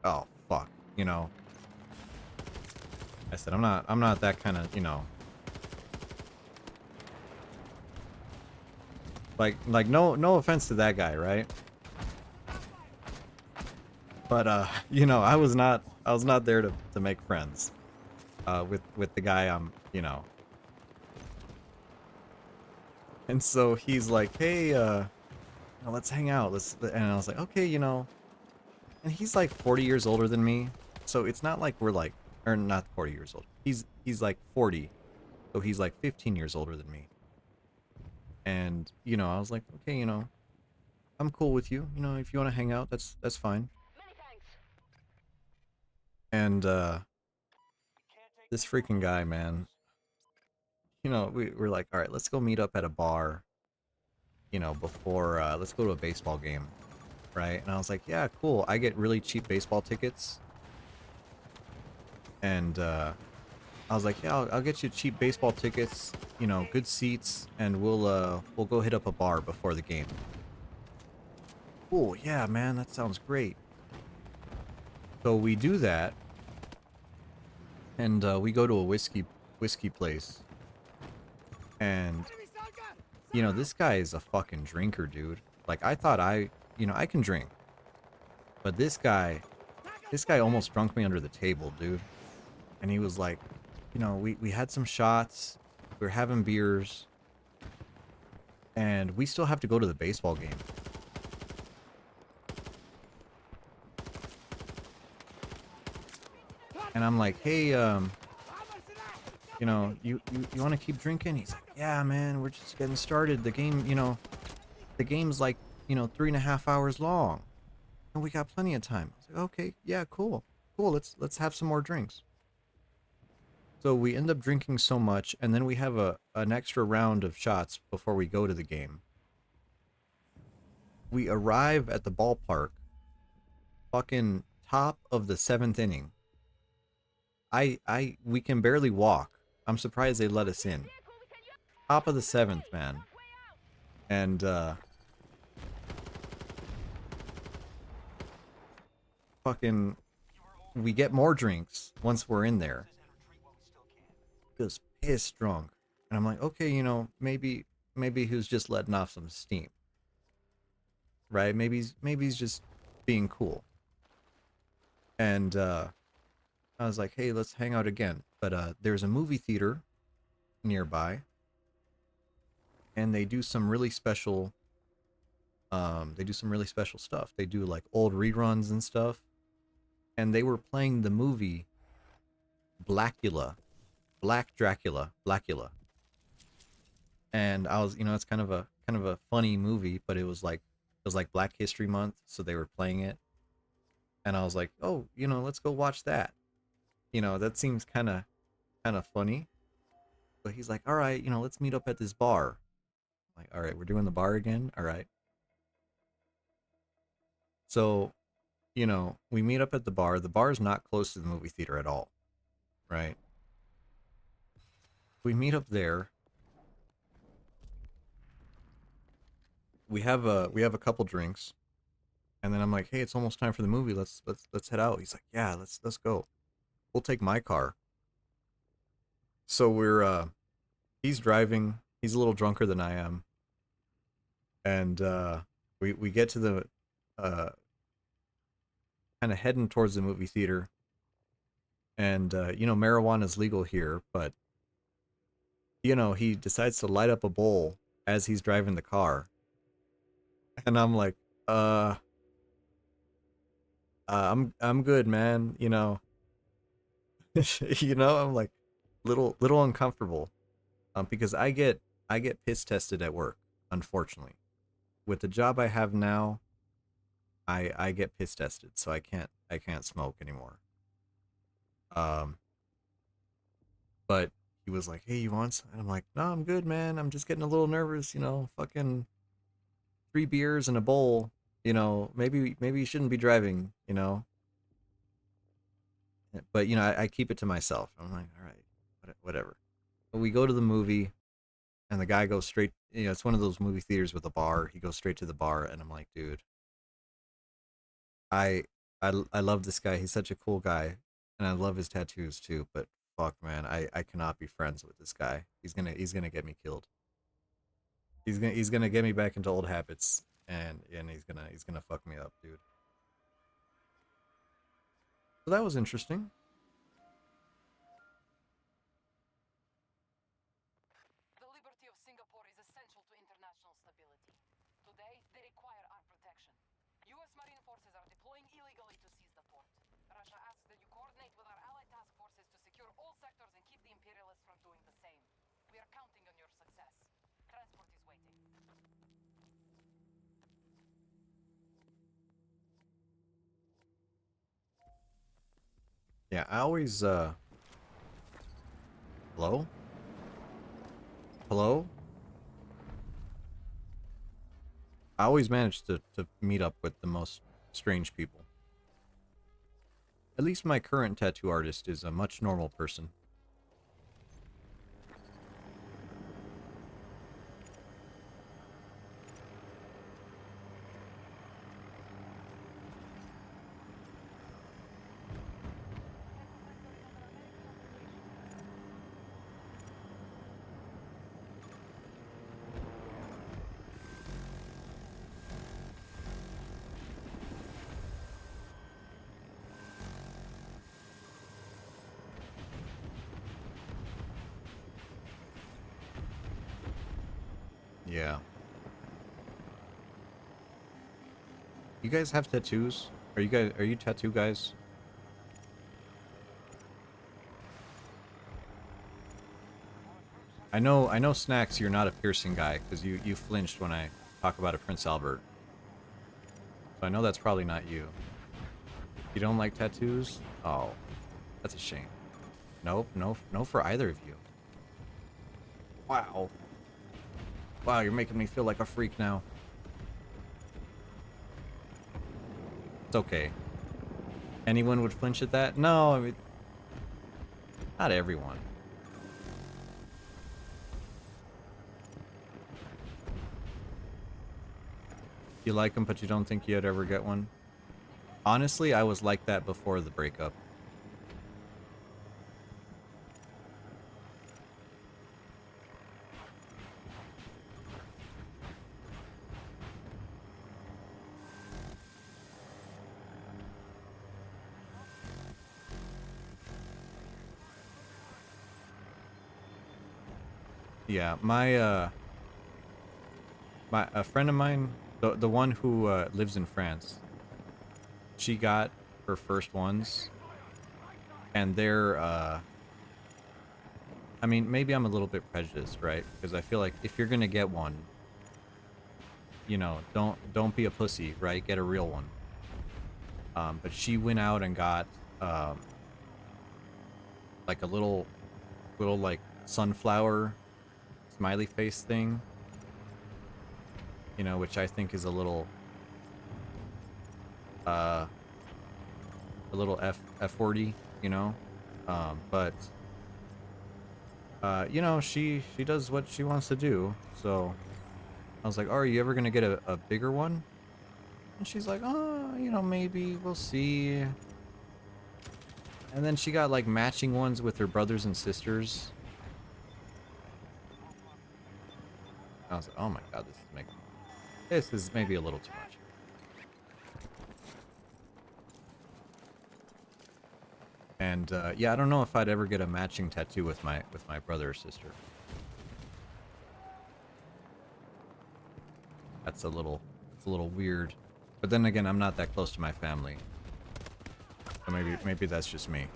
oh fuck, you know. I said, I'm not that kind of, like no offense to that guy, right? But I was not there to make friends with the guy I'm, And so he's like, "Hey, let's hang out. Let's," and I was like, "Okay, And he's like 40 years older than me. So it's not like we're like, or not 40 years old. He's like 40. So he's like 15 years older than me. And, I was like, "Okay, I'm cool with you. If you want to hang out, that's fine." And this freaking guy, man, we're like, "All right, let's go meet up at a bar, before let's go to a baseball game." Right? And I was like, "Yeah, cool. I get really cheap baseball tickets." And I was like, "Yeah, I'll get you cheap baseball tickets, good seats, and we'll go hit up a bar before the game." Cool, yeah, man, that sounds great. So we do that, and we go to a whiskey place, and this guy is a fucking drinker, dude. Like I thought I can drink, but this guy almost drunk me under the table, dude. And he was like, we had some shots, we were having beers, and we still have to go to the baseball game. And I'm like, "Hey, you want to keep drinking?" He's like, "Yeah, man, we're just getting started. The game's like, 3.5 hours long, and we got plenty of time." I was like, "Okay, yeah, cool, cool. Let's have some more drinks." So we end up drinking so much, and then we have an extra round of shots before we go to the game. We arrive at the ballpark, fucking top of the seventh inning. We can barely walk. I'm surprised they let us in. Top of the seventh, man. And fucking we get more drinks once we're in there. Just pissed drunk. And I'm like, "Okay, maybe he was just letting off some steam. Right? Maybe he's just being cool." And I was like, "Hey, let's hang out again." But there's a movie theater nearby, and they do some really special stuff. They do like old reruns and stuff. And they were playing the movie Blackula. Black Dracula. Blackula. and I was, it's kind of a funny movie, but it was like Black History Month, so they were playing it, and I was like, oh, let's go watch that. That seems kind of funny. But he's like, all right, let's meet up at this bar. I'm like, all right, we're doing the bar again. All right. So, we meet up at the bar. The bar is not close to the movie theater at all, right? We meet up there. We have a couple drinks, and then I'm like, hey, it's almost time for the movie. Let's head out. He's like, yeah, let's go. We'll take my car. So he's driving. He's a little drunker than I am, and we get to the uh kind of heading towards the movie theater, and marijuana is legal here, but he decides to light up a bowl as he's driving the car, and I'm like, uh, I'm good, man. I'm like little uncomfortable, because I get piss tested at work, unfortunately. With the job I have now, I get piss tested, so I can't smoke anymore. Um, but he was like, "Hey, you want some?" And I'm like, "No, I'm good, man. I'm just getting a little nervous. Fucking 3 beers in a bowl. Maybe you shouldn't be driving. But I keep it to myself. I'm like, all right, whatever. But we go to the movie, and the guy goes straight. It's one of those movie theaters with a bar. He goes straight to the bar, and I'm like, dude, I I love this guy. He's such a cool guy, and I love his tattoos too. But fuck, man, I cannot be friends with this guy. He's gonna get me killed. He's gonna get me back into old habits, and he's gonna fuck me up, dude. So that was interesting. The liberty of Singapore is essential to international stability. Today, they require our protection. U.S. Marine forces are deploying illegally to seize the port. Russia asks that you coordinate with our allied task forces to secure all sectors and keep the imperialists from doing the same. We are counting on your success. Transport is waiting. Yeah, I always hello, hello. I always manage to meet up with the most strange people. At least my current tattoo artist is a much normal person. Yeah. You guys have tattoos? Are you tattoo guys? I know Snacks, you're not a piercing guy because you flinched when I talk about a Prince Albert. So I know that's probably not you. You don't like tattoos? Oh, that's a shame. Nope, no for either of you. Wow. Wow, you're making me feel like a freak now. It's okay. Anyone would flinch at that? No, I mean, not everyone. You like them, but you don't think you'd ever get one? Honestly, I was like that before the breakup. Yeah, my a friend of mine, the one who lives in France, she got her first ones, and they're I mean, maybe I'm a little bit prejudiced, right? Because I feel like if you're gonna get one, you know, don't be a pussy, right? Get a real one. But she went out and got like a little like sunflower smiley face thing, you know, which I think is uh a little F40, you know. But you know, she does what she wants to do. So I was like, "Oh, are you ever gonna get a bigger one?" And she's like, "Oh, you know, maybe we'll see." And then she got like matching ones with her brothers and sisters. I was like, "Oh my god, this is maybe a little too much." And yeah, I don't know if I'd ever get a matching tattoo with my brother or sister. It's a little weird. But then again, I'm not that close to my family. So maybe that's just me.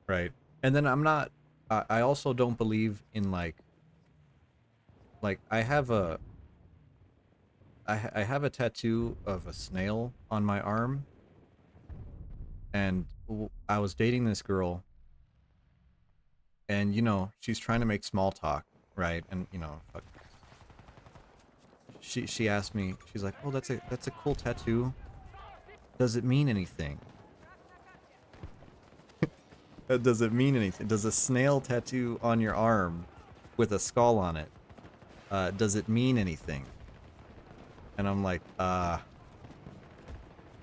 Right. And then I'm not I also don't believe in like I have a tattoo of a snail on my arm, and I was dating this girl, and you know, she's trying to make small talk, right? And you know, she asked me, she's like, "Oh, that's a cool tattoo. Does it mean anything?" Does it mean anything? Does a snail tattoo on your arm with a skull on it, does it mean anything? And I'm like, no.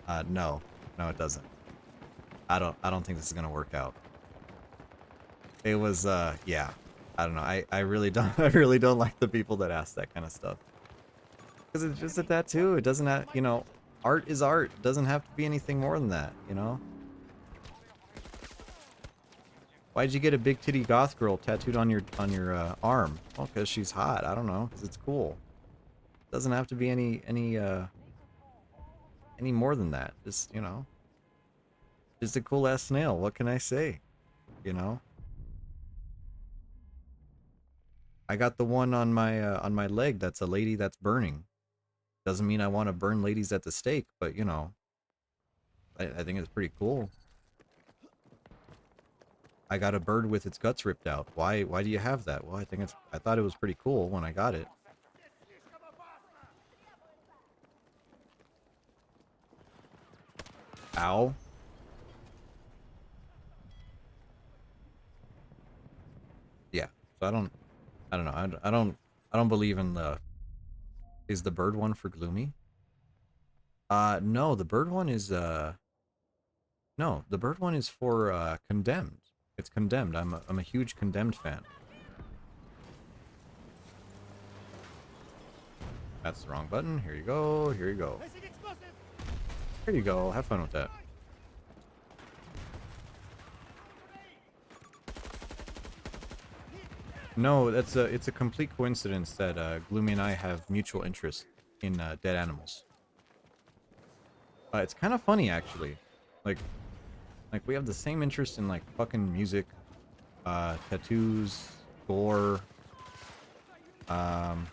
No, it doesn't. I don't think this is gonna work out. It was, yeah. I don't know. I really don't, I really don't like the people that ask that kind of stuff. Because it's just a tattoo. It doesn't have, you know, art is art. It doesn't have to be anything more than that, you know? Why'd you get a big titty goth girl tattooed on your arm? Well, because she's hot. I don't know. Because it's cool. It doesn't have to be any more than that. Just, you know, just a cool ass snail. What can I say? You know? I got the one on my leg that's a lady that's burning. Doesn't mean I want to burn ladies at the stake, but you know, I think it's pretty cool. I got a bird with its guts ripped out. Why do you have that? Well, I thought it was pretty cool when I got it. Ow. Yeah. So I don't know. I don't believe in the is the bird one for gloomy? No, the bird one is no, the bird one is for condemned. It's condemned. I'm a huge condemned fan. That's the wrong button. Here you go. Here you go. Here you go. Have fun with that. No, it's a complete coincidence that Gloomy and I have mutual interest in dead animals. It's kind of funny actually. Like like we have the same interest in like fucking music, tattoos, gore. Trying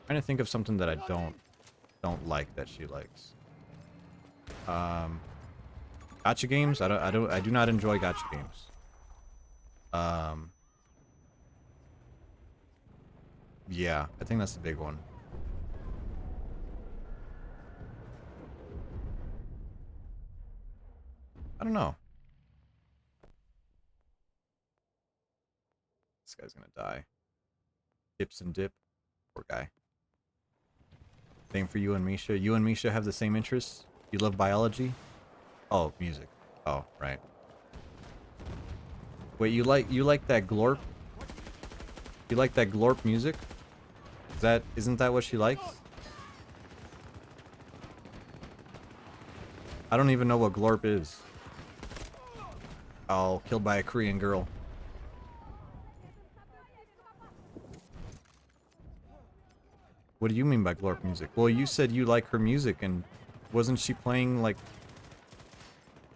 to think of something that I don't like that she likes. Gacha games. I do not enjoy gacha games. Yeah, I think that's the big one. I don't know. This guy's gonna die. Dips and dip. Poor guy. Same for you and Misha. You and Misha have the same interests? You love biology? Oh, music. Oh, right. Wait, you like that glorp? You like that glorp music? Isn't that what she likes? I don't even know what glorp is. Oh, killed by a Korean girl. What do you mean by glorp music? Well, you said you like her music, and wasn't she playing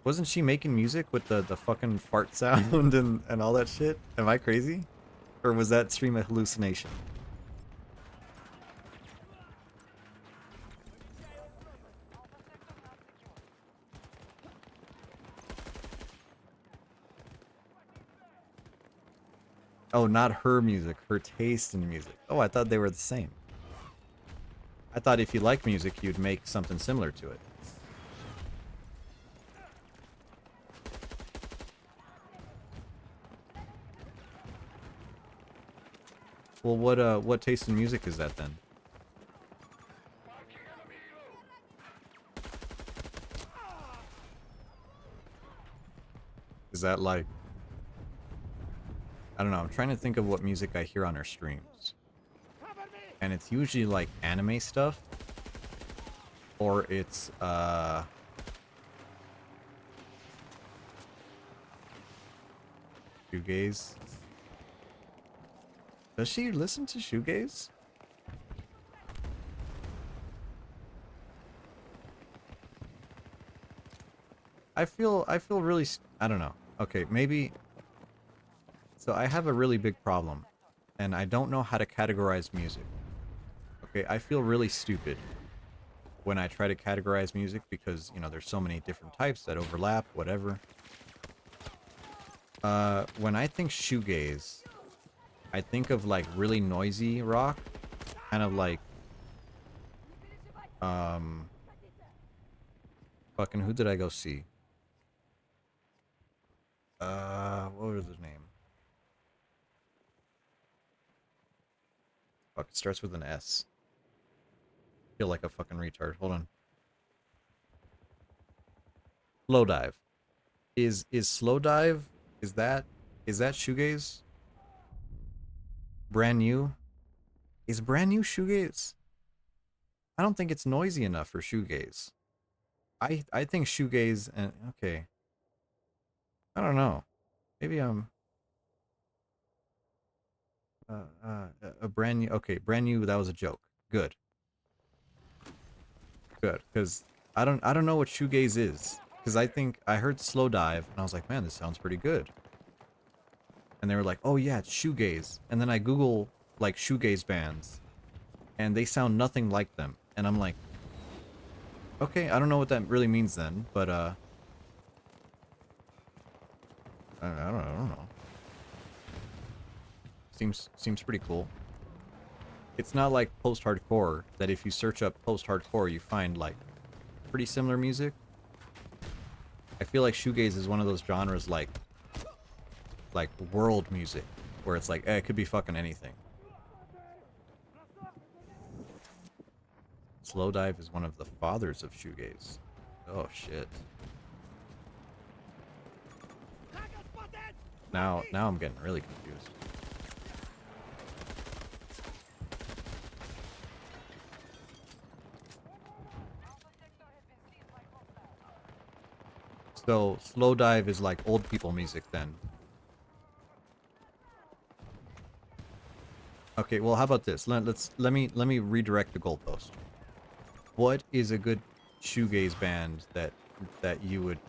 Wasn't she making music with the fucking fart sound and all that shit? Am I crazy? Or was that stream a hallucination? Oh, not her music, her taste in music. Oh, I thought they were the same. I thought if you like music, you'd make something similar to it. Well, what taste in music is that then? Is that like, I don't know, I'm trying to think of what music I hear on her streams. And it's usually like anime stuff. Or it's, shoegaze. Does she listen to shoegaze? I feel really, I don't know. Okay, maybe, so I have a really big problem. And I don't know how to categorize music. Okay, I feel really stupid when I try to categorize music because, you know, there's so many different types that overlap, whatever. When I think shoegaze, I think of like really noisy rock, kind of like, fucking who did I go see? What was his name? Fuck, it starts with an S. Feel like a fucking retard. Hold on. Slow dive. Is slow dive? Is that shoegaze? Brand new? Is brand new shoegaze? I don't think it's noisy enough for shoegaze. I think shoegaze and okay. I don't know. Maybe I'm a brand new. Okay, brand new. That was a joke. Good, good. Because I don't know what shoegaze is. Because I think I heard slow dive and I was like, man, this sounds pretty good. And they were like, oh yeah, it's shoegaze. And then I Google like shoegaze bands, and they sound nothing like them. And I'm like, okay, I don't know what that really means then, but I don't know. Seems pretty cool. It's not like post-hardcore that if you search up post-hardcore you find like pretty similar music. I feel like shoegaze is one of those genres like world music where it's like, it could be fucking anything. Slow dive is one of the fathers of shoegaze. Oh shit. Now I'm getting really confused. So slow dive is like old people music then. Okay, well how about this? Let me redirect the goalpost. What is a good shoegaze band that you would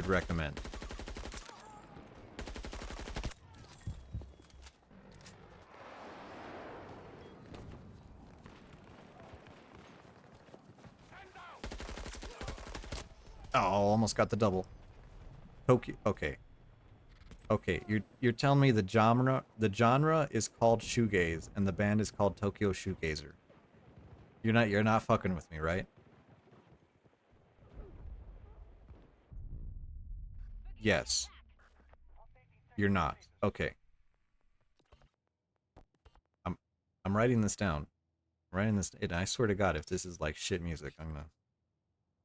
recommend? Oh, almost got the double. Tokyo. Okay. Okay, you're telling me the genre is called shoegaze and the band is called Tokyo Shoegazer. You're not fucking with me, right? Yes. You're not. Okay. I'm I'm writing this down. I'm writing this, and I swear to God, if this is like shit music,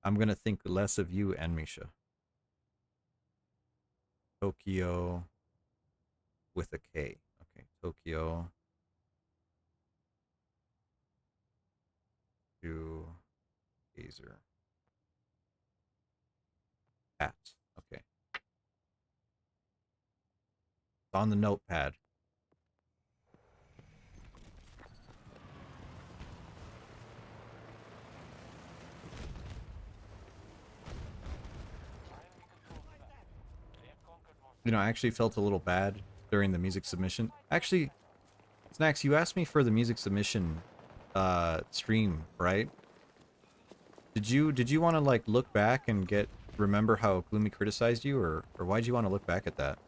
I'm gonna think less of you and Misha. Tokyo with a K. Okay, Tokyo Shoegazer. At. Okay. It's on the notepad. You know, I actually felt a little bad during the music submission. Actually, Snacks, you asked me for the music submission stream, right? Did you want to like look back and remember how Gloomy criticized you, or why'd you want to look back at that?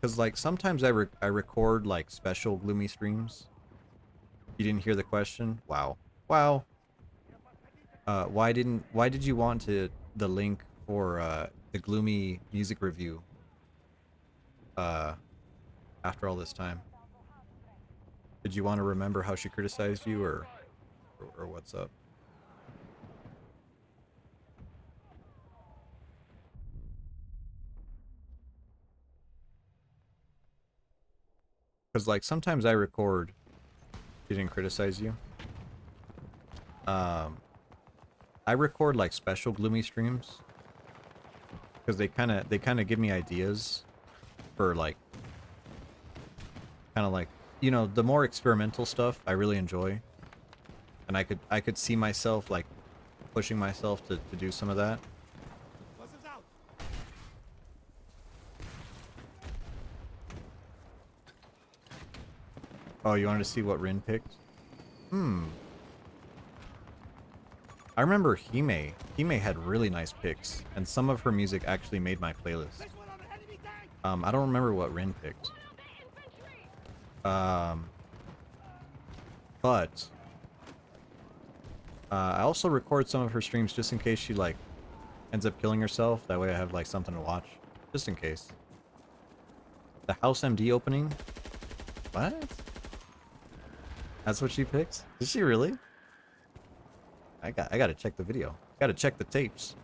Because like sometimes I record like special Gloomy streams. You didn't hear the question? Wow. Wow. Why did you want the link for the Gloomy music review uh after all this time? Did you want to remember how she criticized you, or what's up? Because like sometimes I record. She didn't criticize you. Um, I record like special Gloomy streams because they kind of give me ideas for like kind of like, you know, the more experimental stuff I really enjoy, and I could see myself like pushing myself to do some of that. Buses out. Oh, you wanted to see what Rin picked? Hmm. I remember Hime. Hime had really nice picks, and some of her music actually made my playlist. This one on the enemy tank. I don't remember what Rin picked. But I also record some of her streams just in case she like ends up killing herself. That way I have like something to watch, just in case. The House MD opening? What? That's what she picks? Did she really? I gotta check the video. Gotta check the tapes.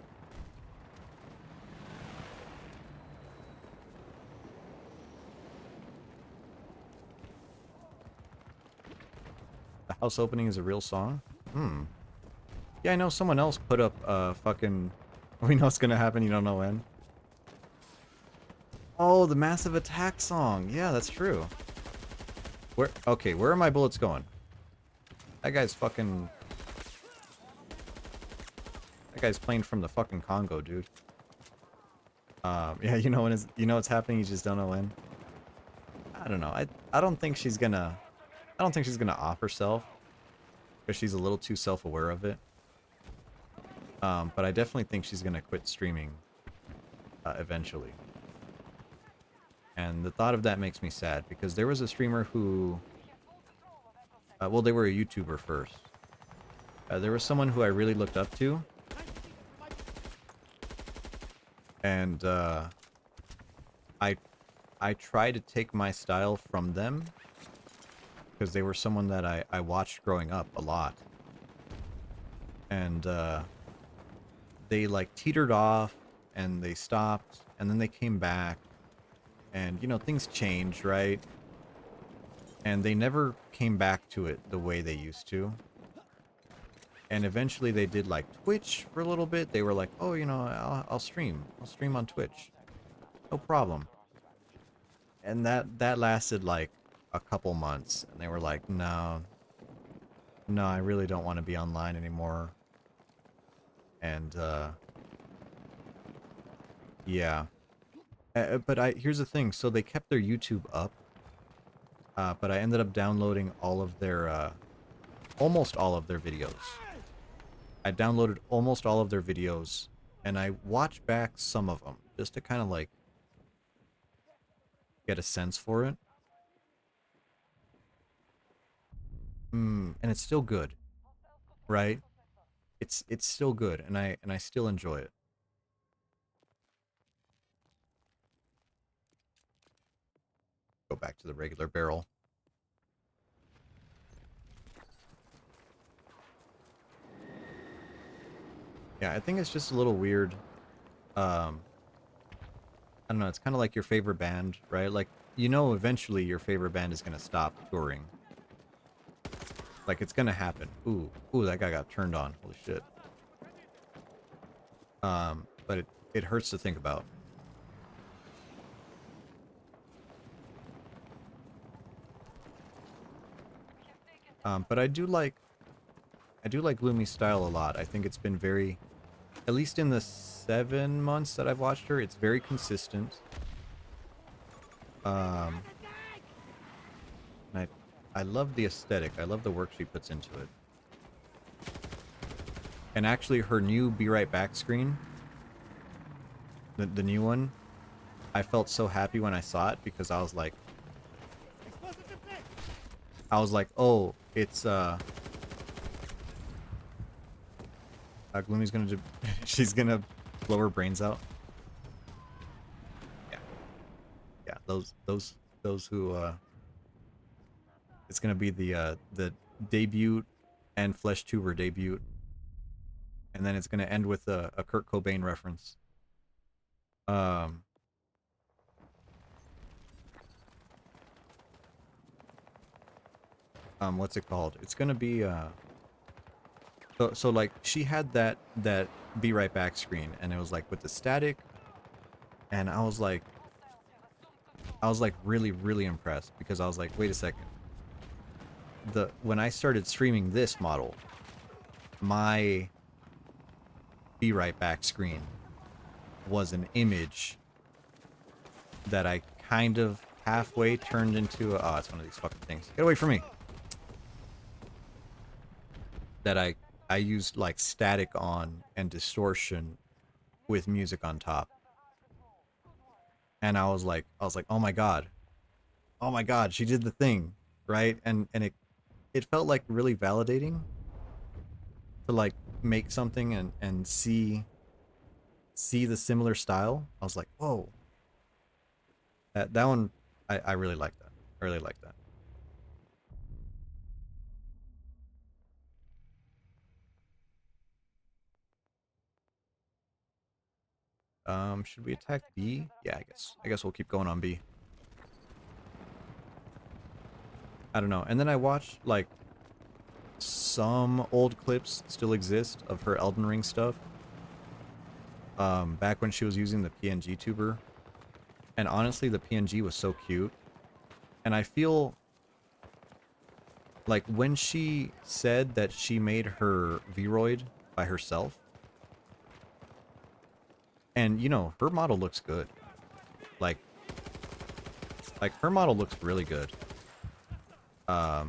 The house opening is a real song? Hmm. Yeah, I know someone else put up fucking we know what's gonna happen, you don't know when. Oh, the Massive Attack song. Yeah, that's true. Okay, where are my bullets going? That guy's fucking That guy's playing from the fucking Congo, dude. Yeah, you know when you know what's happening, you just don't know when. I don't know. I don't think she's gonna off herself because she's a little too self-aware of it. But I definitely think she's gonna quit streaming eventually. And the thought of that makes me sad because there was a streamer who, well, they were a YouTuber first. There was someone who I really looked up to, and I tried to take my style from them because they were someone that I watched growing up a lot, and they like teetered off and they stopped and then they came back, and you know things change, right? And they never came back to it the way they used to. And eventually they did like Twitch for a little bit. They were like, oh, you know, I'll stream. I'll stream on Twitch. No problem. And that lasted like a couple months. And they were like, no, I really don't want to be online anymore. And, yeah. But here's the thing. So they kept their YouTube up. But I ended up downloading all of their, almost all of their videos. I downloaded almost all of their videos, and I watched back some of them, just to kind of, like, get a sense for it. And it's still good, right? It's still good, and I still enjoy it. Go back to the regular barrel. Yeah, I think it's just a little weird. I don't know, it's kind of like your favorite band, right? Like, you know eventually your favorite band is going to stop touring. Like, it's going to happen. Ooh, that guy got turned on. Holy shit. But it hurts to think about. But I do like Lumi's style a lot. I think it's been very, at least in the 7 months that I've watched her, it's very consistent. Um, and I love the aesthetic. I love the work she puts into it. And actually, her new "Be Right Back" screen, the new one, I felt so happy when I saw it because Explosive deflect. I was like, oh, it's Gloomy's gonna she's gonna blow her brains out. Yeah, yeah. Those who it's gonna be the debut and Flesh Tuber debut, and then it's gonna end with a Kurt Cobain reference. Um, what's it called? It's gonna be so like she had that "Be Right Back" screen, and it was like with the static, and I was like really impressed because I was like, wait a second. When I started streaming this model, my "Be Right Back" screen was an image that I kind of halfway turned into oh, it's one of these fucking things. Get away from me. That I used like static on and distortion with music on top. And I was like, oh my god. Oh my god, she did the thing, right? And it felt like really validating to like make something and see the similar style. I was like, whoa. That one I really like that. I really like that. Should we attack B? Yeah, I guess we'll keep going on B. I don't know. And then I watched like some old clips still exist of her Elden Ring stuff. Back when she was using the PNG tuber. And honestly, the PNG was so cute. And I feel like when she said that she made her Vroid by herself, and you know, her model looks good. Like her model looks really good. But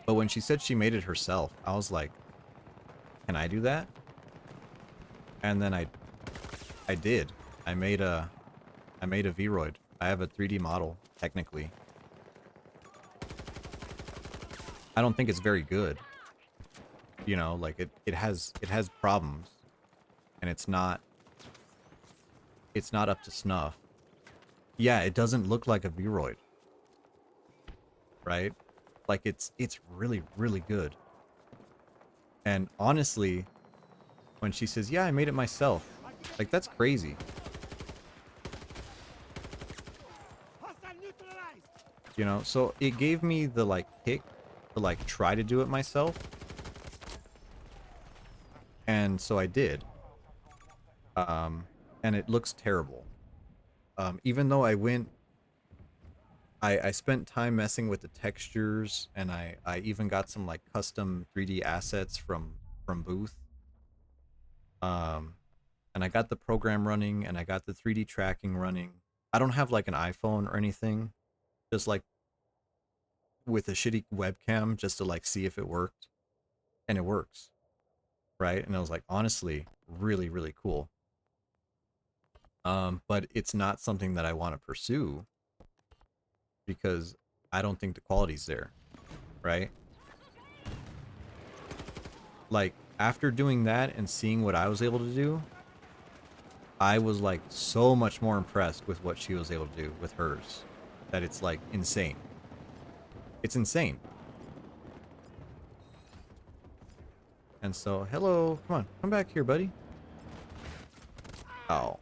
when she said she made it herself, I was like, can I do that? And then I did. I made a Vroid. I have a 3D model, technically. I don't think it's very good. You know, like it has problems. And it's not up to snuff. Yeah, it doesn't look like a Vroid. Right? Like it's really good. And honestly, when she says, "Yeah, I made it myself." Like that's crazy. Hostile neutralized. You know, so it gave me the like kick to like try to do it myself. And so I did. And it looks terrible. Even though I spent time messing with the textures, and I even got some like custom 3D assets from Booth. Um, and I got the program running, and I got the 3D tracking running. I don't have like an iPhone or anything, just like with a shitty webcam just to like see if it worked, and it works, right? And I was like, honestly, really cool. But it's not something that I want to pursue because I don't think the quality's there, right? Like after doing that and seeing what I was able to do, I was like so much more impressed with what she was able to do with hers that it's like insane. It's insane. And so, hello, come on, come back here, buddy. Oh.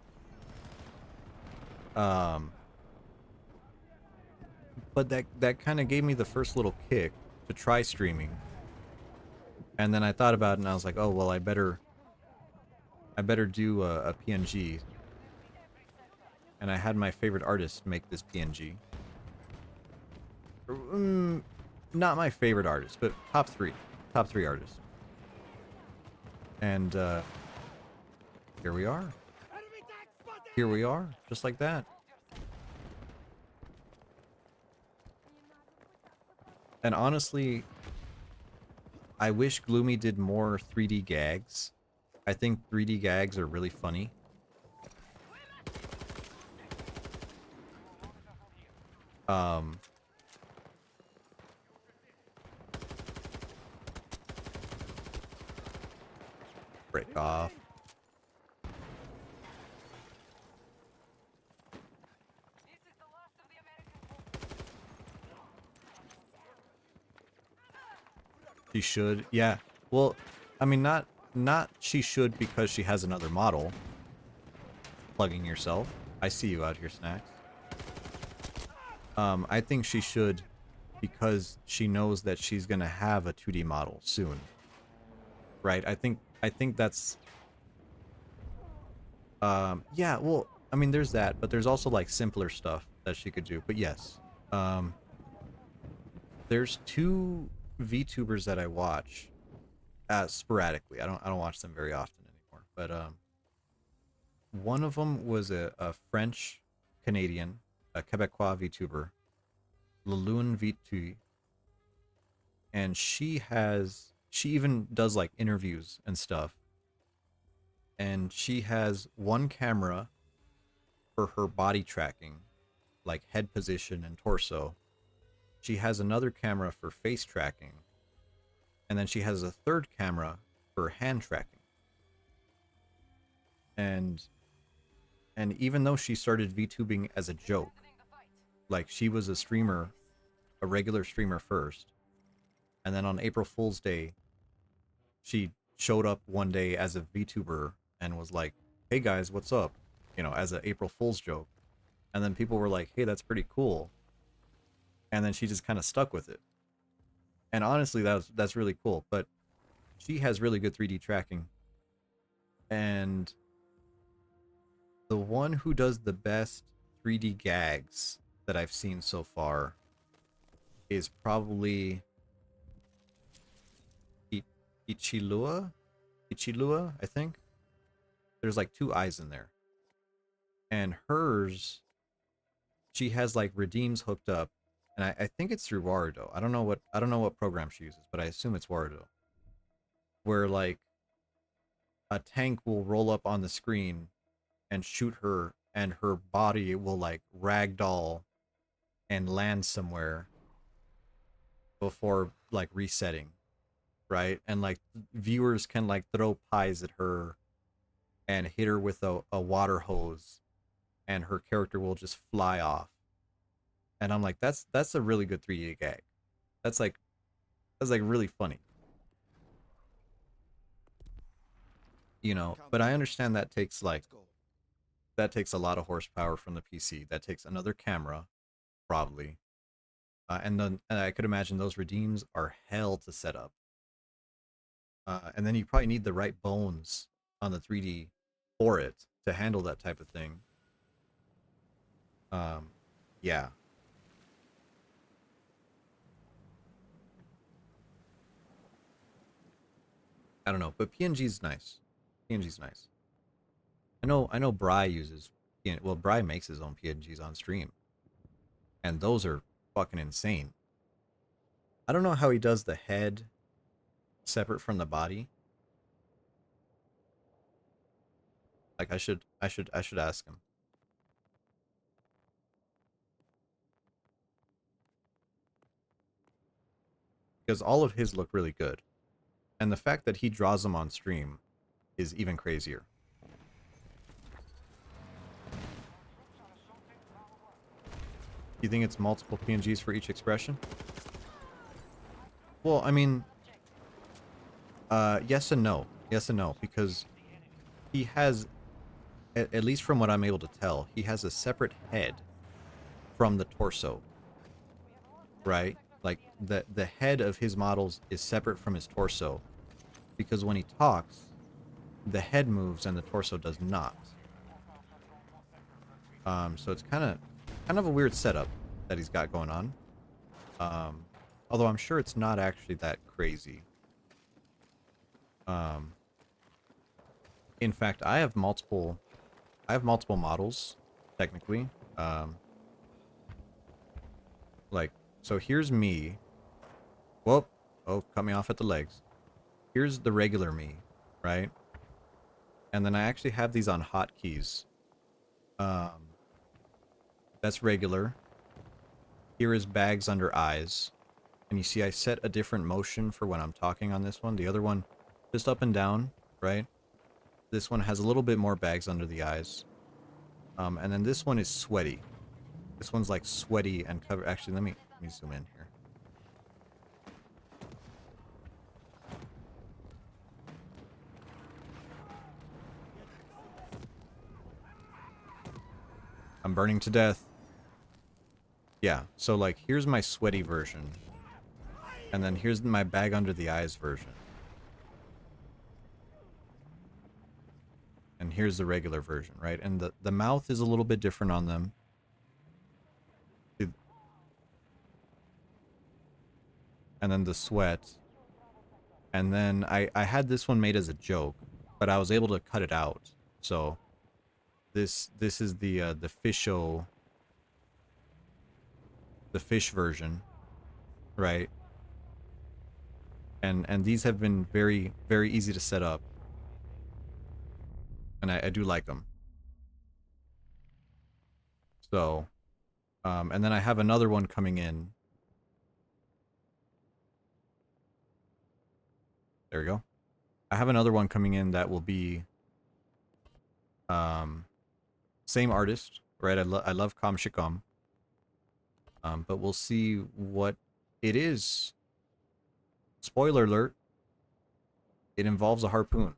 But that kind of gave me the first little kick to try streaming. And then I thought about it and I was like, oh, well, I better do a PNG. And I had my favorite artist make this PNG. not my favorite artist, but top three artists. And here we are. Enemy tank spotted! Here we are, just like that. And honestly, I wish Gloomy did more 3D gags. I think 3D gags are really funny. Break off. This is the last of the American She should, yeah. Well, I mean, not she should because she has another model. Plugging yourself. I see you out here, Snacks. I think she should because she knows that she's gonna have a 2D model soon. Right? I think that's yeah, well, I mean there's that, but there's also like simpler stuff that she could do. But yes. There's two VTubers that I watch sporadically. I don't watch them very often anymore. But one of them was a French Canadian, a Quebecois VTuber, Laloon VT, and she even does like interviews and stuff. And she has one camera for her body tracking, like head position and torso. She has another camera for face tracking. And then she has a third camera for hand tracking. And even though she started VTubing as a joke, like she was a streamer, a regular streamer first, and then on April Fool's Day, she showed up one day as a VTuber and was like, "Hey guys, what's up?" You know, as an April Fool's joke. And then people were like, "Hey, that's pretty cool." And then she just kind of stuck with it. And honestly, that's really cool. But she has really good 3D tracking. And the one who does the best 3D gags that I've seen so far is probably Ichilua, I think. There's like two eyes in there. And hers, she has like redeems hooked up, and I think it's through Warudo. I don't know what program she uses, but I assume it's Warudo. Where like a tank will roll up on the screen and shoot her, and her body will like ragdoll and land somewhere before like resetting, right? And like viewers can like throw pies at her and hit her with a water hose, and her character will just fly off. And I'm like, that's a really good 3D gag. That's like really funny. You know, but I understand that takes like that takes a lot of horsepower from the PC. That takes another camera, probably. And I could imagine those redeems are hell to set up. And then you probably need the right bones on the 3D for it to handle that type of thing. Yeah. I don't know, but PNG's nice. PNG's nice. I know Bry uses, well, Bry makes his own PNGs on stream, and those are fucking insane. I don't know how he does the head separate from the body. Like I should ask him. Because all of his look really good. And the fact that he draws them on stream is even crazier. You think it's multiple PNGs for each expression? Well, I mean, yes and no. Yes and no, because he has, at least from what I'm able to tell, he has a separate head from the torso, right? Like, the head of his models is separate from his torso, because when he talks, the head moves and the torso does not. So it's kind of a weird setup that he's got going on. Although I'm sure it's not actually that crazy. Um, in fact, I have multiple models, technically. Um, like, so here's me. Whoop. Oh, cut me off at the legs. Here's the regular me, right? And then I actually have these on hotkeys. That's regular. Here is bags under eyes. And you see I set a different motion for when I'm talking on this one. The other one, just up and down, right? This one has a little bit more bags under the eyes. And then this one is sweaty. This one's like sweaty and covered. Actually, let me zoom in here. I'm burning to death. Yeah, so like here's my sweaty version. And then here's my bag under the eyes version. And here's the regular version, right? And the mouth is a little bit different on them. And then the sweat. And then I had this one made as a joke, but I was able to cut it out. So this is the fish version, right? And these have been very, very easy to set up. And I do like them. So, and then I have another one coming in. There we go. I have another one coming in that will be, same artist, right? I love Kam Shikam. But we'll see what it is. Spoiler alert. It involves a harpoon.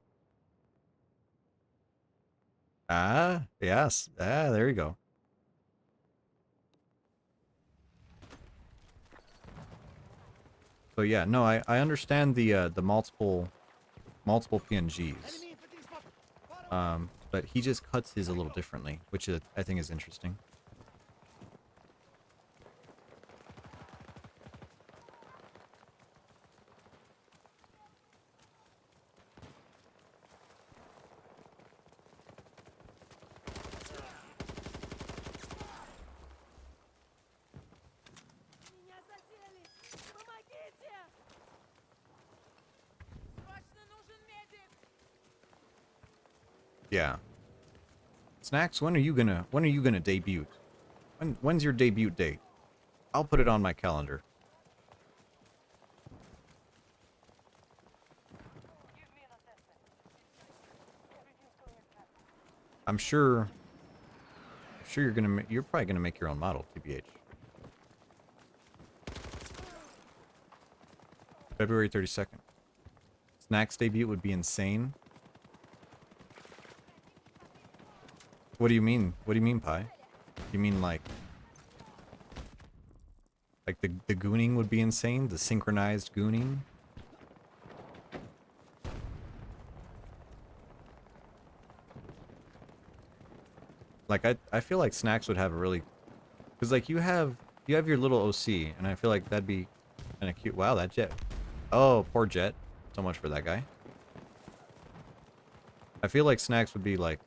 Ah, yes. Ah, there you go. So yeah, no, I understand the multiple PNGs. But he just cuts his a little differently, which I think is interesting. Меня задели! Помогите! Срочно нужен медик! Yeah. Snacks, when are you gonna debut? When's your debut date? I'll put it on my calendar. Give me an assessment. Everything's going as planned. I'm sure you're probably gonna make your own model, TBH. February 32nd. Snacks debut would be insane. What do you mean? What do you mean, Pi? You mean like the gooning would be insane? The synchronized gooning? Like I feel like Snacks would have a really, because like you have your little OC, and I feel like that'd be kind of cute. Wow, that jet. Oh, poor jet. So much for that guy. I feel like Snacks would be like,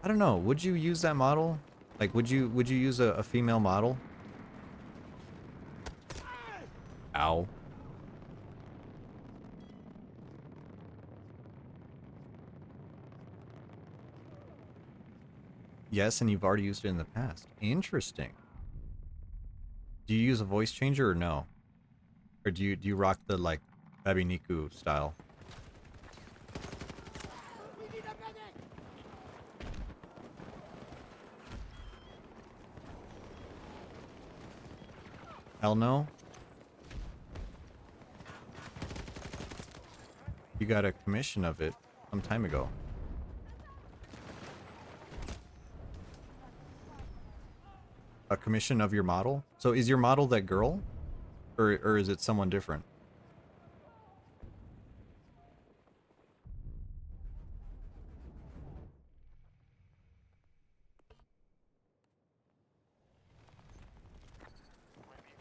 I don't know. Would you use that model? Like, would you use a female model? Ow. Yes, and you've already used it in the past. Interesting. Do you use a voice changer or no? Or do you rock the like Baby Niku style? We need a medic! Hell no. You got a commission of it some time ago. A commission of your model? So is your model that girl? Or is it someone different?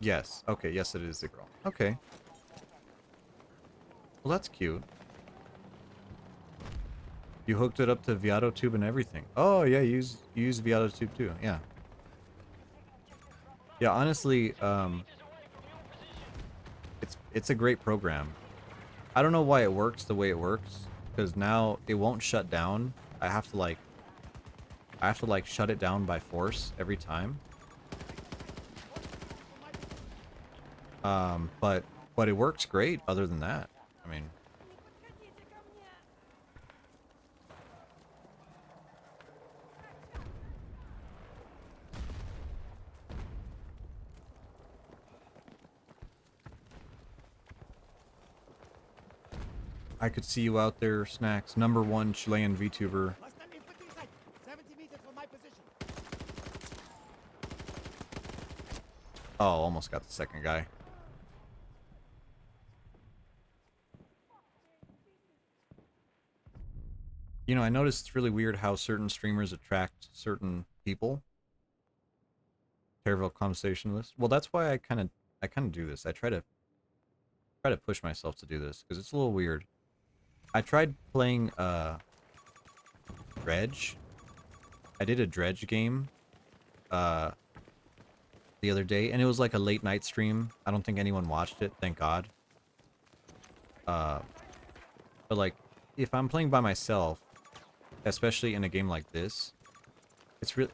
Yes. Okay, yes it is the girl. Okay. Well, that's cute. You hooked it up to Viato Tube and everything. Oh, yeah, use Viato Tube too. Yeah. Yeah, honestly, it's a great program. I don't know why it works the way it works, because now it won't shut down. I have to like shut it down by force every time. But it works great other than that. I mean, I could see you out there, Snacks. #1 Chilean VTuber. Hostile infantry sight. 70 meters from my position. Oh, almost got the second guy. You know, I noticed it's really weird how certain streamers attract certain people. Terrible conversationalist. Well, that's why I kind of do this. I try to push myself to do this because it's a little weird. I tried playing Dredge. I did a Dredge game uh the other day, and it was like a late night stream. I don't think anyone watched it, thank God. Uh but like if I'm playing by myself, especially in a game like this, it's really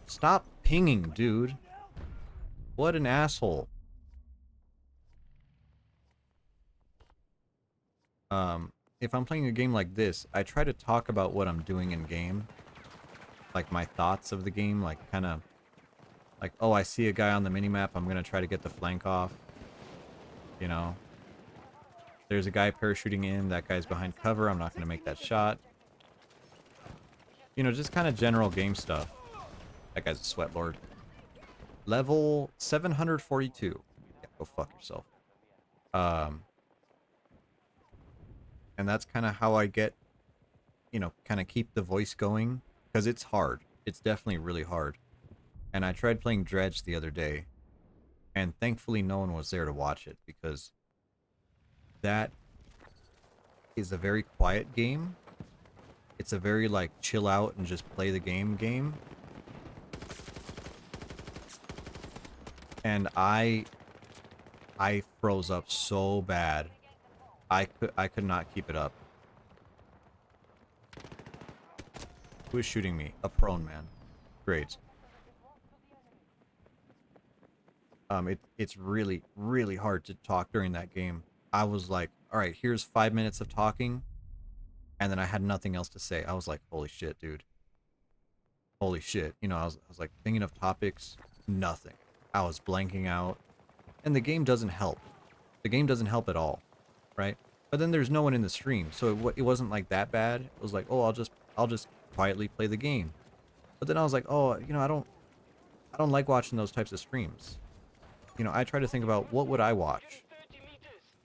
stop pinging, dude. What an asshole. If I'm playing a game like this, I try to talk about what I'm doing in game, like my thoughts of the game, like kind of like, oh, I see a guy on the minimap, I'm gonna try to get the flank off, you know. There's a guy parachuting in, that guy's behind cover, I'm not gonna make that shot. You know, just kind of general game stuff. That guy's a sweat lord. Level 742. Yeah, go fuck yourself. Um, and that's kind of how I get, you know, kind of keep the voice going, because it's hard. It's definitely really hard. And I tried playing Dredge the other day, and thankfully no one was there to watch it, because that is a very quiet game. It's a very like chill out and just play the game. And I froze up so bad. I could not keep it up. Who is shooting me? A prone man. Great. It's really, really hard to talk during that game. I was like, all right, here's 5 minutes of talking, and then I had nothing else to say. I was like, holy shit, dude. Holy shit. You know, I was like thinking of topics, nothing. I was blanking out, and the game doesn't help. The game doesn't help at all, right? But then there's no one in the stream, so it wasn't like that bad. It was like, oh, I'll just quietly play the game. But then I was like, oh, you know, I don't like watching those types of streams. You know, I try to think about what would I watch,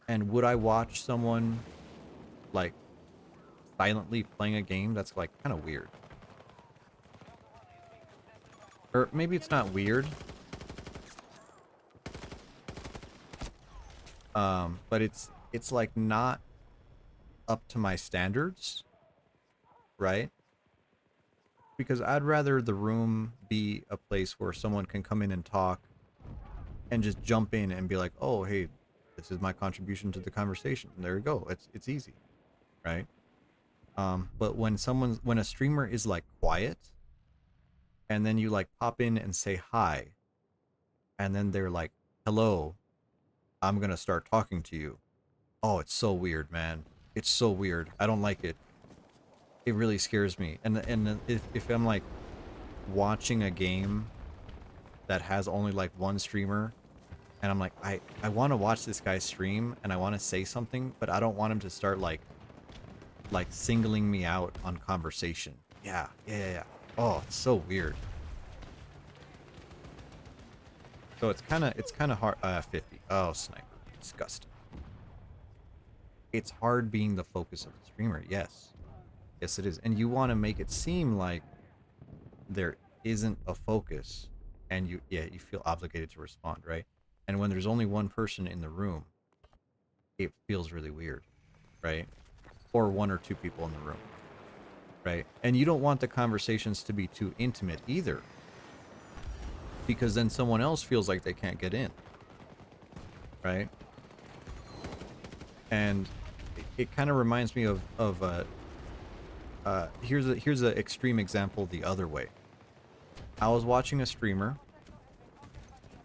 and would I watch someone like silently playing a game? That's like kind of weird. Or maybe it's not weird. But it's like not up to my standards, right? Because I'd rather the room be a place where someone can come in and talk and just jump in and be like, "Oh, hey, this is my contribution to the conversation." And there you go. It's easy, right? But when a streamer is like quiet, and then you like pop in and say hi, and then they're like, "Hello, I'm gonna start talking to you." Oh, it's so weird, man. It's so weird. I don't like it. It really scares me. And if I'm like watching a game that has only like one streamer, and I'm like, I want to watch this guy stream and I want to say something, but I don't want him to start like singling me out on conversation. Yeah. Oh, it's so weird. So it's kind of hard. 50. Oh, sniper. Disgusting. It's hard being the focus of the streamer. Yes. Yes, it is. And you want to make it seem like there isn't a focus. and you feel obligated to respond, right? And when there's only one person in the room, it feels really weird, right? Or one or two people in the room, right? And you don't want the conversations to be too intimate either, because then someone else feels like they can't get in, right? And it kind of reminds me of here's a extreme example the other way. I was watching a streamer,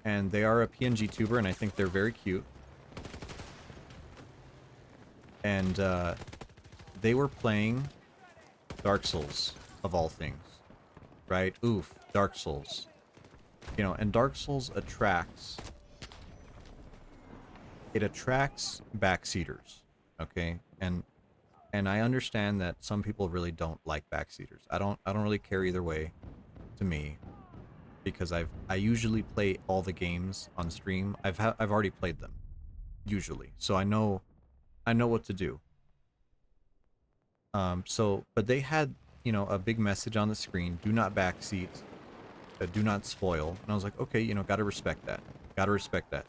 and they are a PNG tuber, and I think they're very cute. And they were playing Dark Souls, of all things, right? Oof, Dark Souls. You know, and Dark Souls attracts backseaters, okay? And I understand that some people really don't like backseaters. I don't really care either way, to me, because I usually play all the games on stream. I've already played them, usually, so I know what to do. But they had, you know, a big message on the screen: "Do not backseat, do not spoil." And I was like, okay, you know, gotta respect that. Gotta respect that.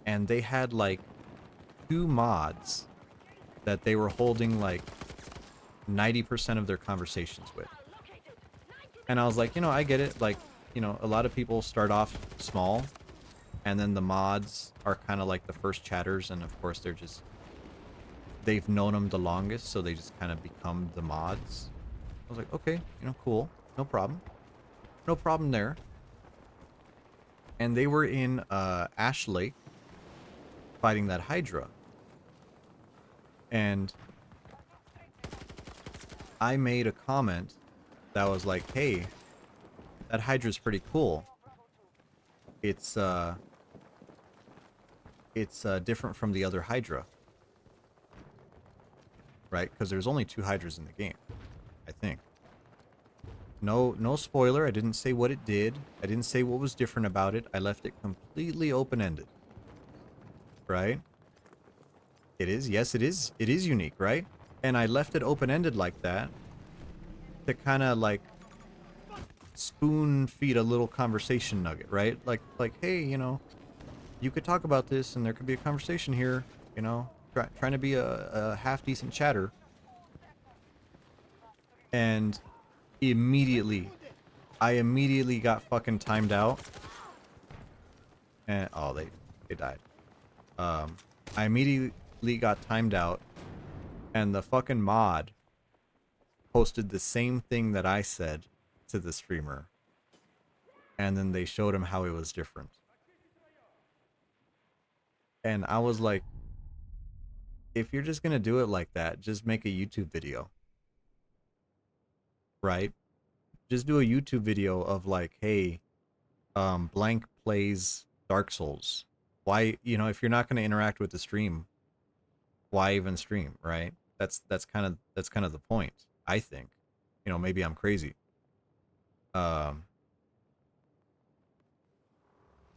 And they had like 2 mods that they were holding like 90% of their conversations with. And I was like, you know, I get it. Like, you know, a lot of people start off small, and then the mods are kind of like the first chatters, and of course they've known them the longest, so they just kind of become the mods. I was like, okay, you know, cool, no problem. No problem there. And they were in Ash Lake fighting that hydra. And I made a comment that was like, hey, that hydra's pretty cool. It's different from the other hydra. Right? Because there's only 2 hydras in the game, I think. No spoiler. I didn't say what it did. I didn't say what was different about it. I left it completely open-ended. Right? It is. Yes, it is. It is unique, right? And I left it open-ended like that to kind of like spoon feed a little conversation nugget, right? Like, hey, you know, you could talk about this and there could be a conversation here, you know, trying to be a half-decent chatter. And I immediately got fucking timed out. And, oh, they died. I immediately got timed out, and the fucking mod posted the same thing that I said to the streamer, and then they showed him how it was different. And I was like, if you're just gonna do it like that, just make a YouTube video, right? Just do a YouTube video of like, hey, blank plays Dark Souls. Why, you know, if you're not gonna interact with the stream, why even stream, right? That's kind of the point, I think. You know, maybe I'm crazy. Um,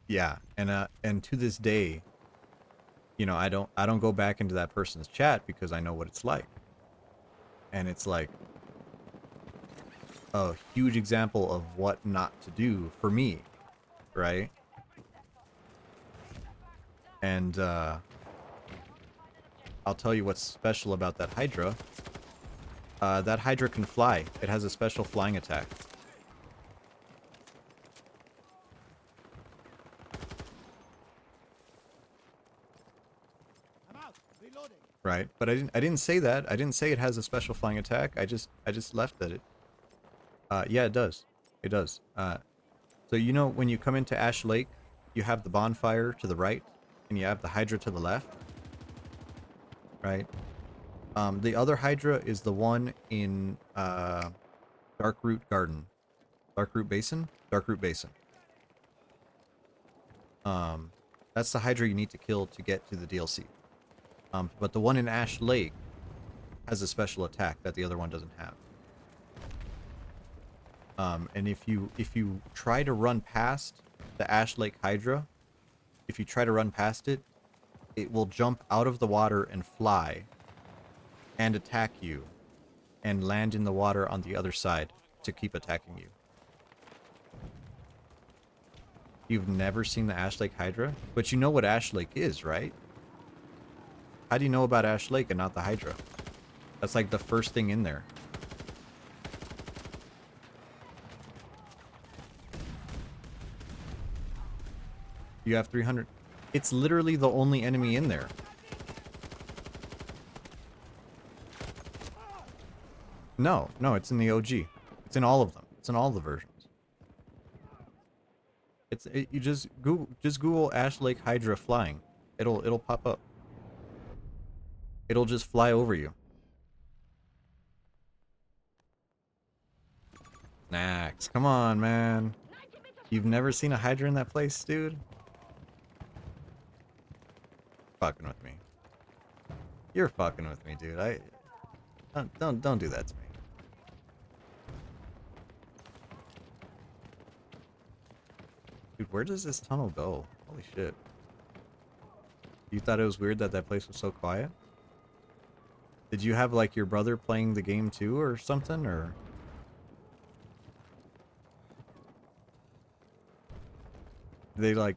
yeah, and to this day, you know, I don't go back into that person's chat because I know what it's like. And it's like a huge example of what not to do for me, right? And I'll tell you what's special about that hydra. That hydra can fly. It has a special flying attack. I'm out. Reloading. Right, but I didn't say that. I didn't say it has a special flying attack. I just left that it. Yeah, it does. It does. So you know when you come into Ash Lake, you have the bonfire to the right, and you have the hydra to the left. Right. The other hydra is the one in Darkroot Garden, Darkroot Basin, Darkroot Basin. That's the hydra you need to kill to get to the DLC. But the one in Ash Lake has a special attack that the other one doesn't have. And if you try to run past the Ash Lake Hydra, if you try to run past it, it will jump out of the water and fly and attack you and land in the water on the other side to keep attacking you. You've never seen the Ash Lake Hydra? But you know what Ash Lake is, right? How do you know about Ash Lake and not the Hydra? That's like the first thing in there. You have 300. It's literally the only enemy in there. No, no, it's in the OG. It's in all of them. It's in all the versions. You just Google Ash Lake Hydra flying. It'll pop up. It'll just fly over you. Snacks. Come on, man. You've never seen a Hydra in that place, dude? Fucking with me. You're fucking with me, dude. Don't do that to me. Dude, where does this tunnel go? Holy shit. You thought it was weird that that place was so quiet? Did you have like your brother playing the game too or something, or? They like,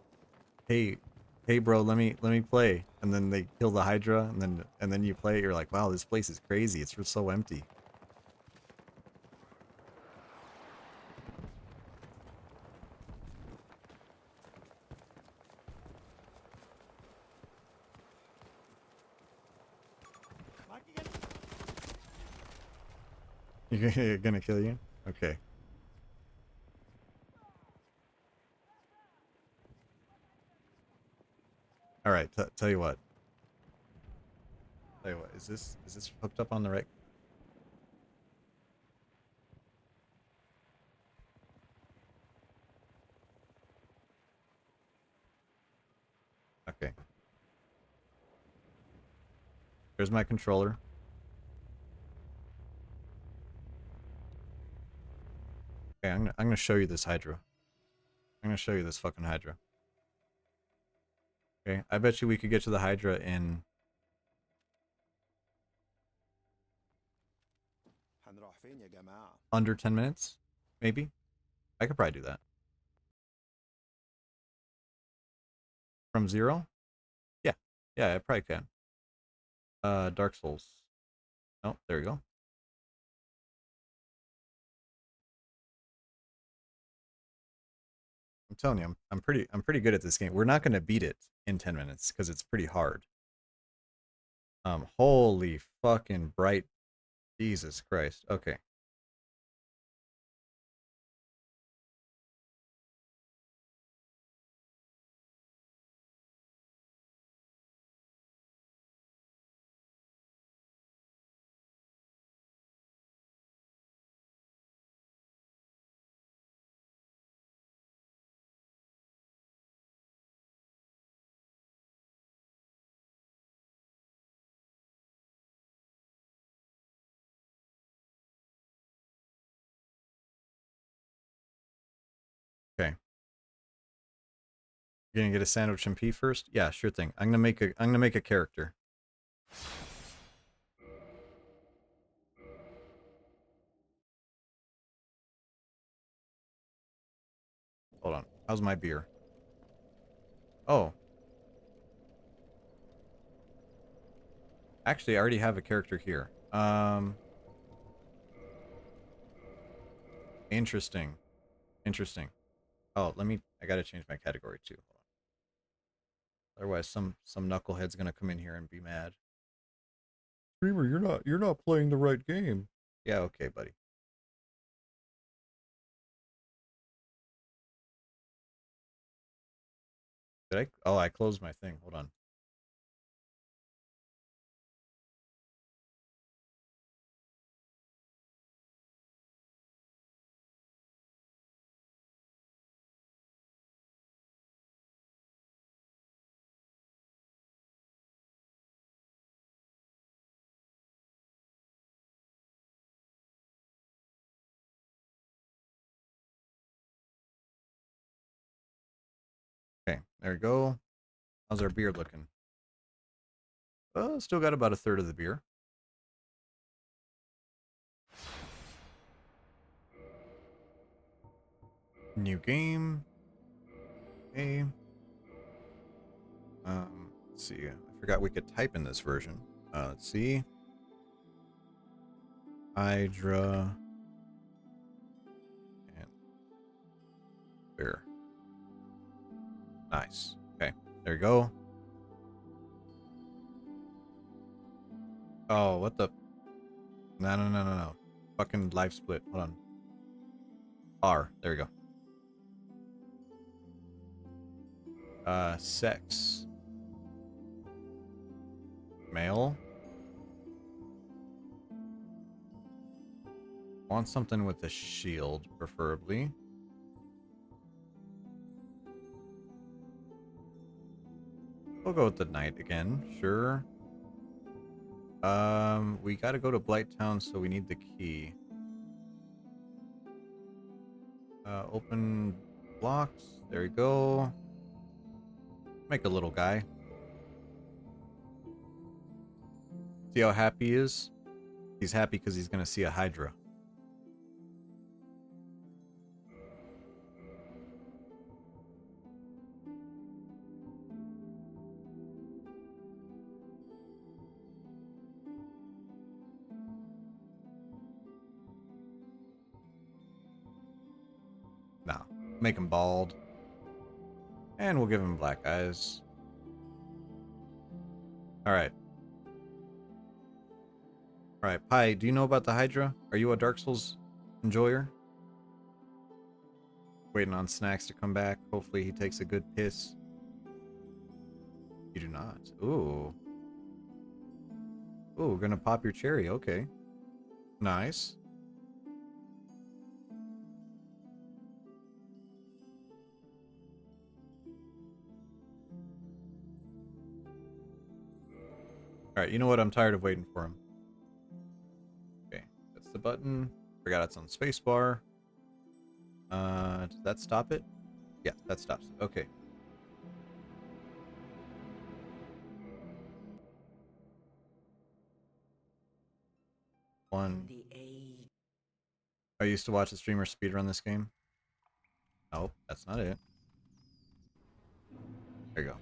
hey, hey bro, let me play. And then they kill the Hydra and then you play it, you're like, wow, this place is crazy. It's just so empty. You're gonna kill you? Okay. All right. Tell you what. Tell you what. Is this hooked up on the right? Okay. There's my controller. Okay, I'm gonna show you this Hydra. I'm gonna show you this fucking Hydra. Okay. I bet you we could get to the Hydra in under 10 minutes, maybe. I could probably do that. From zero? Yeah. Yeah, I probably can. Dark Souls. Oh, there you go. I'm telling you, I'm pretty good at this game. We're not gonna beat it in 10 minutes because it's pretty hard. Holy fucking bright Jesus Christ. Okay. Okay. You're gonna get a sandwich and pee first? Yeah, sure thing. I'm gonna make a character. Hold on. How's my beer? Oh. Actually, I already have a character here. Interesting. Interesting. Oh, I gotta change my category too. Hold on. Otherwise some knucklehead's gonna come in here and be mad. Streamer, you're not playing the right game. Yeah, okay, buddy. Did I? Oh, I closed my thing. Hold on. Okay, there we go. How's our beer looking? Still got about a third of the beer. New game. Okay. Let's see. I forgot we could type in this version. Let's see. Hydra and clear. Nice. Okay. There you go. Oh, what the? No, no, no, no, no. Fucking live split. Hold on. R. There we go. Sex. Male. Want something with a shield, preferably. We'll go with the knight again. Sure. We gotta go to Blighttown, so we need the key. Open blocks. There you go. Make a little guy. See how happy he is? He's happy because he's gonna see a hydra. Nah, make him bald. And we'll give him black eyes. Alright. Alright, Pi, do you know about the Hydra? Are you a Dark Souls enjoyer? Waiting on Snacks to come back. Hopefully he takes a good piss. You do not. Ooh. Ooh, gonna pop your cherry. Okay. Nice. Alright, you know what? I'm tired of waiting for him. Okay, that's the button. Forgot it's on spacebar. Does that stop it? Yeah, that stops it. Okay. One. I used to watch a streamer speedrun this game. Nope, that's not it. There you go.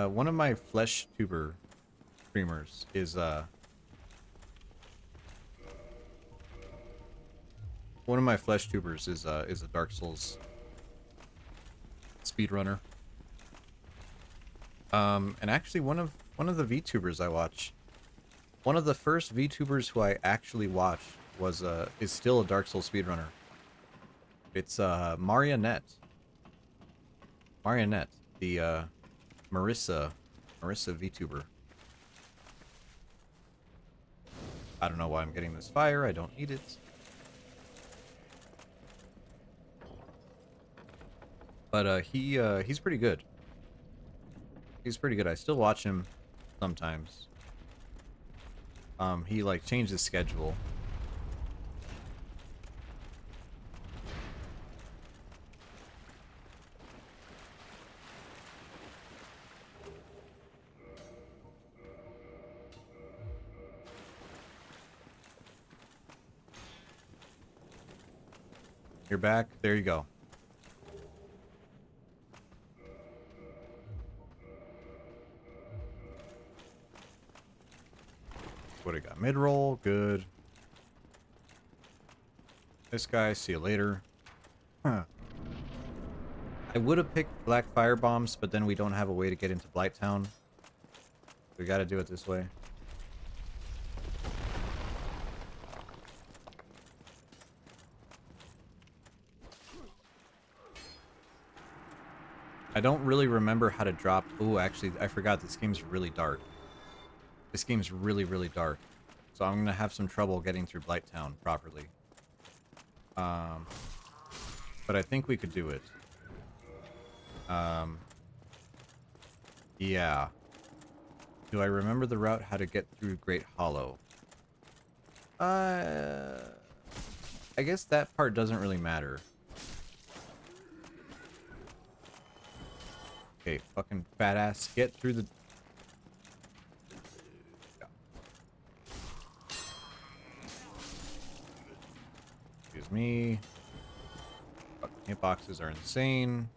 One of my flesh tuber streamers is one of my flesh tubers is a Dark Souls speedrunner. And actually one of the VTubers I watch, one of the first VTubers who I actually watched was is still a Dark Souls speedrunner. It's Marionette. Marionette, the Marissa VTuber. I don't know why I'm getting this fire. I don't need it. But he's pretty good. He's pretty good. I still watch him sometimes. He like changed his schedule. You're back. There you go. What do we got? Mid-roll. Good. This guy. See you later. Huh. I would have picked black fire bombs, but then we don't have a way to get into Blighttown. We gotta do it this way. I don't really remember how to drop... Ooh, actually, I forgot. This game's really dark. This game's really, really dark. So I'm gonna have some trouble getting through Blighttown properly. But I think we could do it. Yeah. Do I remember the route how to get through Great Hollow? I guess that part doesn't really matter. Okay, fucking fat ass, get through the... Excuse me. Fucking hitboxes are insane.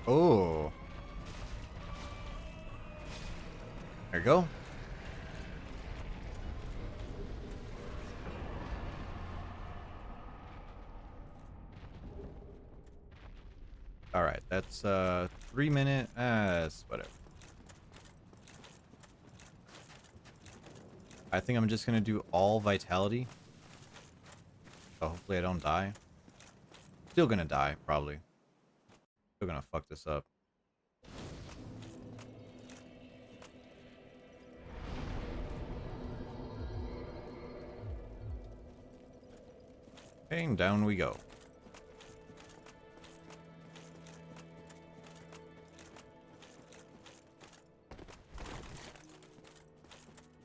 Oh. There you go. Alright, that's 3 minute whatever. I think I'm just gonna do all vitality. So hopefully I don't die. Still gonna die, probably. Still gonna fuck this up. Okay, and down we go.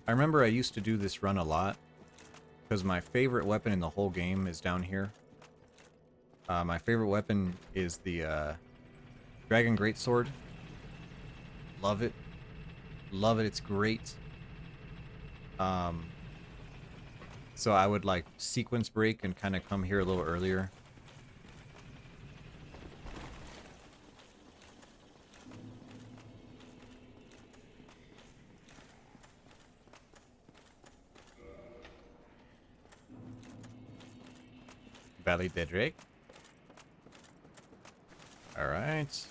I remember I used to do this run a lot because my favorite weapon in the whole game is down here. My favorite weapon is the Dragon Greatsword. Love it. Love it. It's great. So I would like sequence break and kind of come here a little earlier. Valley de Drake. All right.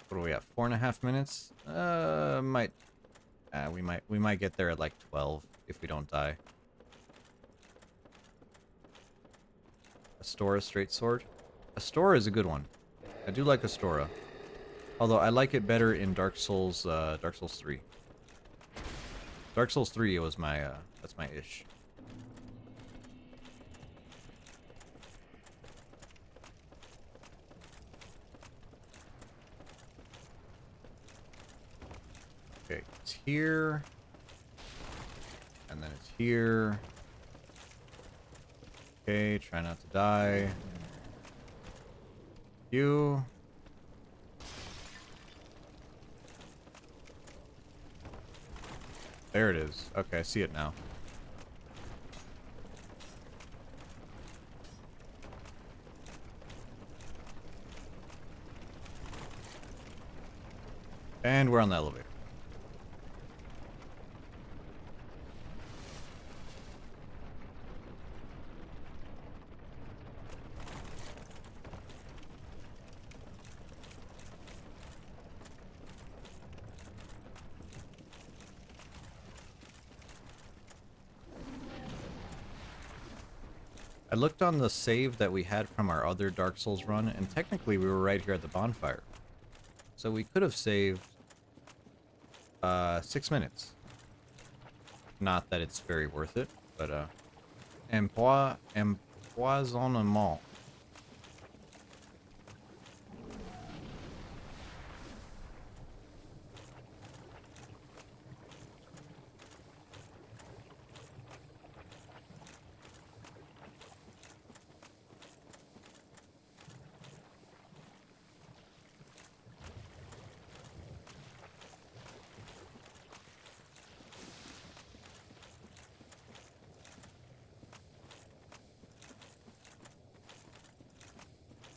What are we at? 4.5 minutes? We might get there at like 12 if we don't die. Astora straight sword. Astora is a good one. I do like Astora. Although I like it better in Dark Souls 3. Dark Souls 3 was my that's my ish. Okay, it's here. And then it's here. Okay, try not to die. You. There it is. Okay, I see it now. And we're on the elevator. I looked on the save that we had from our other Dark Souls run, and technically we were right here at the bonfire. So we could have saved 6 minutes. Not that it's very worth it, but empoisonnement.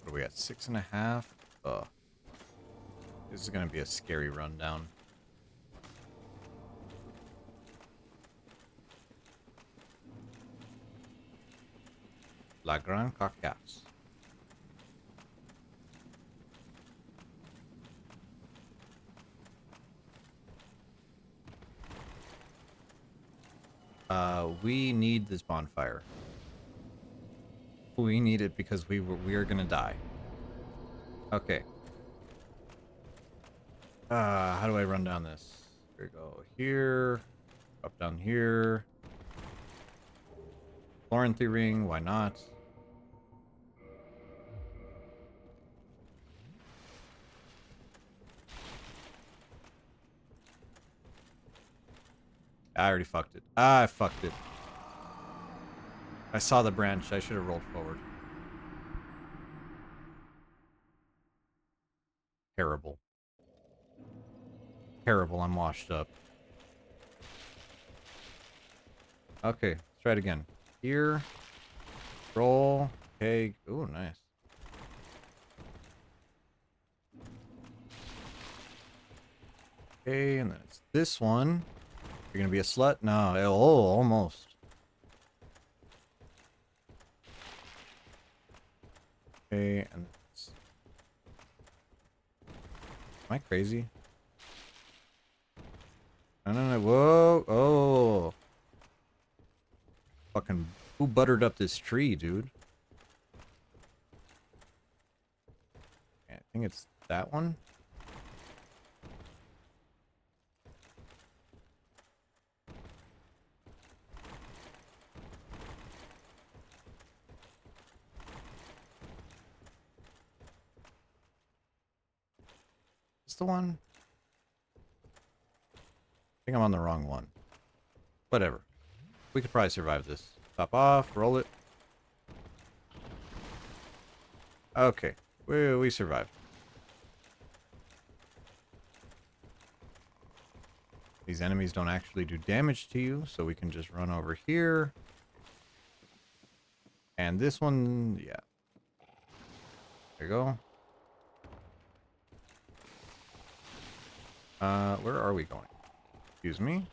What are we at? 6.5? Ugh. This is gonna be a scary rundown. La Grande Carcasse. We need this bonfire. We need it because we are gonna die. Okay. How do I run down this? Here we go. Here. Up down here. Florentine ring, why not? I already fucked it. I fucked it. I saw the branch. I should have rolled forward. Terrible. Terrible. I'm washed up. Okay, let's try it again. Here. Roll. Okay. Ooh, nice. Okay, and then it's this one. You're gonna be a slut? No. Oh, almost. Okay, and it's... Am I crazy? No, no, no. Whoa. Oh. Fucking... Who buttered up this tree, dude? I think it's that one. Is the one? I think I'm on the wrong one. Whatever. We could probably survive this. Top off, roll it. Okay. We survived. These enemies don't actually do damage to you, so we can just run over here. And this one, yeah. There you go. Where are we going? Excuse me.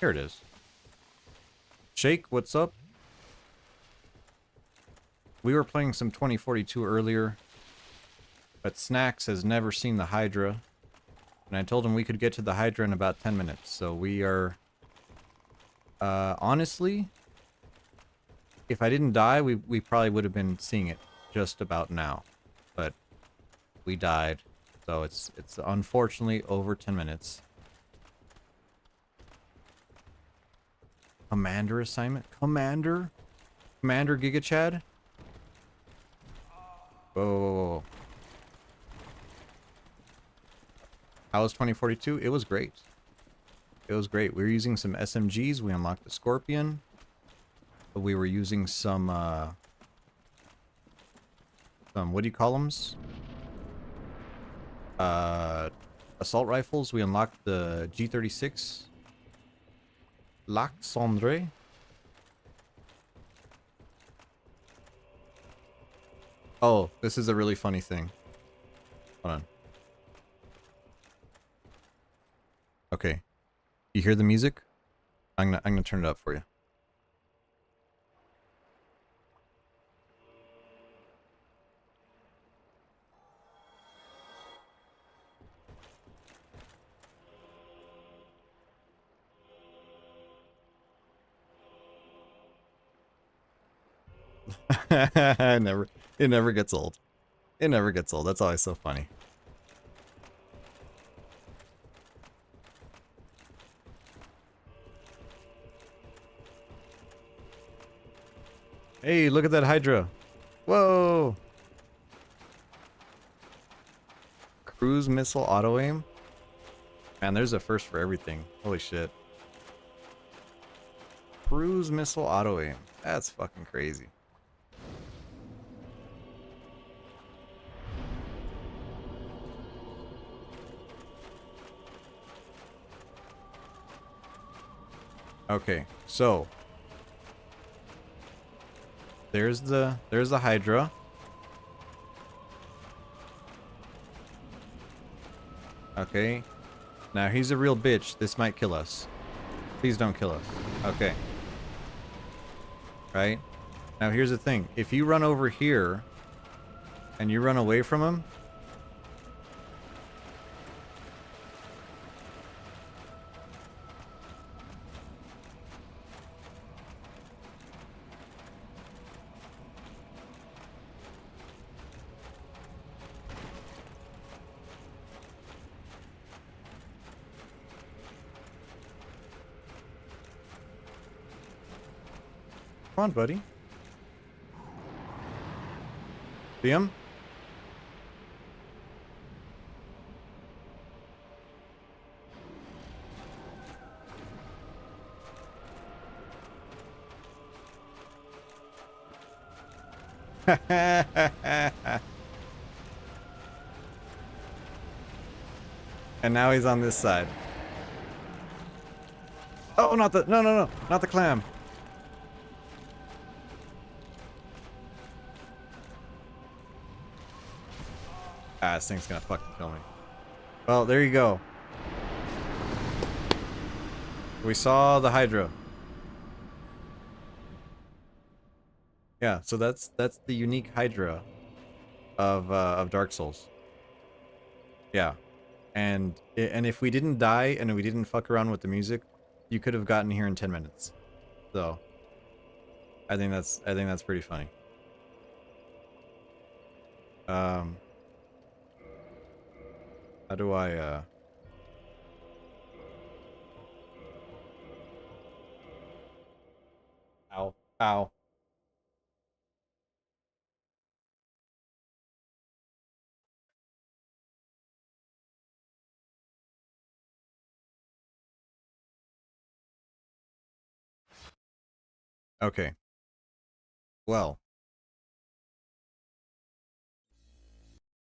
Here it is. Shake, what's up? We were playing some 2042 earlier, but Snacks has never seen the Hydra. And I told him we could get to the Hydra in about 10 minutes. So we are... honestly, if I didn't die, we probably would have been seeing it just about now. But we died. So it's unfortunately over 10 minutes. Commander assignment? Commander? Commander Giga Chad? Whoa, whoa, whoa, whoa. How was 2042? It was great. It was great. We were using some SMGs. We unlocked the Scorpion. We were using some, what do you call them? Assault rifles. We unlocked the G36. Lac Cendré. Oh, this is a really funny thing. Hold on. Okay. You hear the music? I'm gonna turn it up for you. It never gets old. It never gets old. That's always so funny. Hey, look at that Hydra. Whoa. Cruise missile auto aim. Man, there's a first for everything. Holy shit. Cruise missile auto aim. That's fucking crazy. Okay, so there's the Hydra. Okay. Now he's a real bitch. This might kill us. Please don't kill us. Okay. Right? Now here's the thing. If you run over here and you run away from him, come on, buddy. See him? And now he's on this side. Oh, not the, no, not the clam. Ah, this thing's gonna fucking kill me. Well, there you go. We saw the hydra. Yeah, so that's the unique hydra of Dark Souls. Yeah. And if we didn't die and we didn't fuck around with the music, you could have gotten here in 10 minutes. So, I think that's pretty funny. Um how do I ow ow. Okay. Well,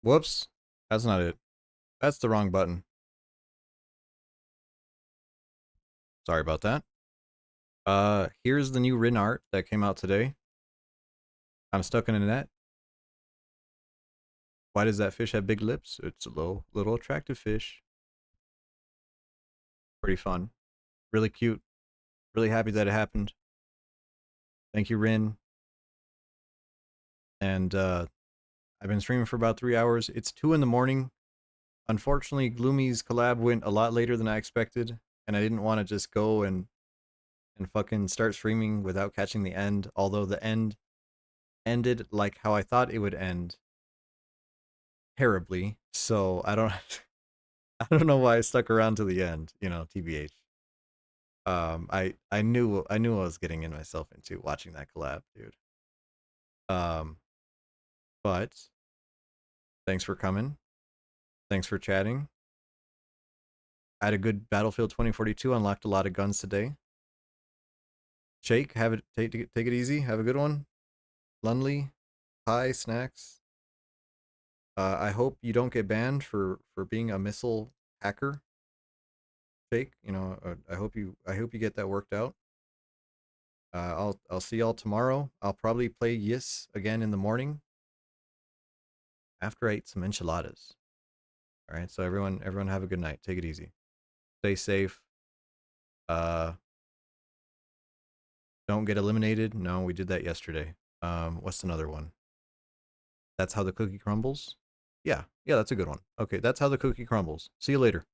whoops. That's not it. That's the wrong button. Sorry about that. Here's the new Rin art that came out today. I'm stuck in a net. Why does that fish have big lips? It's a little attractive fish. Pretty fun. Really cute. Really happy that it happened. Thank you, Rin. And I've been streaming for about 3 hours. It's 2 in the morning. Unfortunately, Gloomy's collab went a lot later than I expected, and I didn't want to just go and fucking start streaming without catching the end, although the end ended like how I thought it would end. Terribly. So I don't I don't know why I stuck around to the end, you know, TBH. I knew I was getting in myself into watching that collab, dude. Um but thanks for coming. Thanks for chatting. I had a good Battlefield 2042, unlocked a lot of guns today. Shake, have it take it easy. Have a good one. Lunley, hi, snacks. I hope you don't get banned for being a missile hacker. Shake, you know, I hope you get that worked out. I'll see y'all tomorrow. I'll probably play Yes again in the morning after I eat some enchiladas. All right, so everyone have a good night. Take it easy. Stay safe. Uh, don't get eliminated. No, we did that yesterday. What's another one? That's how the cookie crumbles. Yeah, that's a good one. Okay, that's how the cookie crumbles. See you later.